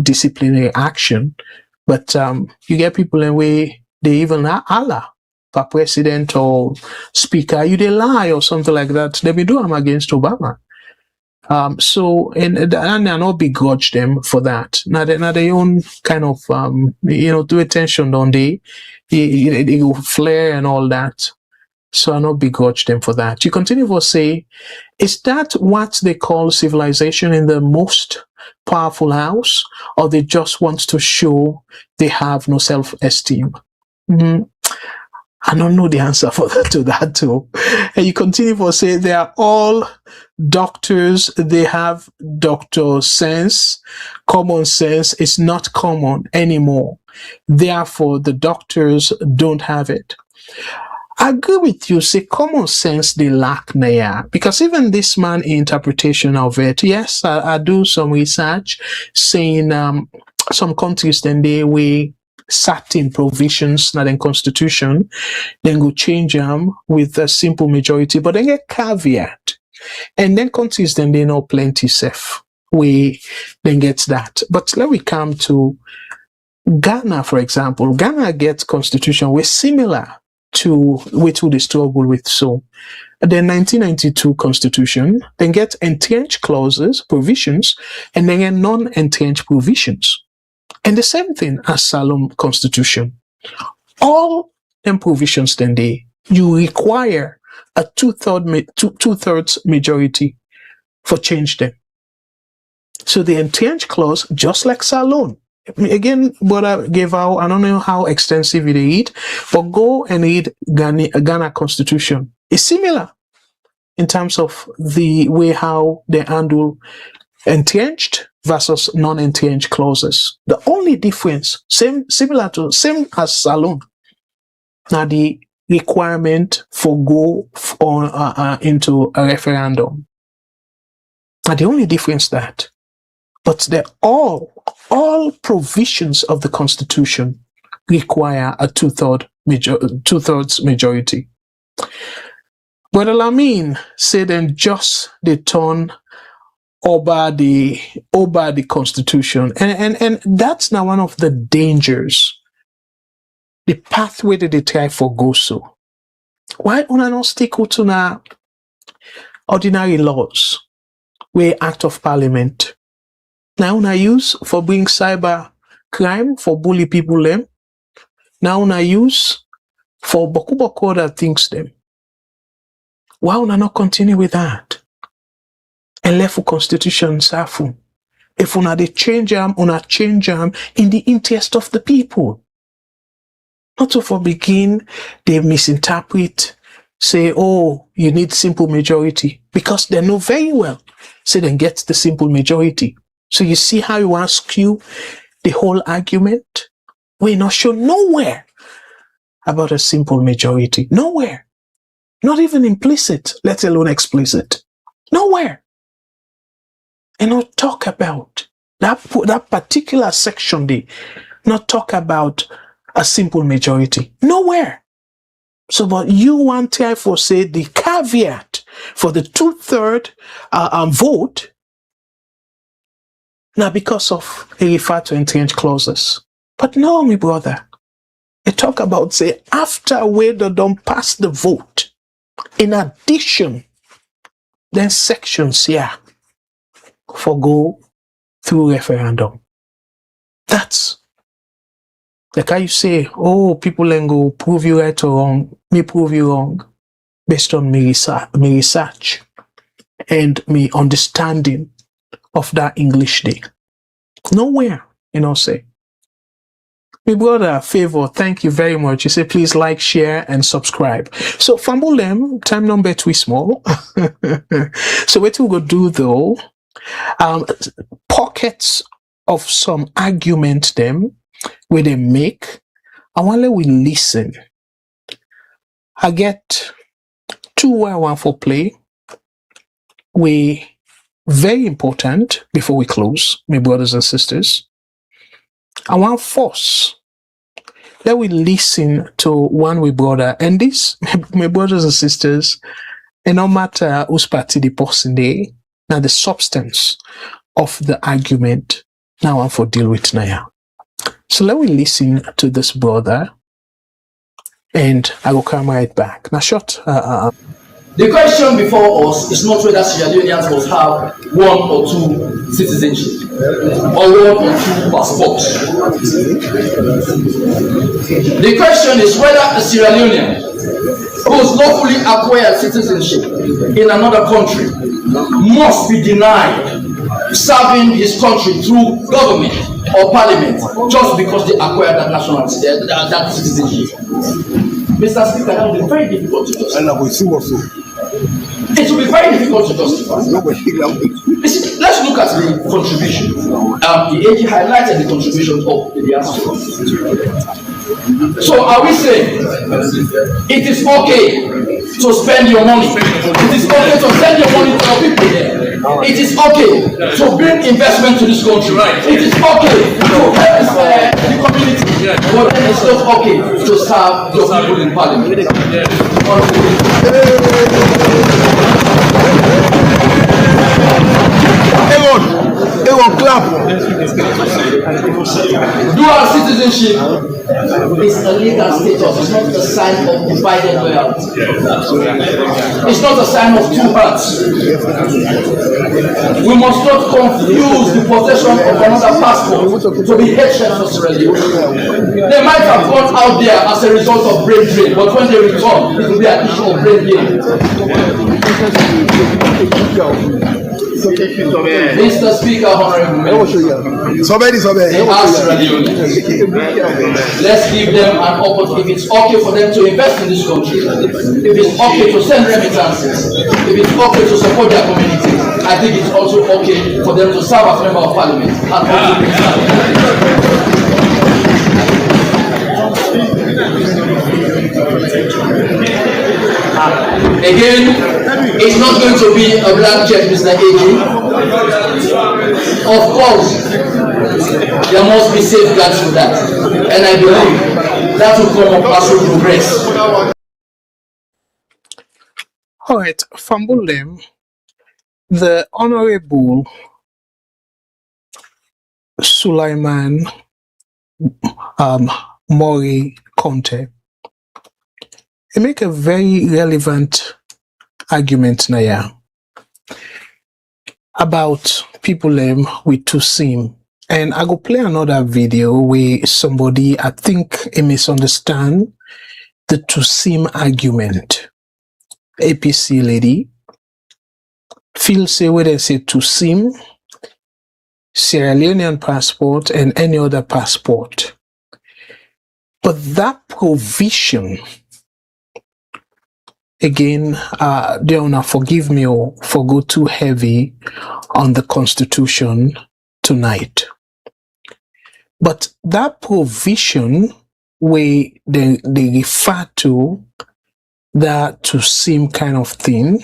disciplinary action, but you get people in way they even Allah for president or speaker, you they lie or something like that. They be do them against Obama. And I not begrudge them for that. Now they own kind of do attention on they go flare and all that. So I not begrudge them for that. You continue to say, is that what they call civilization in the most powerful house, or they just want to show they have no self-esteem? I don't know the answer to that too. And you continue to say they are all doctors. They have doctor sense. Common sense is not common anymore. Therefore, the doctors don't have it. I agree with you. Say common sense they lack now, because even this man interpretation of it. Yes, I do some research saying some countries then they way certain provisions not in constitution, then go change them with a simple majority, but then get caveat, and then countries then they know plenty safe we then gets that. But let me come to Ghana, for example. Ghana gets constitution way similar to which they struggle with. So the 1992 constitution then get entrenched clauses, provisions, and then get non-entrenched provisions. And the same thing as Salom constitution. All them provisions then you require a two-thirds majority for change them. So the entrenched clause, just like Salom. Again, Brother Gevao, I don't know how extensive it is, but go and read Ghana Constitution. It's similar in terms of the way how they handle entrenched versus non-entrenched clauses. The only difference, same as Salon. Now the requirement for go on into a referendum. Now the only difference that. But they're all provisions of the Constitution require a two-thirds majority. But Lamin said then just they turn over the Constitution. And that's now one of the dangers. The pathway that they try for go so. Why una not stick to na ordinary laws where Act of Parliament? Now una use for bring cyber crime for bully people them. Now una use for boku other things them. Why una not continue with that? And left for constitution safu. If una they change them in the interest of the people. Not to for begin they misinterpret, say, oh, you need simple majority. Because they know very well. Say then get the simple majority. So you see how you want to skew the whole argument? We're not sure nowhere about a simple majority. Nowhere. Not even implicit, let alone explicit. Nowhere. And not talk about that particular section there. Not talk about a simple majority. Nowhere. So, but you want to for say the caveat for the two-thirds vote. Now, because of a refer to entrenched clauses. But no, my brother. They talk about, say, after we don't pass the vote, in addition, then sections here. for go through referendum. That's like how you say, oh, people then go prove you right or wrong, me prove you wrong, based on me research and me understanding of that English day. Nowhere, say. My brother, Favor, thank you very much. You say, please like, share, and subscribe. So, fumble them, time number too small. So, what we go do though, pockets of some argument them, where they make, I want we listen. I get two where I want for play. We very important before we close, my brothers and sisters. I want force that we listen to one we brother, and this, my brothers and sisters, and no matter whose party the person they, now the substance of the argument now I want for deal with now. So let me listen to this brother, and I will come right back. Now, short. The question before us is not whether Sierra Leoneans must have one or two citizenship or one or two passports. The question is whether a Sierra Leonean who has lawfully acquired citizenship in another country must be denied serving his country through government or parliament just because they acquired that nationality, that citizenship. Mr. Speaker, that will be very difficult to justify. It will be very difficult to justify. Let's look at the contribution. The AG highlighted the contributions of the diaspora. So are we saying it is okay to spend your money? It is okay to send your money to your people there. It is okay to bring investment to this country. It is okay to help the community. But then it's not okay to serve your people in parliament. Everyone clap. Dual citizenship is a legal status. It's not a sign of divided loyalty. It's not a sign of two hearts. We must not confuse the possession of another passport to be hatred for Sierra Leone. They might have gone out there as a result of brain drain, but when they return, it will be an issue of brain gain. Mr. Speaker, Honourable Members, they are Sierra Leone. Let's give them an opportunity. If it's okay for them to invest in this country, if it's okay to send remittances, if it's okay to support their community, I think it's also okay for them to serve as member of parliament and also bring Again, it's not going to be a blank check, Mr. AG. Of course, there must be safeguards for that. And I believe that will come up as we progress. All right, fumble them. The Honorable Sulaiman Mori Conte, he make a very relevant argument now about people with two SIM. And I go play another video where somebody, I think, misunderstand the two SIM argument. APC lady feel say where they say two SIM, Sierra Leonean passport and any other passport. But that provision, again, they will not forgive me for go too heavy on the Constitution tonight. But that provision where they refer to that to seem kind of thing,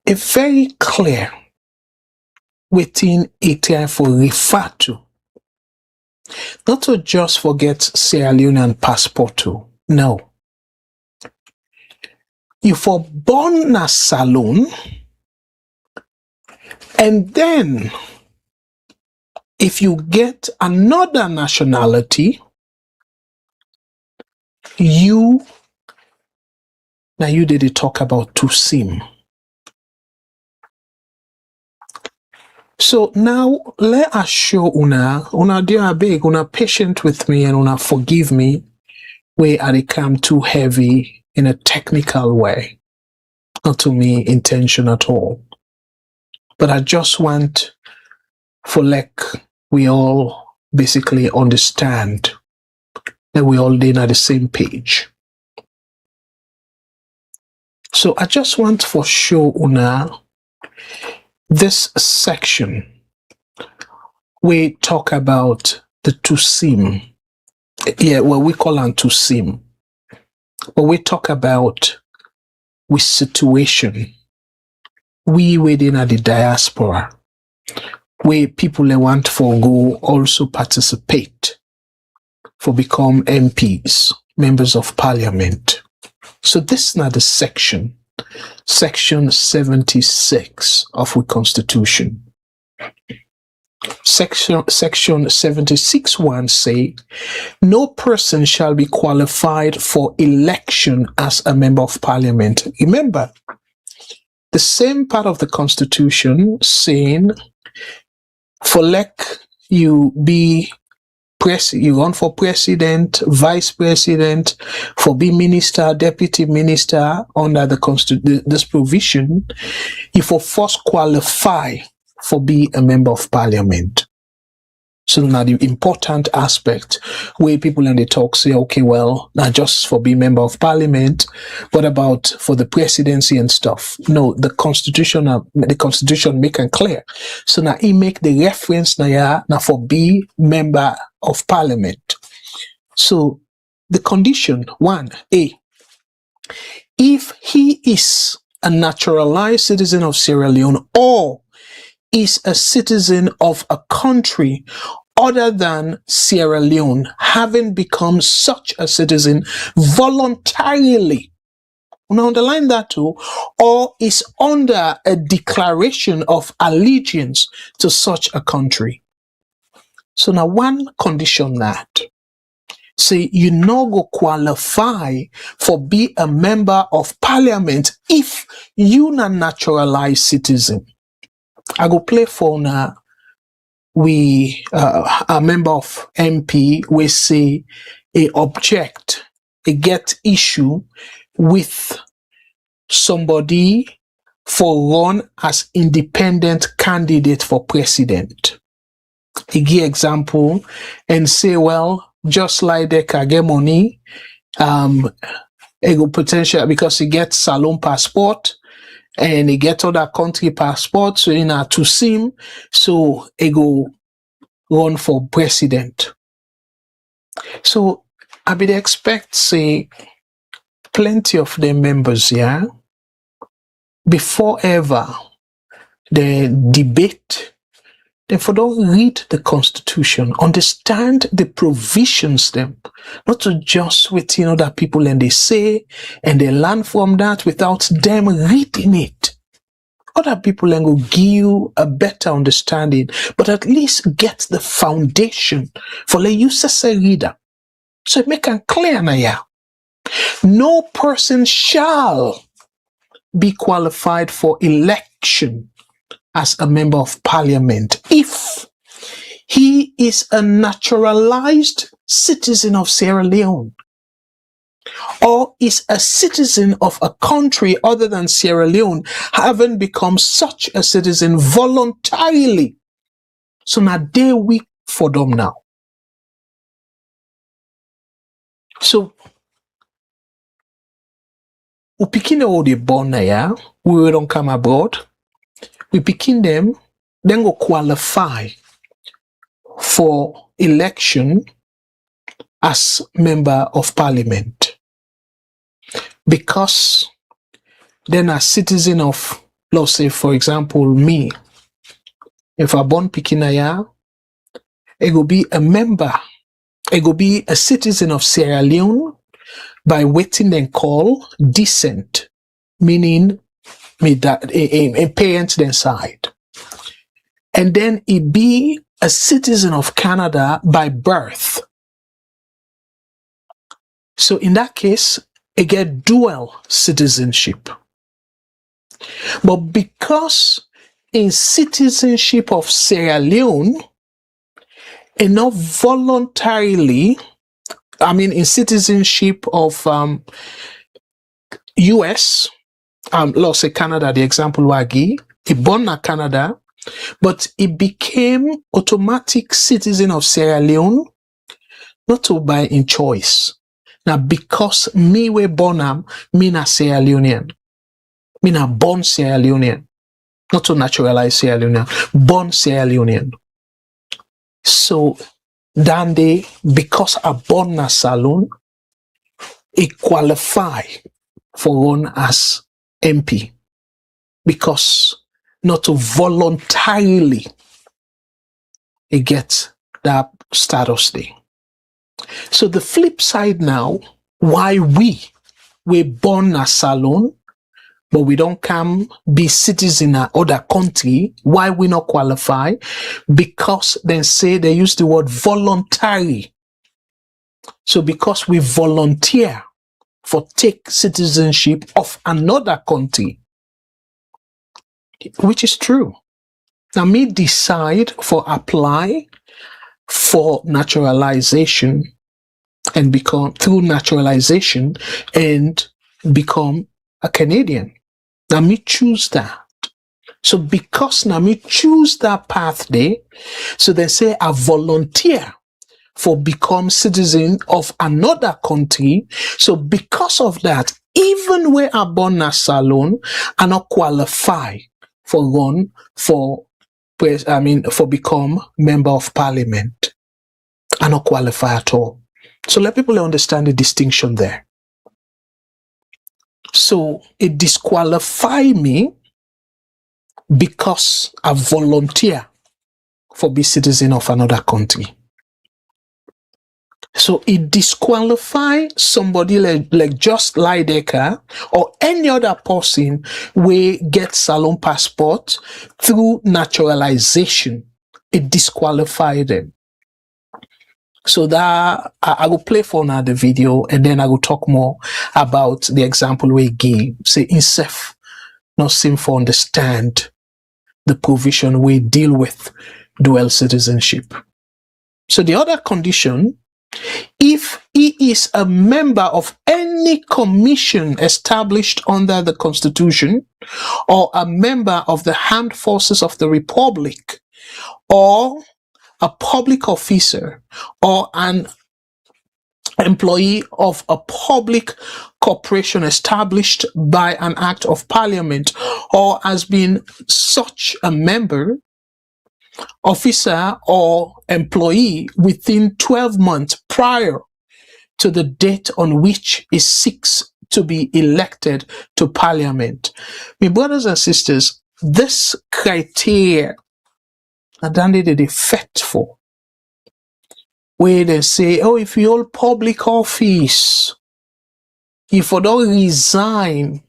it's very clear within ATI for refer to. Not to just forget Sierra Leonean passport too. No. You for born a salon, and then if you get another nationality, now you did talk about two SIM. So now let us show una dear beg, una patient with me and una forgive me where I come too heavy in a technical way. Not to me intention at all. But I just want for we all basically understand that we all in at the same page. So I just want for show una this section. We talk about the tusim. Yeah, well, we call them tusim. But we talk about with situation. We within the diaspora, where people they want for go also participate for become MPs, members of parliament. So this is not the section 76 of the Constitution. Section 76(1) say, no person shall be qualified for election as a member of parliament. Remember, the same part of the Constitution saying, for you be you run for president, vice president, for be minister, deputy minister under this provision, you for first qualify for be a member of parliament. So now the important aspect where people in the talk say, okay, well, not just for being member of parliament, what about for the presidency and stuff? No, the constitution make it clear. So now he make the reference now for be member of parliament. So the condition 1A, if he is a naturalized citizen of Sierra Leone or is a citizen of a country other than Sierra Leone, having become such a citizen voluntarily, now underline that too, or is under a declaration of allegiance to such a country. So now one condition that, say you no go qualify for be a member of parliament if you not naturalized citizen. I go play for now. We a member of MP, we say a object, a get issue with somebody for run as independent candidate for president. He give example and say, well, just like they can get money, he go potential because he get salon passport. And he get other country passport, so in a to sim, so he go run for president. So I would expect, say, plenty of the members, yeah, before ever the debate, therefore don't read the Constitution, understand the provisions them, not to just with that people and they say and they learn from that without them reading it. Other people and will give you a better understanding, but at least get the foundation for the use as a reader. So make it clear now. No person shall be qualified for election as a member of parliament if he is a naturalized citizen of Sierra Leone or is a citizen of a country other than Sierra Leone, having become such a citizen voluntarily. So now they weak for them now. So we picking all the born now, we don't come abroad. We picking them, then go qualify for election as member of parliament. Because then a citizen of, let's say, for example, me, if I born Pikinaya, I go be a member, I go be a citizen of Sierra Leone by waiting and call descent, meaning me that a parent then side. And then it be a citizen of Canada by birth. So in that case, it get dual citizenship. But because in citizenship of Sierra Leone and not voluntarily, in citizenship of US, let's say Canada, the example wagi, he born in Canada, but he became automatic citizen of Sierra Leone, not to by in choice. Now, because me we born am, me na Sierra Leonean. Me na born Sierra Leonean. Not to naturalize Sierra Leonean, born Sierra Leonean. So, Dande, because I born na Salon, he qualify for run as MP. Because not to voluntarily he get that status there. So the flip side now, why we born na Salon, but we don't come be citizen in other country, why we not qualify? Because they say they use the word voluntary. So because we volunteer for take citizenship of another country, which is true. Now me decide for apply for naturalization and become through naturalization and become a Canadian. Now me choose that. So because now me choose that path there, so they say I volunteer for become citizen of another country. So because of that, even where I born a Salon, I not qualify for run for become member of parliament. I not qualify at all. So let people understand the distinction there. So it disqualify me because I volunteer for be citizen of another country. So it disqualify somebody like just Lidecker or any other person we get Salon passport through naturalization. It disqualify them. So that I will play for another video and then I will talk more about the example we give. Say INSEF not seem to understand the provision we deal with dual citizenship. So the other condition, if he is a member of any commission established under the Constitution or a member of the Armed Forces of the Republic or a public officer or an employee of a public corporation established by an act of parliament or has been such a member, officer or employee within 12 months prior to the date on which he seeks to be elected to parliament. My brothers and sisters, this criteria are done the faithful, where they say, oh, if you hold public office, if you don't resign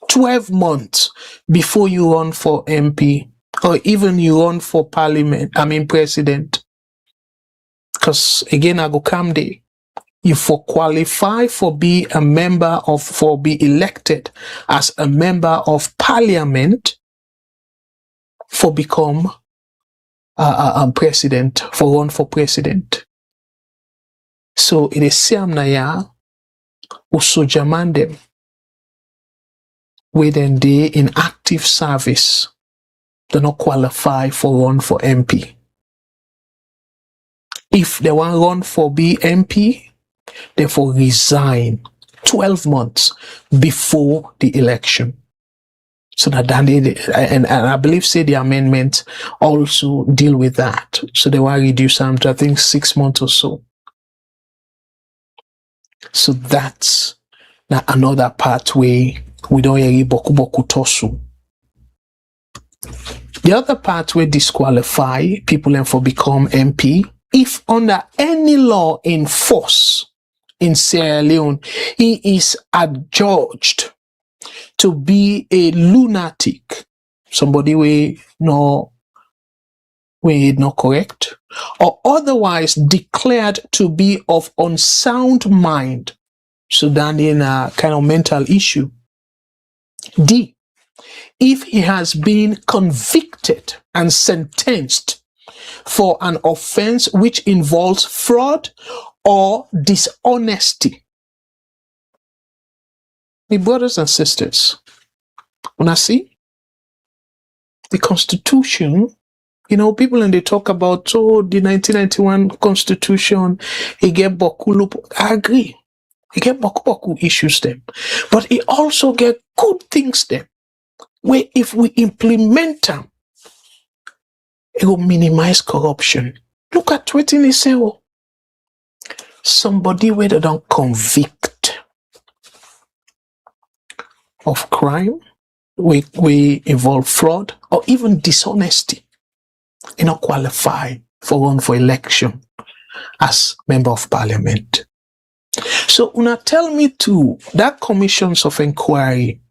12 months before you run for MP, or even you run for president. Because again, I go come there. You for qualify for be a member of, for be elected as a member of parliament, for become a president, for run for president. So it is same na ya usojaman them within they in active service. They not qualify for run for MP. If they want run for be MP, they for resign 12 months before the election. So that and I believe say the amendment also deal with that. So they will reduce them to I think 6 months or so. So that's another pathway we don't hear boku tosu. The other part will disqualify people and for become MP if under any law in force in Sierra Leone he is adjudged to be a lunatic, somebody we not correct, or otherwise declared to be of unsound mind. So then in a kind of mental issue. D, if he has been convicted and sentenced for an offense which involves fraud or dishonesty. My brothers and sisters, when I see the Constitution, you know, people and they talk about, the 1991 Constitution, he get boku, I agree. He get boku issues them. But he also get good things them, where if we implement them, it will minimize corruption. Look at what he say, somebody where they don't convict of crime, we involve fraud or even dishonesty, you not qualify for run for election as member of parliament. So una tell me too, that commissions of inquiry,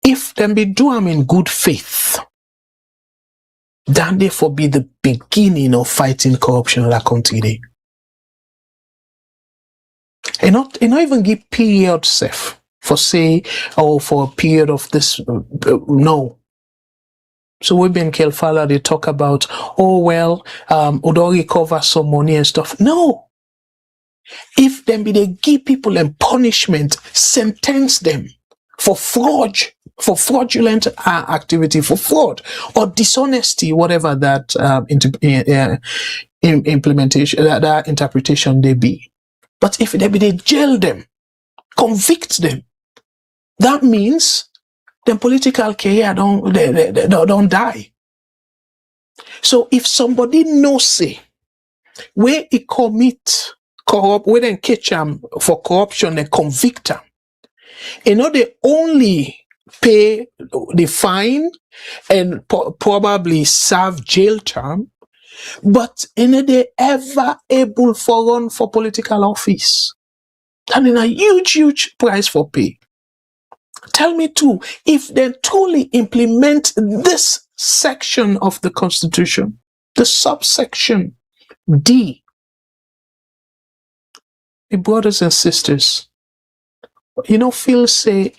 if them be do them in good faith, then they for be the beginning of fighting corruption in that country there. And not even give period safe for say, for a period of this, no. So we've been Kelfala, they talk about, Odo recover some money and stuff. No. If them be they give people a punishment, sentence them for fraud, for fraudulent activity, for fraud or dishonesty, whatever that implementation, that interpretation they be. But if they jail them, convict them, that means the political career don't die. So if somebody knows say where he commit corrupt, where they catch him for corruption, they convict him, you know, they only pay the fine and probably serve jail term, but you know, they ever able for run for political office. And in a huge price for pay. Tell me too, if they truly implement this section of the Constitution, the subsection D, the brothers and sisters, you know, Phil say,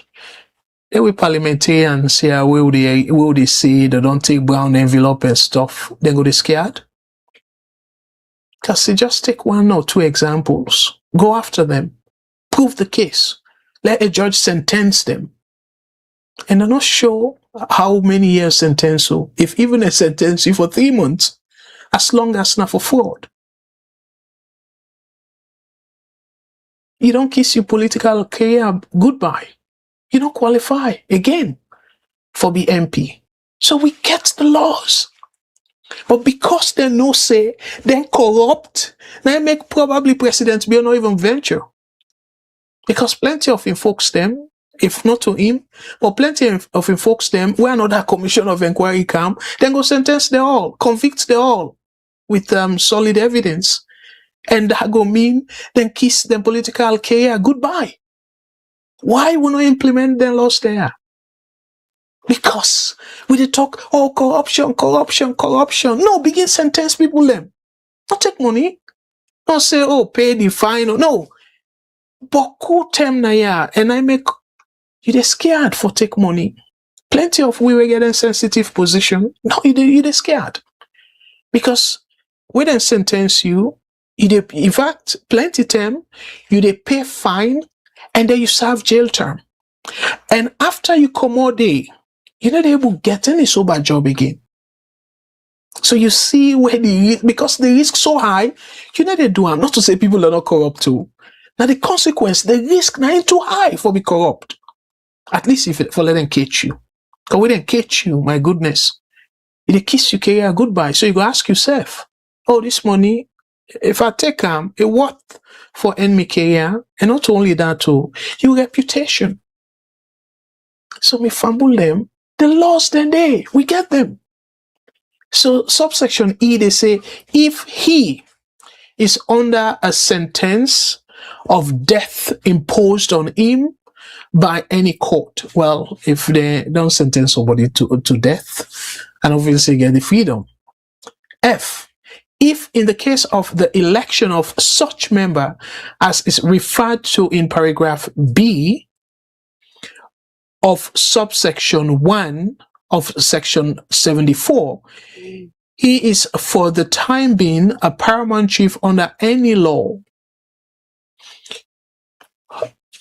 they were parliamentarians here where they say they don't take brown envelope and stuff, they go they scared. Because they just take one or two examples, go after them, prove the case, let a judge sentence them. And I'm not sure how many years sentence, so if even a sentence you for 3 months, as long as not for fraud. You don't kiss your political career goodbye. You don't qualify again for the MP. So we get the laws. But because they no say, then corrupt, they make probably presidents be not even venture. Because plenty of him folks them, if not to him, but plenty of him folks them, where another commission of inquiry come, then go sentence them all, convict them all with solid evidence. And that go mean, then kiss them political career goodbye. Why will not implement the laws there? Because we dey talk, corruption. No, begin sentence people them. Not take money. Not say, pay the fine. No. Boku tem na ya, and I make you dey scared for take money. Plenty of we were getting sensitive position. No, you dey scared. Because when they sentence you, in fact, plenty time, you dey pay fine, and then you serve jail term. And after you come all day, you're not able to get any sober job again. So you see where because the risk so high, you know they do them. Not to say people are not corrupt too. Now the consequence, the risk now ain't too high for be corrupt. At least if for let them catch you. Because when they catch you, my goodness, they kiss you career goodbye. So you go ask yourself, this money, if I take them, it worth for enemy career, and not only that too, your reputation. So we fumble them, the laws then we get them. So subsection E, they say, if he is under a sentence of death imposed on him by any court. Well, if they don't sentence somebody to death, and obviously get the freedom. F, if in the case of the election of such member as is referred to in paragraph B, of subsection 1 of section 74, he is for the time being a paramount chief under any law.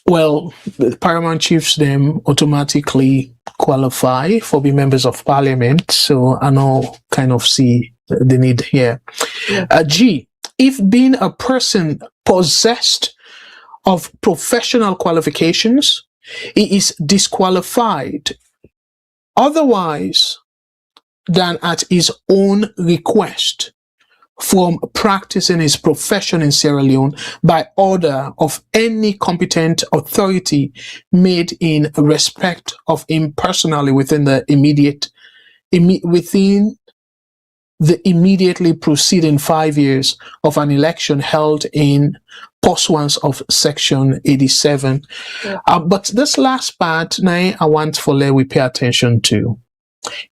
Well, the paramount chiefs them automatically qualify for being members of parliament, so I know kind of see the need here. G, if being a person possessed of professional qualifications, he is disqualified otherwise than at his own request from practicing his profession in Sierra Leone by order of any competent authority made in respect of him personally within the immediately preceding 5 years of an election held in pursuance of section 87. But this last part now I want for we pay attention to.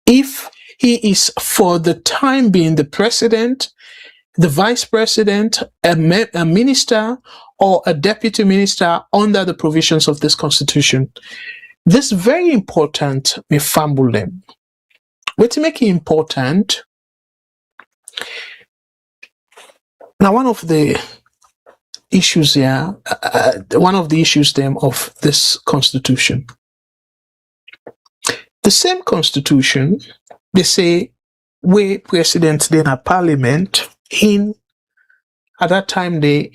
If he is for the time being the president, the vice president, a minister, or a deputy minister under the provisions of this constitution. This very important, me fumble them. What make it important? Now, one of the issues here, one of the issues them of this constitution. The same constitution, they say, we president then a parliament at that time he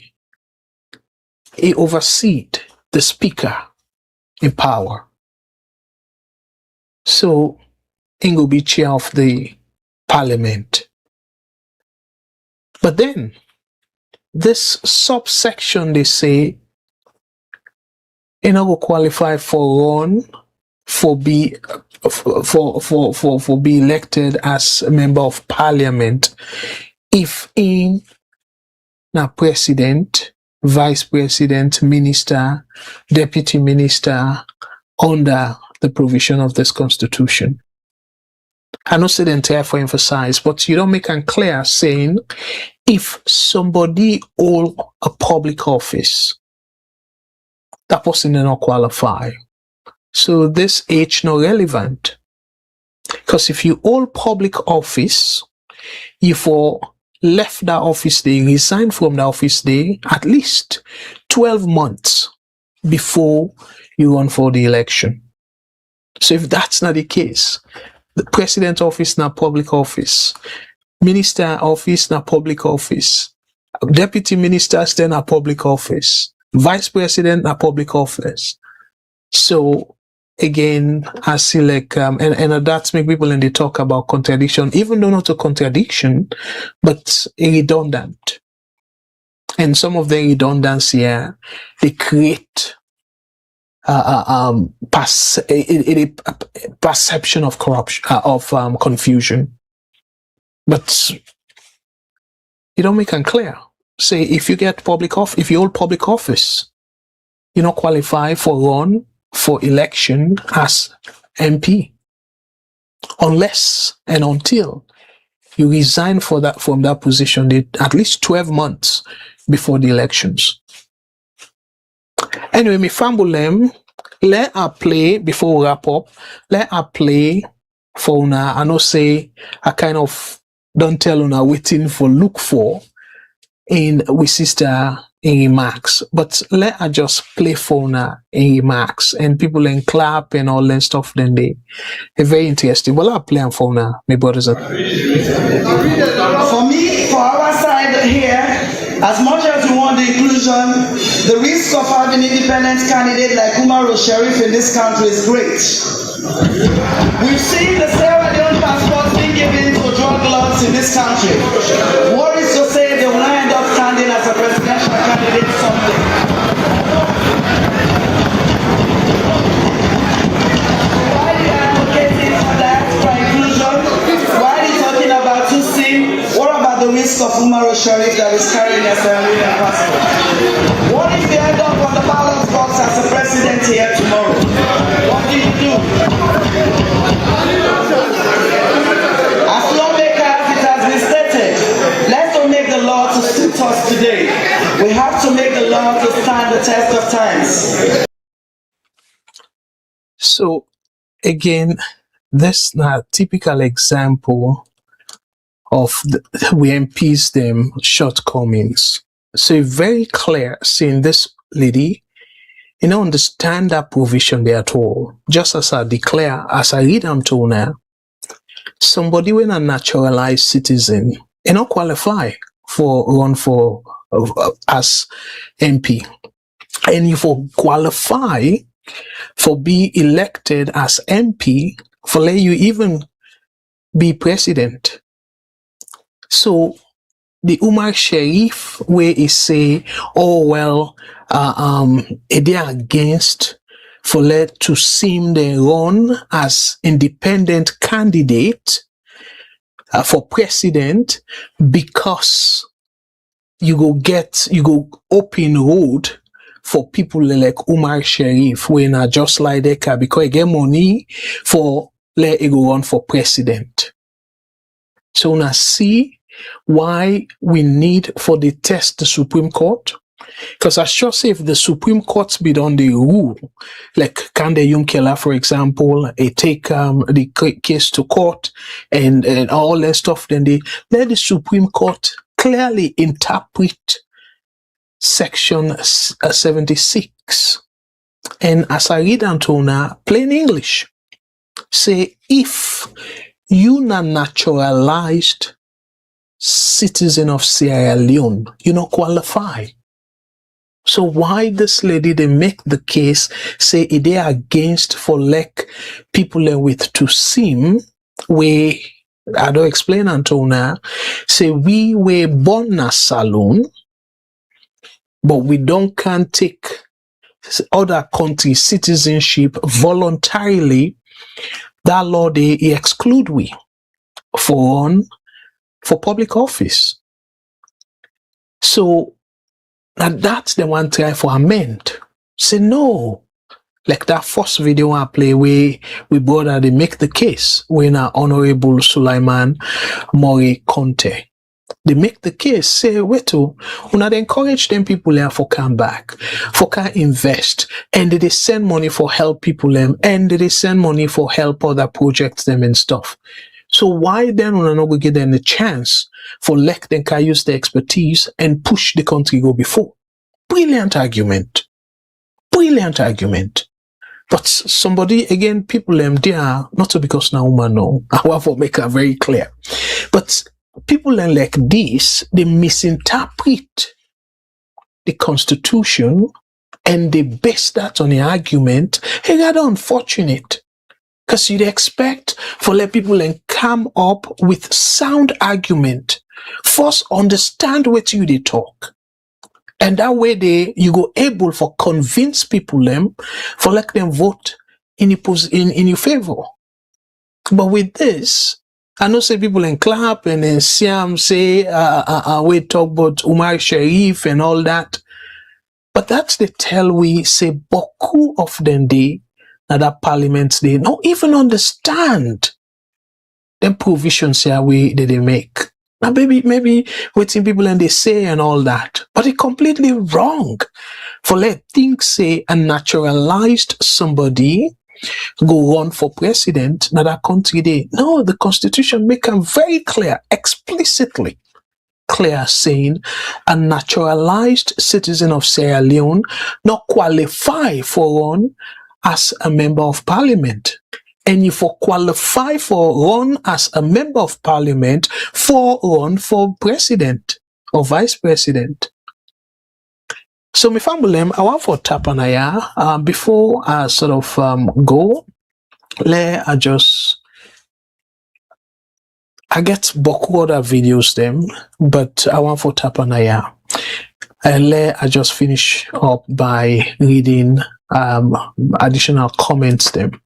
overseed the speaker in power. So he will be chair of the parliament. But then this subsection they say he not will qualify for run for be elected as a member of parliament if in na president, vice president, minister, deputy minister under the provision of this constitution. I know say the entire for emphasize, but you don't make it clear saying if somebody hold a public office, that person does not qualify. So this age not relevant. Because if you hold public office, you for left that office day, resign from the office day at least 12 months before you run for the election. So if that's not the case, the president office na public office, minister office na public office, deputy ministers then a public office, vice president na public office. So again, I see like, and that's make people and they talk about contradiction, even though not a contradiction, but redundant. And some of the redundancy here, they create perception of corruption, of confusion. But you don't make it clear. Say if you get if you hold public office, you don't qualify for run for election as MP unless and until you resign from that position at least 12 months before the elections. Anyway, me fumble them. Let her play before we wrap up. Let her play for una. I know say I kind of don't tell una waiting for look for in we sister in remarks, but let her just play for una in remarks and people then clap and all that stuff. Then they very interesting. Well, I'll play for una, my brothers. For me, for our side here, as much as we want the inclusion, the risk of having independent candidate like Umar Sheriff in this country is great. We've seen the Sierra Leone passports being given to drug lords in this country. What is to say they will not end up standing as a presidential candidate someday? Why are you advocating for that, for inclusion? Why are you talking about Tutsi? What about the risk of Umar Sharif that is carrying a Sierra Leone passport? What if you end up on the ballot box as a president here tomorrow? What do you do? As lawmakers, it has been stated, let's not make the law to suit us today. We have to make the law to stand the test of times. So again, this na typical example of we MPs them shortcomings. So it's very clear seeing this lady, you don't understand that provision there at all. Just as I declare, as I read them to now, somebody when a naturalized citizen, you don't qualify for run for as MP. And if you qualify for be elected as MP, for let you even be president. So the Umar Sharif where he say, oh well, they are against for let to seem they run as independent candidate for president because you go open road for people like Umar Sharif when are just like that car because he get money for let it go run for president. So now see why we need for the test the Supreme Court. Because I sure say if the Supreme Court be done the rule, like Kande Yumkela, for example, they take the case to court and all that stuff, then they let the Supreme Court clearly interpret Section 76. And as I read until now, plain English, say if you not naturalized citizen of Sierra Leone, you not qualify. So why this lady they make the case say they are against for like people with to seem where I don't explain until now. Say we were born in a saloon, but we can't take other country citizenship voluntarily. That law they exclude we for public office. So now that's the one try for amend. Say no. Like that first video I play where we brother they make the case when Honourable Sulaiman Mori Conte. They make the case, say, wait to, when they encourage them people there for come back, for can invest, and they send money for help people them, and they send money for help other projects them and stuff. So why then when I not give them the chance for let them can use their expertise and push the country go before? Brilliant argument. Brilliant argument. But somebody, again, people them there, not so because now woman no, I want to make it very clear. But people like this, they misinterpret the Constitution and they base that on the argument. Hey, that's unfortunate. Because you'd expect for let people come up with sound argument. First, understand what you they talk. And that way you go able for convince people them for let them vote in your favor. But with this, I know say people clap and then Siam say we talk about Umar Sharif and all that. But that's the tell we say beaucoup of them they that parliaments they don't even understand them provisions here they make. Now maybe waiting people and they say and all that. But it's completely wrong. For let things say a naturalized somebody go run for president in that country day. No, the Constitution make them very clear, explicitly clear, saying a naturalized citizen of Sierra Leone not qualify for run as a member of parliament. And if you qualify for run as a member of parliament, for run for president or vice president. So my family, I want for tap on before I sort of go, I get beaucoup other videos them, but I want for tap on and I just finish up by reading additional comments them.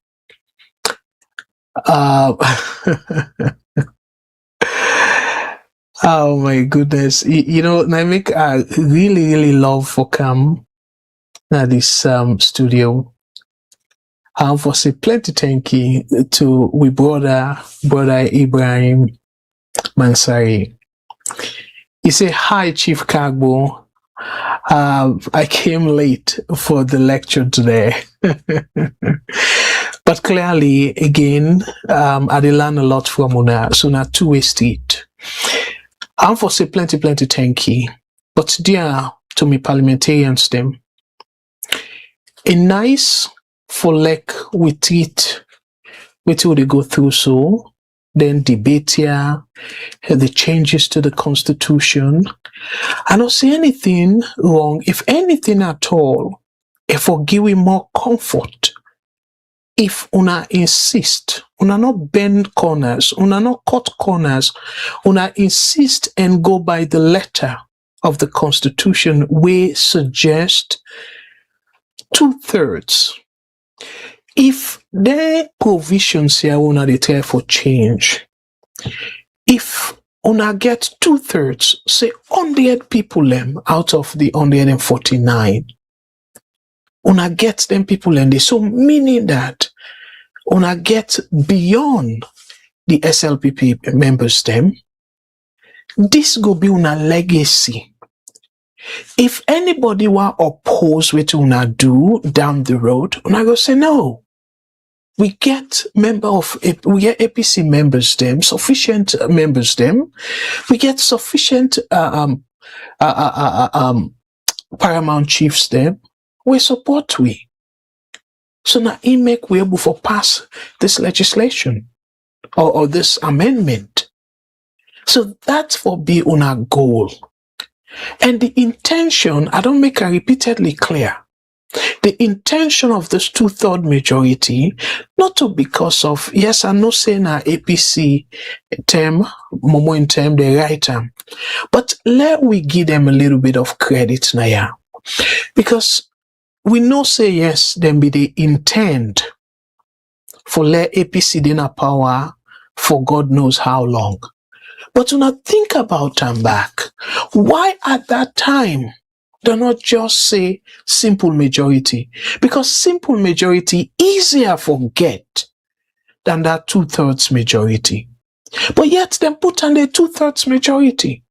Oh my goodness. You know, I make I really love for come at this studio. For say plenty thank you to we brother Ibrahim Mansari. He say, hi Chief Kargbo. I came late for the lecture today. But But clearly, again, I did learn a lot from Una, so na two-way street. I'm for say plenty thank you. But dear to me parliamentarians them, a nice for like we treat what they go through so, then debate here, the changes to the constitution. I don't see anything wrong, if anything at all, if for giving more comfort. If una insist, una not bend corners, una not cut corners, una insist and go by the letter of the Constitution, we suggest 2/3. If the provisions here una they try for change, if una get 2/3, say 100 people them out of the 149, una get them people and they so meaning that una get beyond the SLPP members them, this go be una legacy. If anybody want oppose what una do down the road, una go say no. We get APC members them, sufficient members them. We get sufficient paramount chiefs them. We support we. So now he make we able for pass this legislation or this amendment. So that's for be on our goal. And the intention, I don't make it repeatedly clear. The intention of this 2/3 majority, not to because of, yes, I'm not saying our APC term, Momo in term, the right term, but let we give them a little bit of credit now. Because we know say yes, then be the intent for let APC dinner power for God knows how long. But do not think about them back. Why at that time do not just say simple majority? Because simple majority easier forget than that 2/3 majority. But yet them put on the 2/3 majority.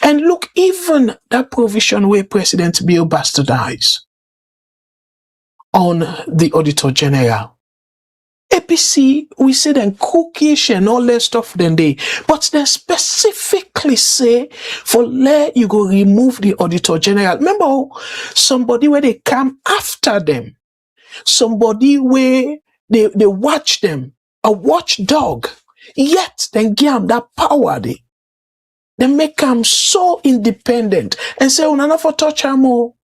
And look, even that provision where President Bill bastardized on the Auditor General. APC, we say then cookish and all that stuff then they, but they specifically say for let you go remove the Auditor General. Remember somebody where they come after them, somebody where they watch them, a watchdog, yet then give them that power they make them so independent and say, oh, none for touch them all.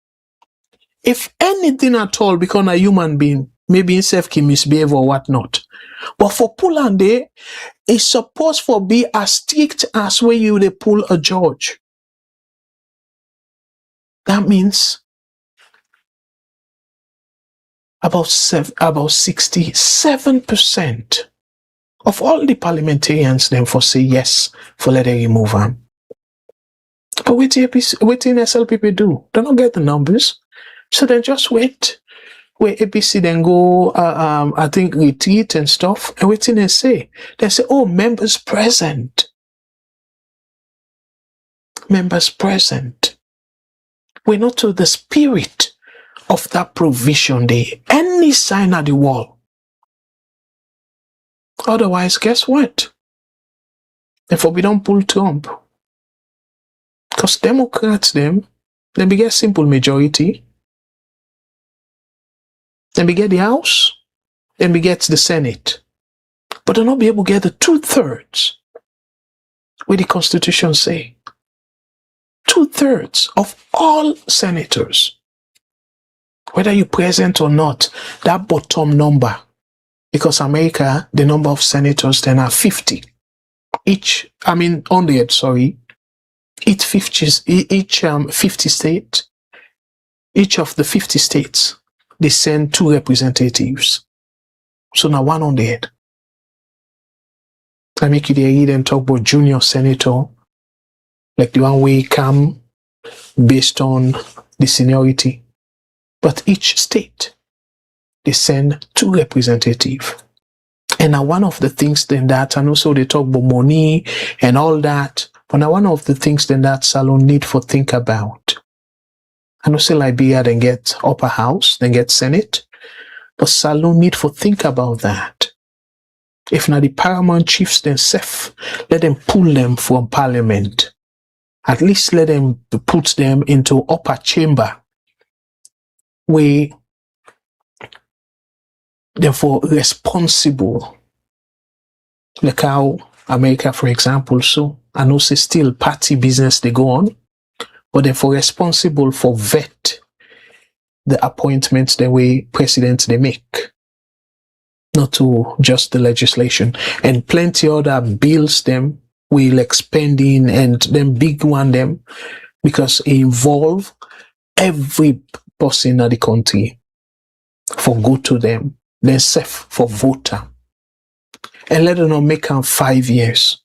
If anything at all, become a human being, maybe himself can misbehave or whatnot. But for Pulande, it's supposed to be as strict as when you they pull a judge. That means about 67% of all the parliamentarians then for say yes for let them remove them. But what SLPP do? They don't get the numbers. So then just wait. Where APC then go, I think retreat and stuff. And what they say? They say, oh, members present. Members present. We're not to the spirit of that provision there. Any sign at the wall. Otherwise, guess what? Therefore, we don't pull Trump. Because Democrats, they be get simple majority. Then we get the House, then we get the Senate. But they'll not be able to get the 2/3 where the Constitution say. 2/3 of all senators. Whether you present or not, that bottom number. Because America, the number of senators then are 50. 100, sorry. Each 50 state, each of the 50 states, they send 2 representatives. So now 100. I make you read and talk about junior senator, like the one way come based on the seniority. But each state, they send 2 representatives. And now one of the things then that, and also they talk about money and all that, but now one of the things then that Salon need for think about. And also Liberia then get upper house, then get Senate. But Salon need for think about that. If not the paramount chiefs themselves, let them pull them from parliament. At least let them put them into upper chamber where therefore responsible. Like how America, for example, so I know say still party business they go on, but therefore responsible for vet the appointments the way presidents they make. Not to just the legislation. And plenty other bills them will expanding and them big one them because it involve every person in the country for good to them, then safe for voter. And let them not make them 5 years.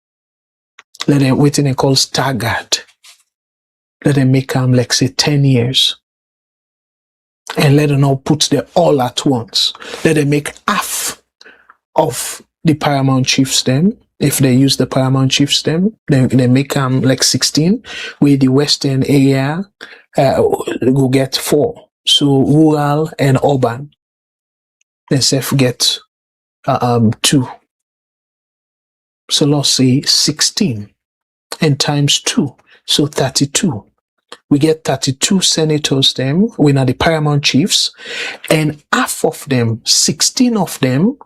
Let them waiting and call staggered. Let them make them like say 10 years. And let them not put them all at once. Let them make half of the paramount chiefs then. If they use the paramount chiefs then they make them like 16, where the western area will get 4. So rural and urban, they self get 2. So let's say 16 and times 2, so 32. We get 32 senators them, we are the paramount chiefs, and half of them, 16 of them,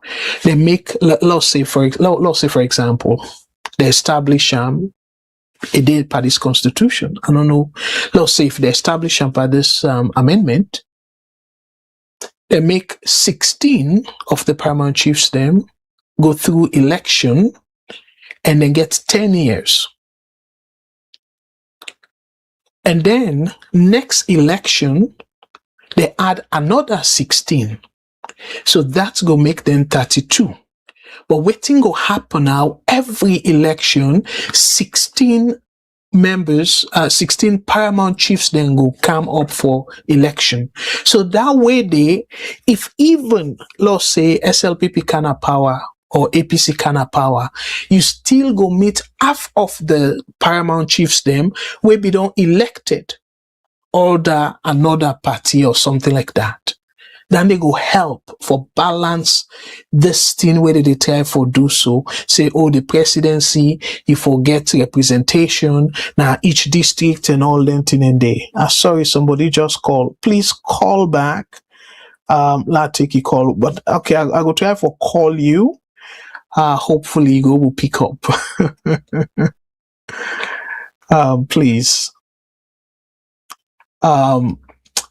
they make, let's say for example, they establish a day by this constitution. I don't know, let's say if they establish by this amendment, they make 16 of the paramount chiefs them go through election and then get 10 years. And then next election, they add another 16. So that's going to make them 32. But waiting go happen now, every election, 16 members, 16 paramount chiefs then go come up for election. So that way if even, let's say, SLPP can have power, or APC kind of power, you still go meet half of the paramount chiefs them will be done elected or another party or something like that. Then they go help for balance this thing where they try for do so. Say, oh, the presidency, you forget representation, now each district and all them thing and day. Sorry, somebody just called. Please call back. Not take a call, but okay, I go try for call you. Hopefully you will pick up. Please.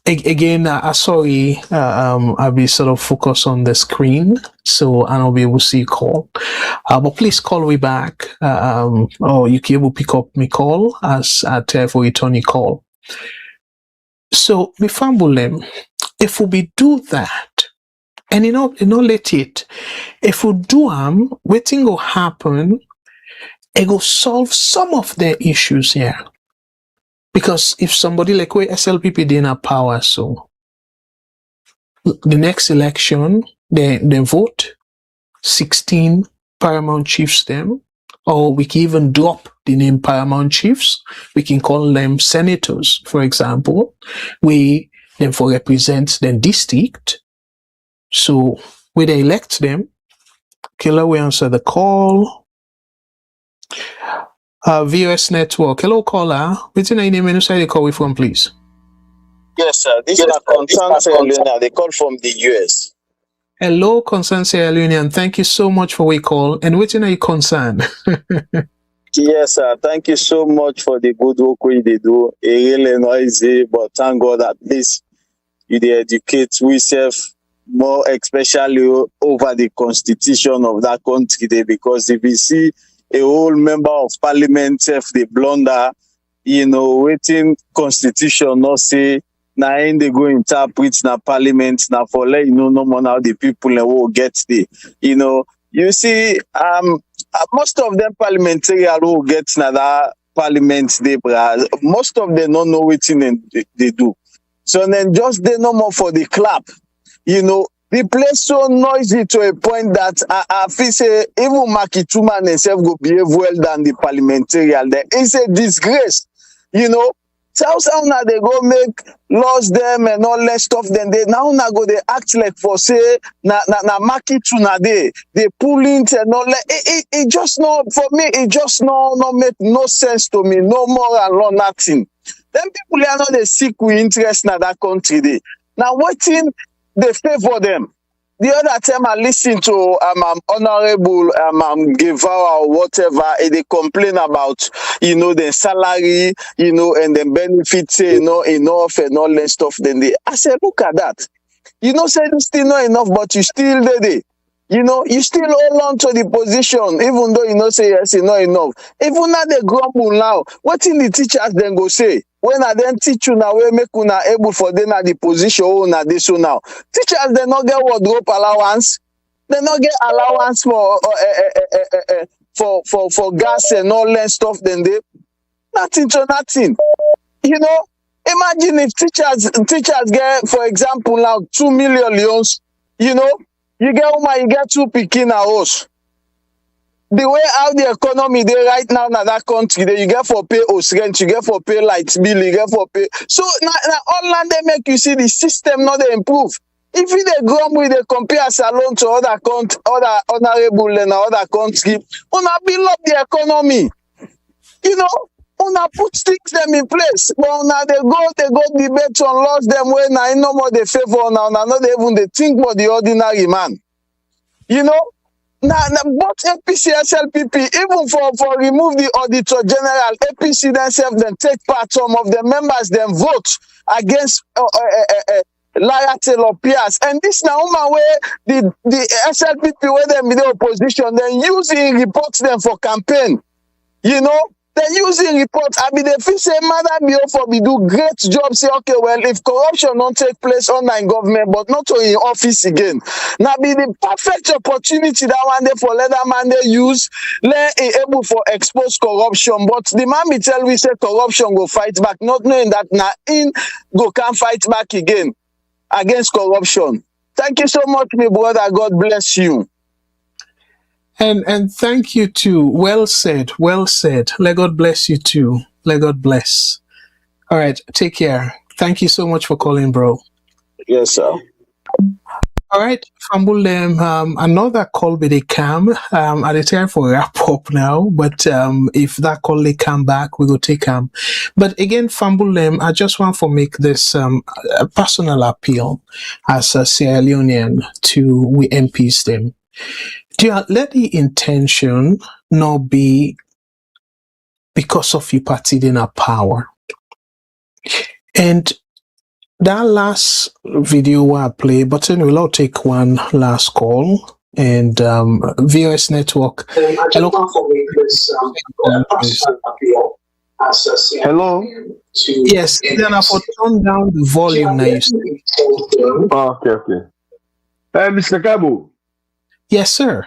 Again, sorry, I'll be sort of focused on the screen, so I don't be able to see call. But please call me back, or you can able pick up me call as I tell for return your call. So, me fambulem, if we do that, and you know let it. If we do waiting will happen, it will solve some of their issues here. Because if somebody like where SLPP didn't have power, so the next election they vote 16 paramount chiefs them, or we can even drop the name paramount chiefs. We can call them senators, for example. We then for represent the district. So when they elect them, Killer will answer the call. VOS Network. Hello, caller. What's your name and where you call from, please? Yes, sir. This is Concern Sierra Leone. They call from the US. Hello, Concern Sierra Leone, and thank you so much for your call. And what's your concern? Yes, sir. Thank you so much for the good work they do. It's really noisy, but thank God at least you educate yourself more, especially over the constitution of that country there, because if you see a whole member of parliament they blunder, waiting constitution not say now they go interpret na parliament now for let no more now the people will get the you see most of them parliamentarian will get another parliament they most of them don't know what they do. So then just they no more for the clap. The place so noisy to a point that I feel say even Makituma himself go behave well than the parliamentarian. There is a disgrace. So how now they go make laws them and all that stuff, then they now go they act like for say na market to they pull it and all that. It just not for me, it just not make no sense to me, no more and no nothing. Then people are not they seek with interest in that country. Now waiting they favor them. The other time I listen to Honourable Gevao or whatever, and they complain about, the salary, and the benefits, enough and all that stuff. Then I said, look at that. Say this thing not enough, but you still there. You still hold on to the position, even though say yes, it's not enough. Even now they grumble now. What in the teachers then go say? When I then teach you now, we make una able for them at the position na this so now. Teachers they not get wardrobe allowance, they not get allowance for gas and all that stuff. Then they nothing to nothing. Imagine if teachers get, for example, now 2 million loans. You get woman, you get 2 pikin a house. The way how the economy they right now in that country, you get for pay house rent, you get for pay light bill, you get for pay. So now all land they make you see the system not they improve. If you they grumble, they compare salon to other honorable and other country, una build up the economy. Una put things them in place, but now they go debate on laws them when I no more they favor now not even they think about the ordinary man. Now both APC SLPP, even for remove the Auditor General, APC themselves then take part, some of the members then vote against Taylor Pierce. And this now where the SLPP where them in the opposition, then using reports them for campaign. They're using reports. I mean, if you say, Madam Biofo, we do great job, say, okay, well, if corruption don't take place online government, but not in office again. Now, be the perfect opportunity that one day for Leatherman they use, able for expose corruption. But the man be tell we say corruption go fight back, not knowing that now in go can fight back again against corruption. Thank you so much, my brother. God bless you. And thank you too. Well said. Well said. Let God bless you too. Let God bless. All right. Take care. Thank you so much for calling, bro. Yes, sir. All right. Fambul, another call be they come. At the time for wrap up now, but if that call they come back, we go take them. But again, Fambul, I just want to make this a personal appeal as a Sierra Leonean to we MPs them. Let the intention not be because of you party in a power. And that last video I play, but then we'll all take one last call. And VOS Network. Hello. Hello. Yes, then I will turn down the volume now. You see. Okay. Mr. Kargbo. Yes, sir.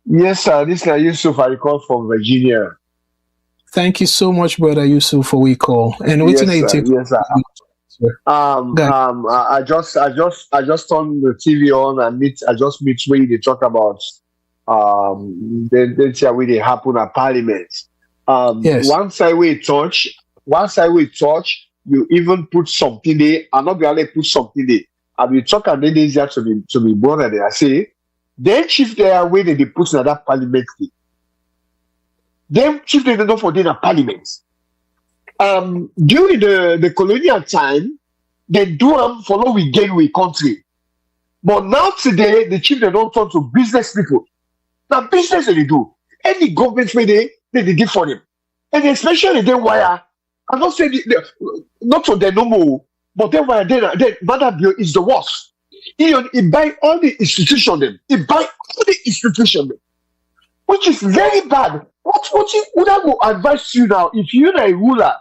Yes, sir. This is Yusuf. I call from Virginia. Thank you so much, brother Yusuf, for we call. And yes, sir. Yes, sir. I just turned the TV on and I just meet where they talk about the where they happen at Parliament. Yes. One side we touch, you even put something there. I'm not gonna put something there. I will talk and then easier to me brother there. I say then chief there where they put in that parliament. Then chief they don't for the parliament. During the colonial time, they do follow we gain we country. But now today, the chief they don't turn to business people. Now business they do. Any government where they give for them. And especially then why I'm not saying not to the normal, but then why then Madam Bio is the worst. He buy all the institution them. He buy all the institution them. Which is very bad. What would I go advise you now? If you're a ruler,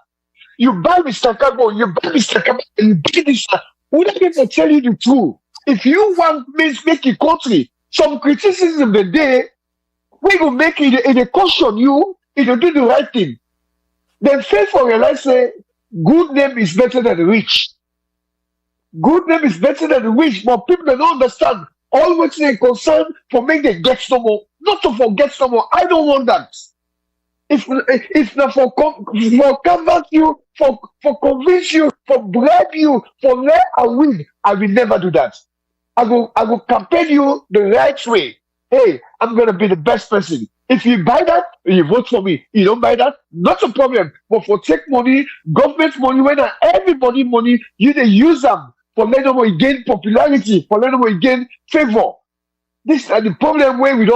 you buy Mr. Kargbo, you buy Mr. Kargbo, you buy this. Would I even tell you the truth? If you want to make a country, some criticism the day, we will make it in a caution you if you do the right thing. Then faith for realize say good name is better than the rich. Good name is better than the rich, but people don't understand. Always they concern for make them get some more, not to forget some more. I don't want that. If not for convert you, for convince you, for bribe you, for let and win, I will never do that. I will campaign you the right way. Hey, I'm gonna be the best person. If you buy that, you vote for me. You don't buy that, not a problem. But for take money, government money, when everybody money, you they use them for let them gain popularity, for let them gain favor. This is the problem where we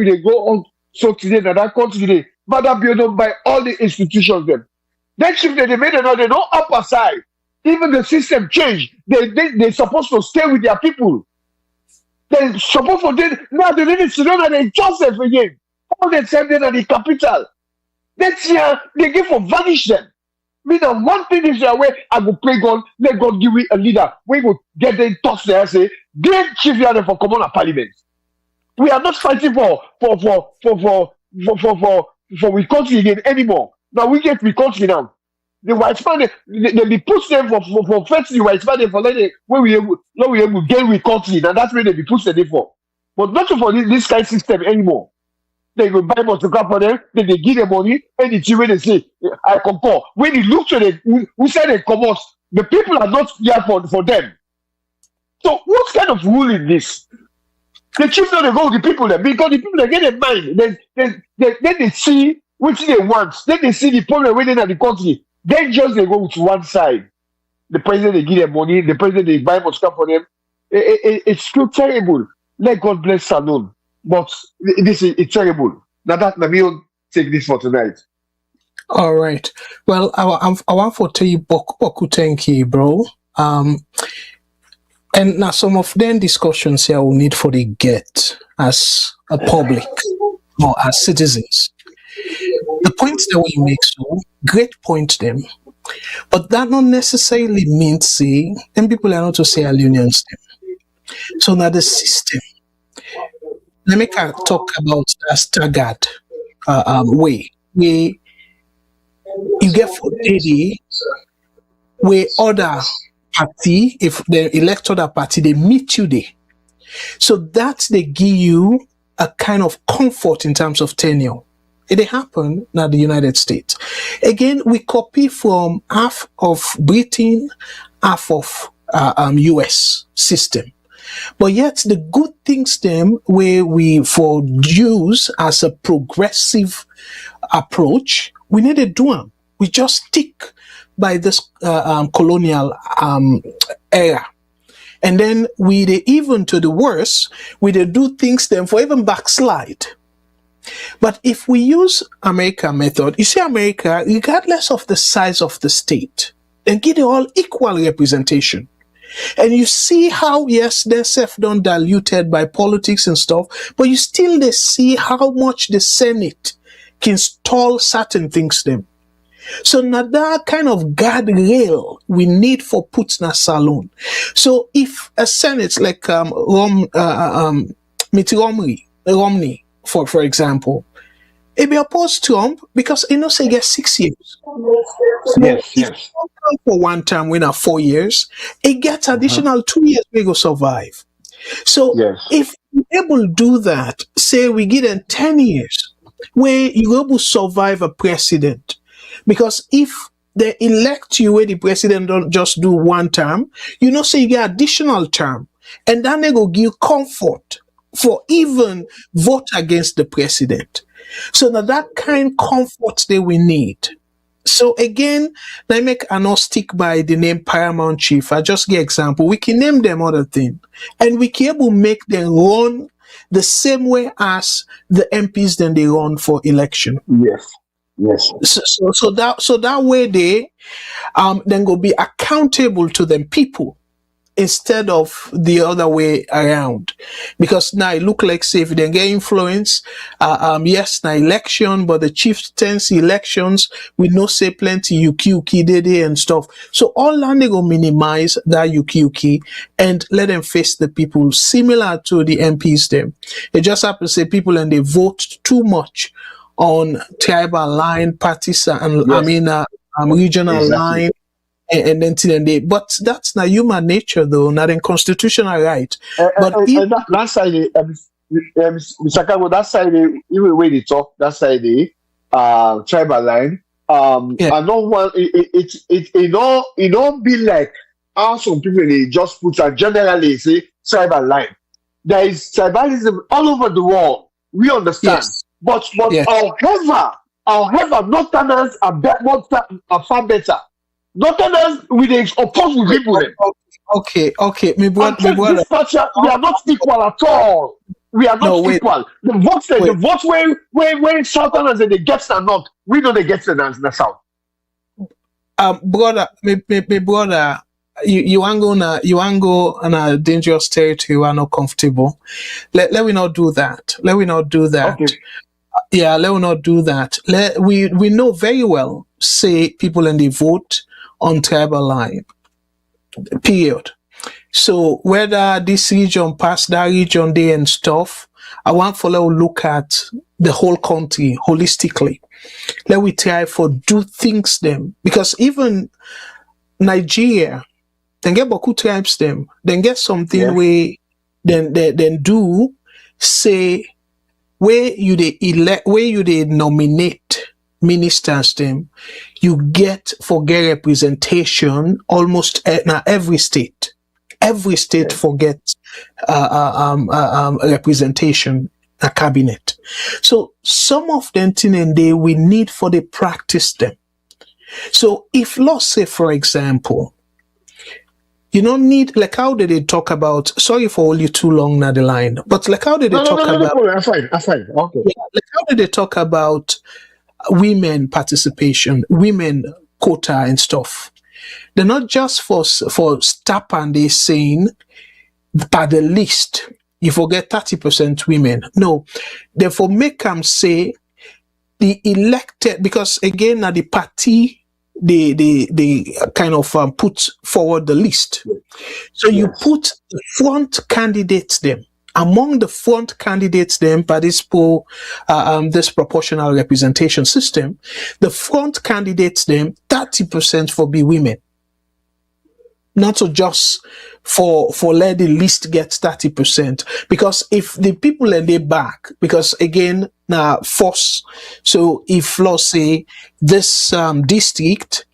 they go on so today that country today. But that be done by all the institutions them. Then if they made another, they don't up aside. Even the system change. They're supposed to stay with their people. They're supposed to now they need to know that they Joseph again. All the time they're the capital. Next year they give for vanish them. Me that one thing is the way I will pray God, let God give me a leader. We will get them touch there and say, great chief leader for common parliament. We are not fighting for we country again anymore. Now we get we country now. The white man they be push them for first the white man for let when we able gain we country. Now that's where they be pushed them for. But not for this kind of system anymore. They go buy motorcar for them, then they give them money, and it's when they say, I concur. When you look to the who said they come out, the people are not here for them. So what kind of rule is this? The chief don't go with the people there because the people they get in mind. Then they see which they want. Then they see the problem within the country. Then just they go to one side. The president they give them money. The president they buy motorcar for them. It's too terrible. Let God bless Salon. But it's terrible. Now we will take this for tonight. All right. Well, I want to tell you, Boku, thank you, bro. And now some of them discussions here will need for the get as a public or as citizens. The points that we make, so great point them, but that not necessarily means say, and people are not to say unions them. So now the system. Let me talk about that staggered way where you get for daily where other party, if they elect other party, they meet you there. So that they give you a kind of comfort in terms of tenure. It happened in the United States. Again, we copy from half of Britain, half of US system. But yet the good things them where we for use as a progressive approach, we need to do them. We just stick by this colonial era. And then we they even to the worse, we they do things them for even backslide. But if we use America method, you see America, regardless of the size of the state, they give it all equal representation. And you see how, yes, they're self-done diluted by politics and stuff, but you still they see how much the Senate can stall certain things them. So now that kind of guardrail we need for Putna Salon. So if a Senate like Mitt Romney, for example, it be opposed to Trump because he knows he gets 6 years. So Yes. For one term, we 4 years, he gets additional 2 years we go survive. So if we able to do that, say we give them 10 years, where you able to survive a president. Because if they elect you where the president don't just do one term, you know, say you get additional term. And then they go give comfort for even vote against the president. So now that kind of comfort that we need. So again, I make a not stick by the name Paramount Chief. I just give example. We can name them other thing. And we can able make them run the same way as the MPs then they run for election. Yes. So that way they then go be accountable to them people instead of the other way around. Because now it look like say if they get influence, yes, now election, but the chieftaincy elections we know say plenty uki dede and stuff. So all that they go minimize that uki and let them face the people similar to the MPs them. It just happens to say people and they vote too much on tribal line, parties, and regional line, and then they. But that's not human nature, though, not in constitutional right. But that side, Mr. Kargbo, that side, even when they talk, that side, tribal line. Yeah. I don't want it don't be like how some people they just put a generally say tribal line. There is tribalism all over the world. We understand, Yes. but Yeah. however, Northerners are far better. Northerners we dey oppose with people. Them. Okay. Me And brother. take this culture, we are not equal at all. We are not No, wait. equal. The vote where Southerners they get the north, we know they get the south. Brother, me brother, you ain't go on a dangerous territory. You are not comfortable. Let we not do that. Let we not do that. Okay. Yeah, let we not do that. We know very well. Say people in the vote on tribal line. Period. So whether this region pass that region day and stuff, I want for let we look at the whole country holistically. Let we try for do things them because even Nigeria, then get Boku tribes them, then get something Yeah. where then do say where you they elect, where you they nominate ministers them, you get representation almost now every state. Every state forget representation a cabinet. So some of them thing and they we need for the practice them. So if let's say for example, you don't need like how did they talk about sorry for all you too long now the line, but like how did they talk about I'm fine. Okay. yeah, like how did they talk about women participation, women quota and stuff? They're not just for stop and they saying by the list you forget 30% women. No, therefore make them say the elected because again now the party they kind of put forward the list. So you put the front candidates them. Among the front candidates them by this this proportional representation system, the front candidates them 30% for be women. Not so just for let the list get 30%. Because if the people in the back, because again, now force, so if let's say this district,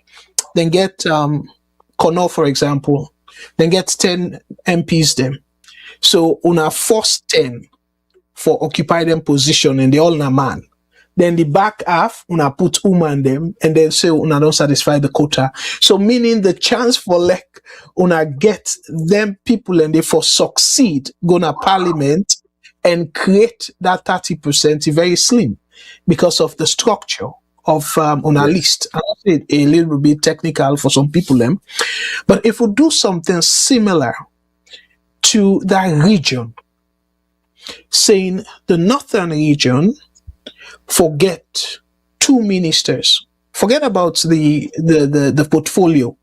then get Connaught, for example, then get 10 MPs them. So una force 10 for occupy them position and they all na man. Then the back half, una put woman them, and then say una don't satisfy the quota. So meaning the chance for like una get them people and they for succeed gonna parliament and create that 30% is very slim because of the structure of una list. I say a little bit technical for some people them, but if we do something similar to that region, saying the northern region forget 2 ministers. Forget about the portfolio.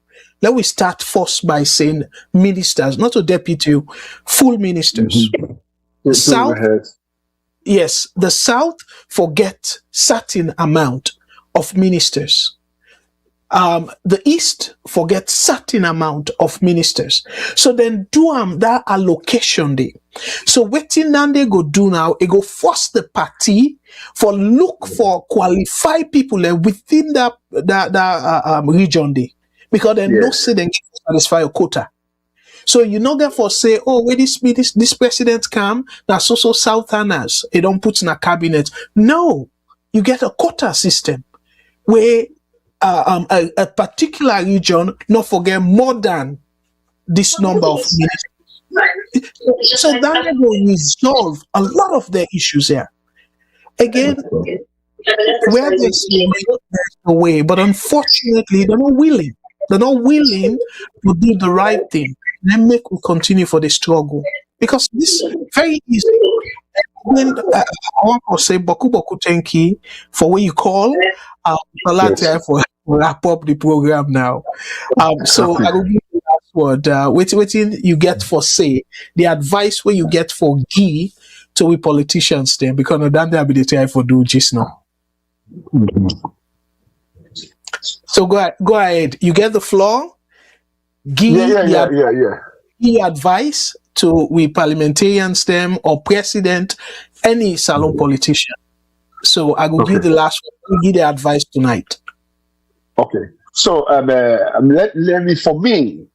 Let we start first by saying ministers, not a deputy, full ministers. Mm-hmm. South, yes, the South forget certain amount of ministers. The East forget certain amount of ministers. So then do that allocation day. So waiting then they go do now, it go force the party for look for qualified people within that region day. Because then no say they can satisfy a quota. So you not get for say, oh, where this president come, now so Southerners, they don't put in a cabinet. No, you get a quota system where a particular region not forget more than this number of ministers. So that will resolve a lot of the issues here. Again, where there's a way, but unfortunately, they're not willing. They're not willing to do the right thing. Then make we continue for the struggle because this is very easy. Then I want to say boku thank you for what you call for wrap up the program now. So I will give you the last word. Waiting you get for say the advice where you get for give to we politicians then because no damn they be the try for do just now. So go ahead. You get the floor. Give the advice to we parliamentarians them or president, any salon politician. So I will give the last one. I will give the advice tonight. Okay. So let me, for me,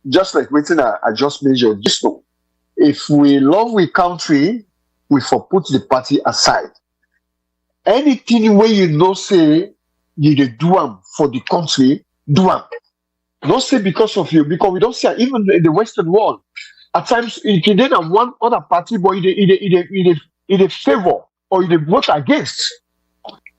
just like waiting, I just mentioned, just know, if we love we country, we for put the party aside. Anything where you know say you dey do am for the country, do am. Don't say because of you, because we don't see even in the Western world. At times you can then have one other party, but in favor or in vote against.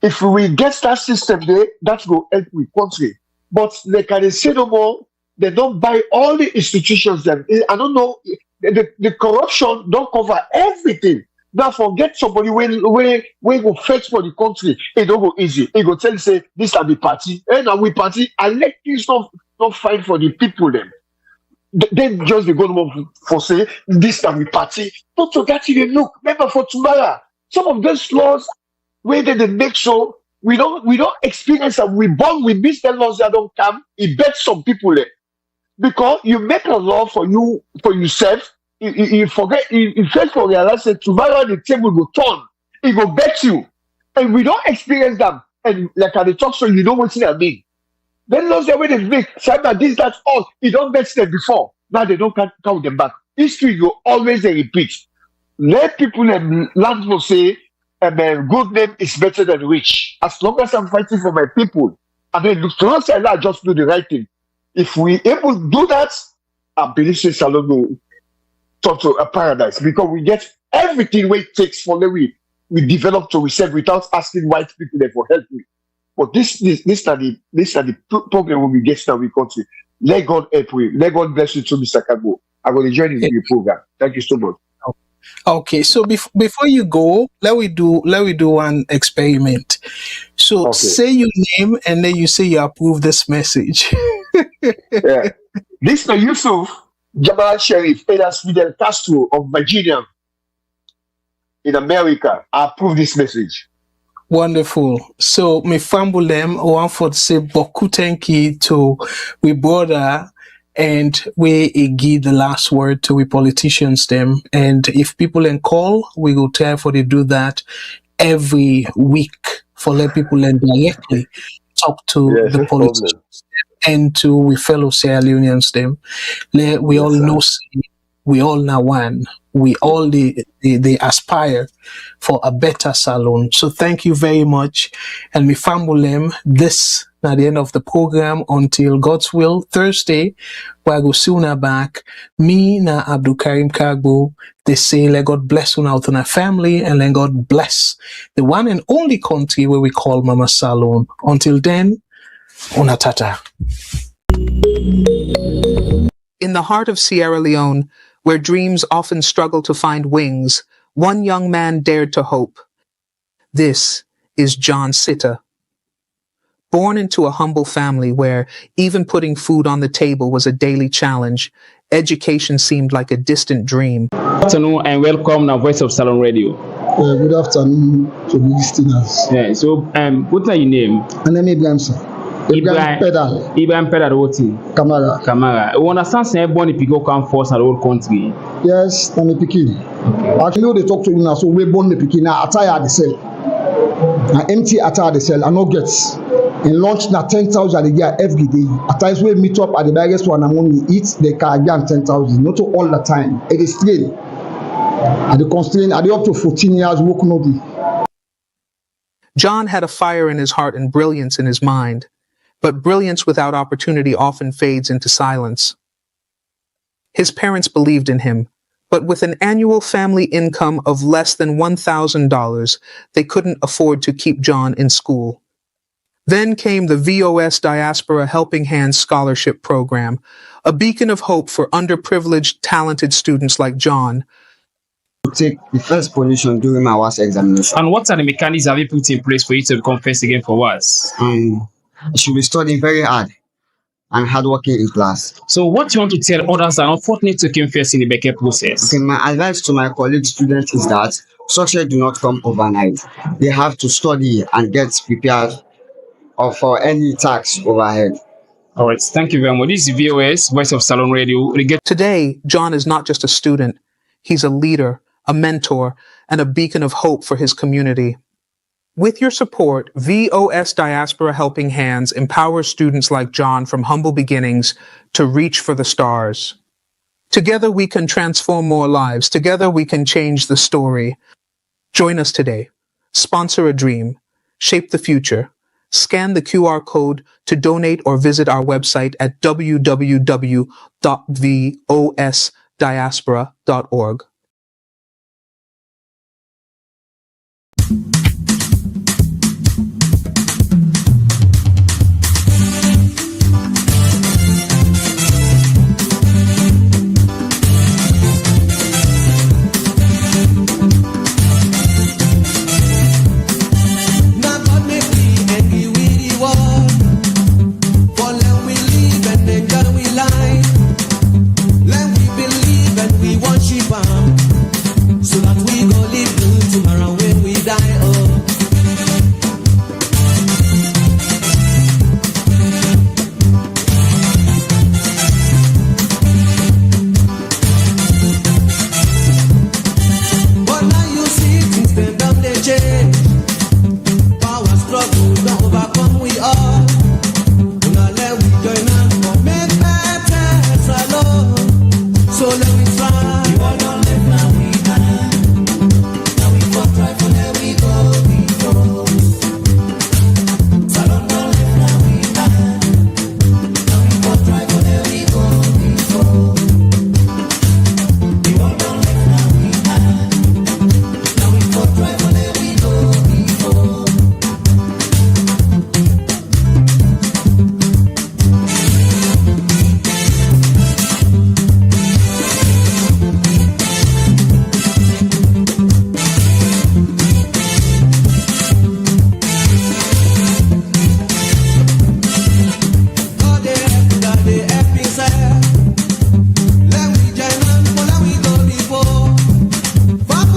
If we get that system there, that will help with country. But like I say no more, they don't buy all the institutions. Them, I don't know. The corruption don't cover everything. Now forget somebody when go fetch for the country. It don't go easy. It go tell you say this are the party, and now we party. And let things not fight for the people. Then just they go for say this are we party. Not to that even look. Remember for tomorrow, some of those laws where they make sure we don't experience that we born with these laws that don't come. It bets some people there. Because you make a law for yourself, you forget, you fail to realize that tomorrow the table will turn, it will bet you, and we don't experience them. And like at the talk show, you know what I mean. Then laws the way they make, cyber this, that, all, you don't bet them before. Now they don't count them back. History will always repeat. Let people learn to say, good name is better than rich. As long as I'm fighting for my people, and then look to us, I just do the right thing. If we able to do that, I believe this salon will turn to a paradise, because we get everything it takes for the we develop to reserve without asking white people there for help. But this are the problem when we get to our country. Let God help you. Let God bless you too, Mr. Kargbo. I'm going to join you in your program. Thank you so much. Okay, so before you go, let we do one experiment. So say your name and then you say you approve this message. Yeah. This is Yusuf Jamal Sheriff Edas Fidel Castro of Virginia in America. I approve this message. Wonderful. So me fumble them one for say boku tenki to we brother, and we give the last word to we politicians them. And if people then call, we go tell for they do that every week for let people then directly talk to the politicians and to we fellow Sierra Leoneans them. We all know we all now one. We all they aspire for a better salon. So thank you very much. And we family this at the end of the program until God's will Thursday. We go sooner back. Me na Abdul Kargbo. They say let God bless you out on our family and let God bless the one and only country where we call Mama Salon. Until then, Unatata. In the heart of Sierra Leone, where dreams often struggle to find wings, one young man dared to hope. This is John Sitta. Born into a humble family where even putting food on the table was a daily challenge, education seemed like a distant dream. Good afternoon and welcome to Voice of Salon Radio. Good afternoon to the listeners. Yeah, so what's your name? My name is Ibrahim, sir. Ibrahim Pedal, what? Kamara. You understand say born if you go come force at all country? Yes, I'm a pikin. Actually, they talk to you now, so we born the pikin. Now, attire the cell. Now, empty attire the cell. I no get. In lunch, now 10,000 a year every day. At times, we meet up at the biggest one and when we eat, they can get 10,000. Not all the time. It is strain. And the constraint, are they up to 14 years work no day? John had a fire in his heart and brilliance in his mind. But brilliance without opportunity often fades into silence. His parents believed in him, but with an annual family income of less than $1,000, they couldn't afford to keep John in school. Then came the VOS Diaspora Helping Hands Scholarship Program, a beacon of hope for underprivileged, talented students like John. Take the first position during my WAS examination. And what are the mechanics have you put in place for you to become first again for WAS? I should be studying very hard and hardworking in class. So what you want to tell others that are unfortunate to come first in the Becker process? Okay, my advice to my colleague students is that success do not come overnight. They have to study and get prepared for any tax overhead. All right, thank you very much. This is VOS, Voice of Salon Radio. Today, John is not just a student. He's a leader, a mentor, and a beacon of hope for his community. With your support, VOS Diaspora Helping Hands empowers students like John from humble beginnings to reach for the stars. Together we can transform more lives. Together we can change the story. Join us today. Sponsor a dream. Shape the future. Scan the QR code to donate or visit our website at www.vosdiaspora.org.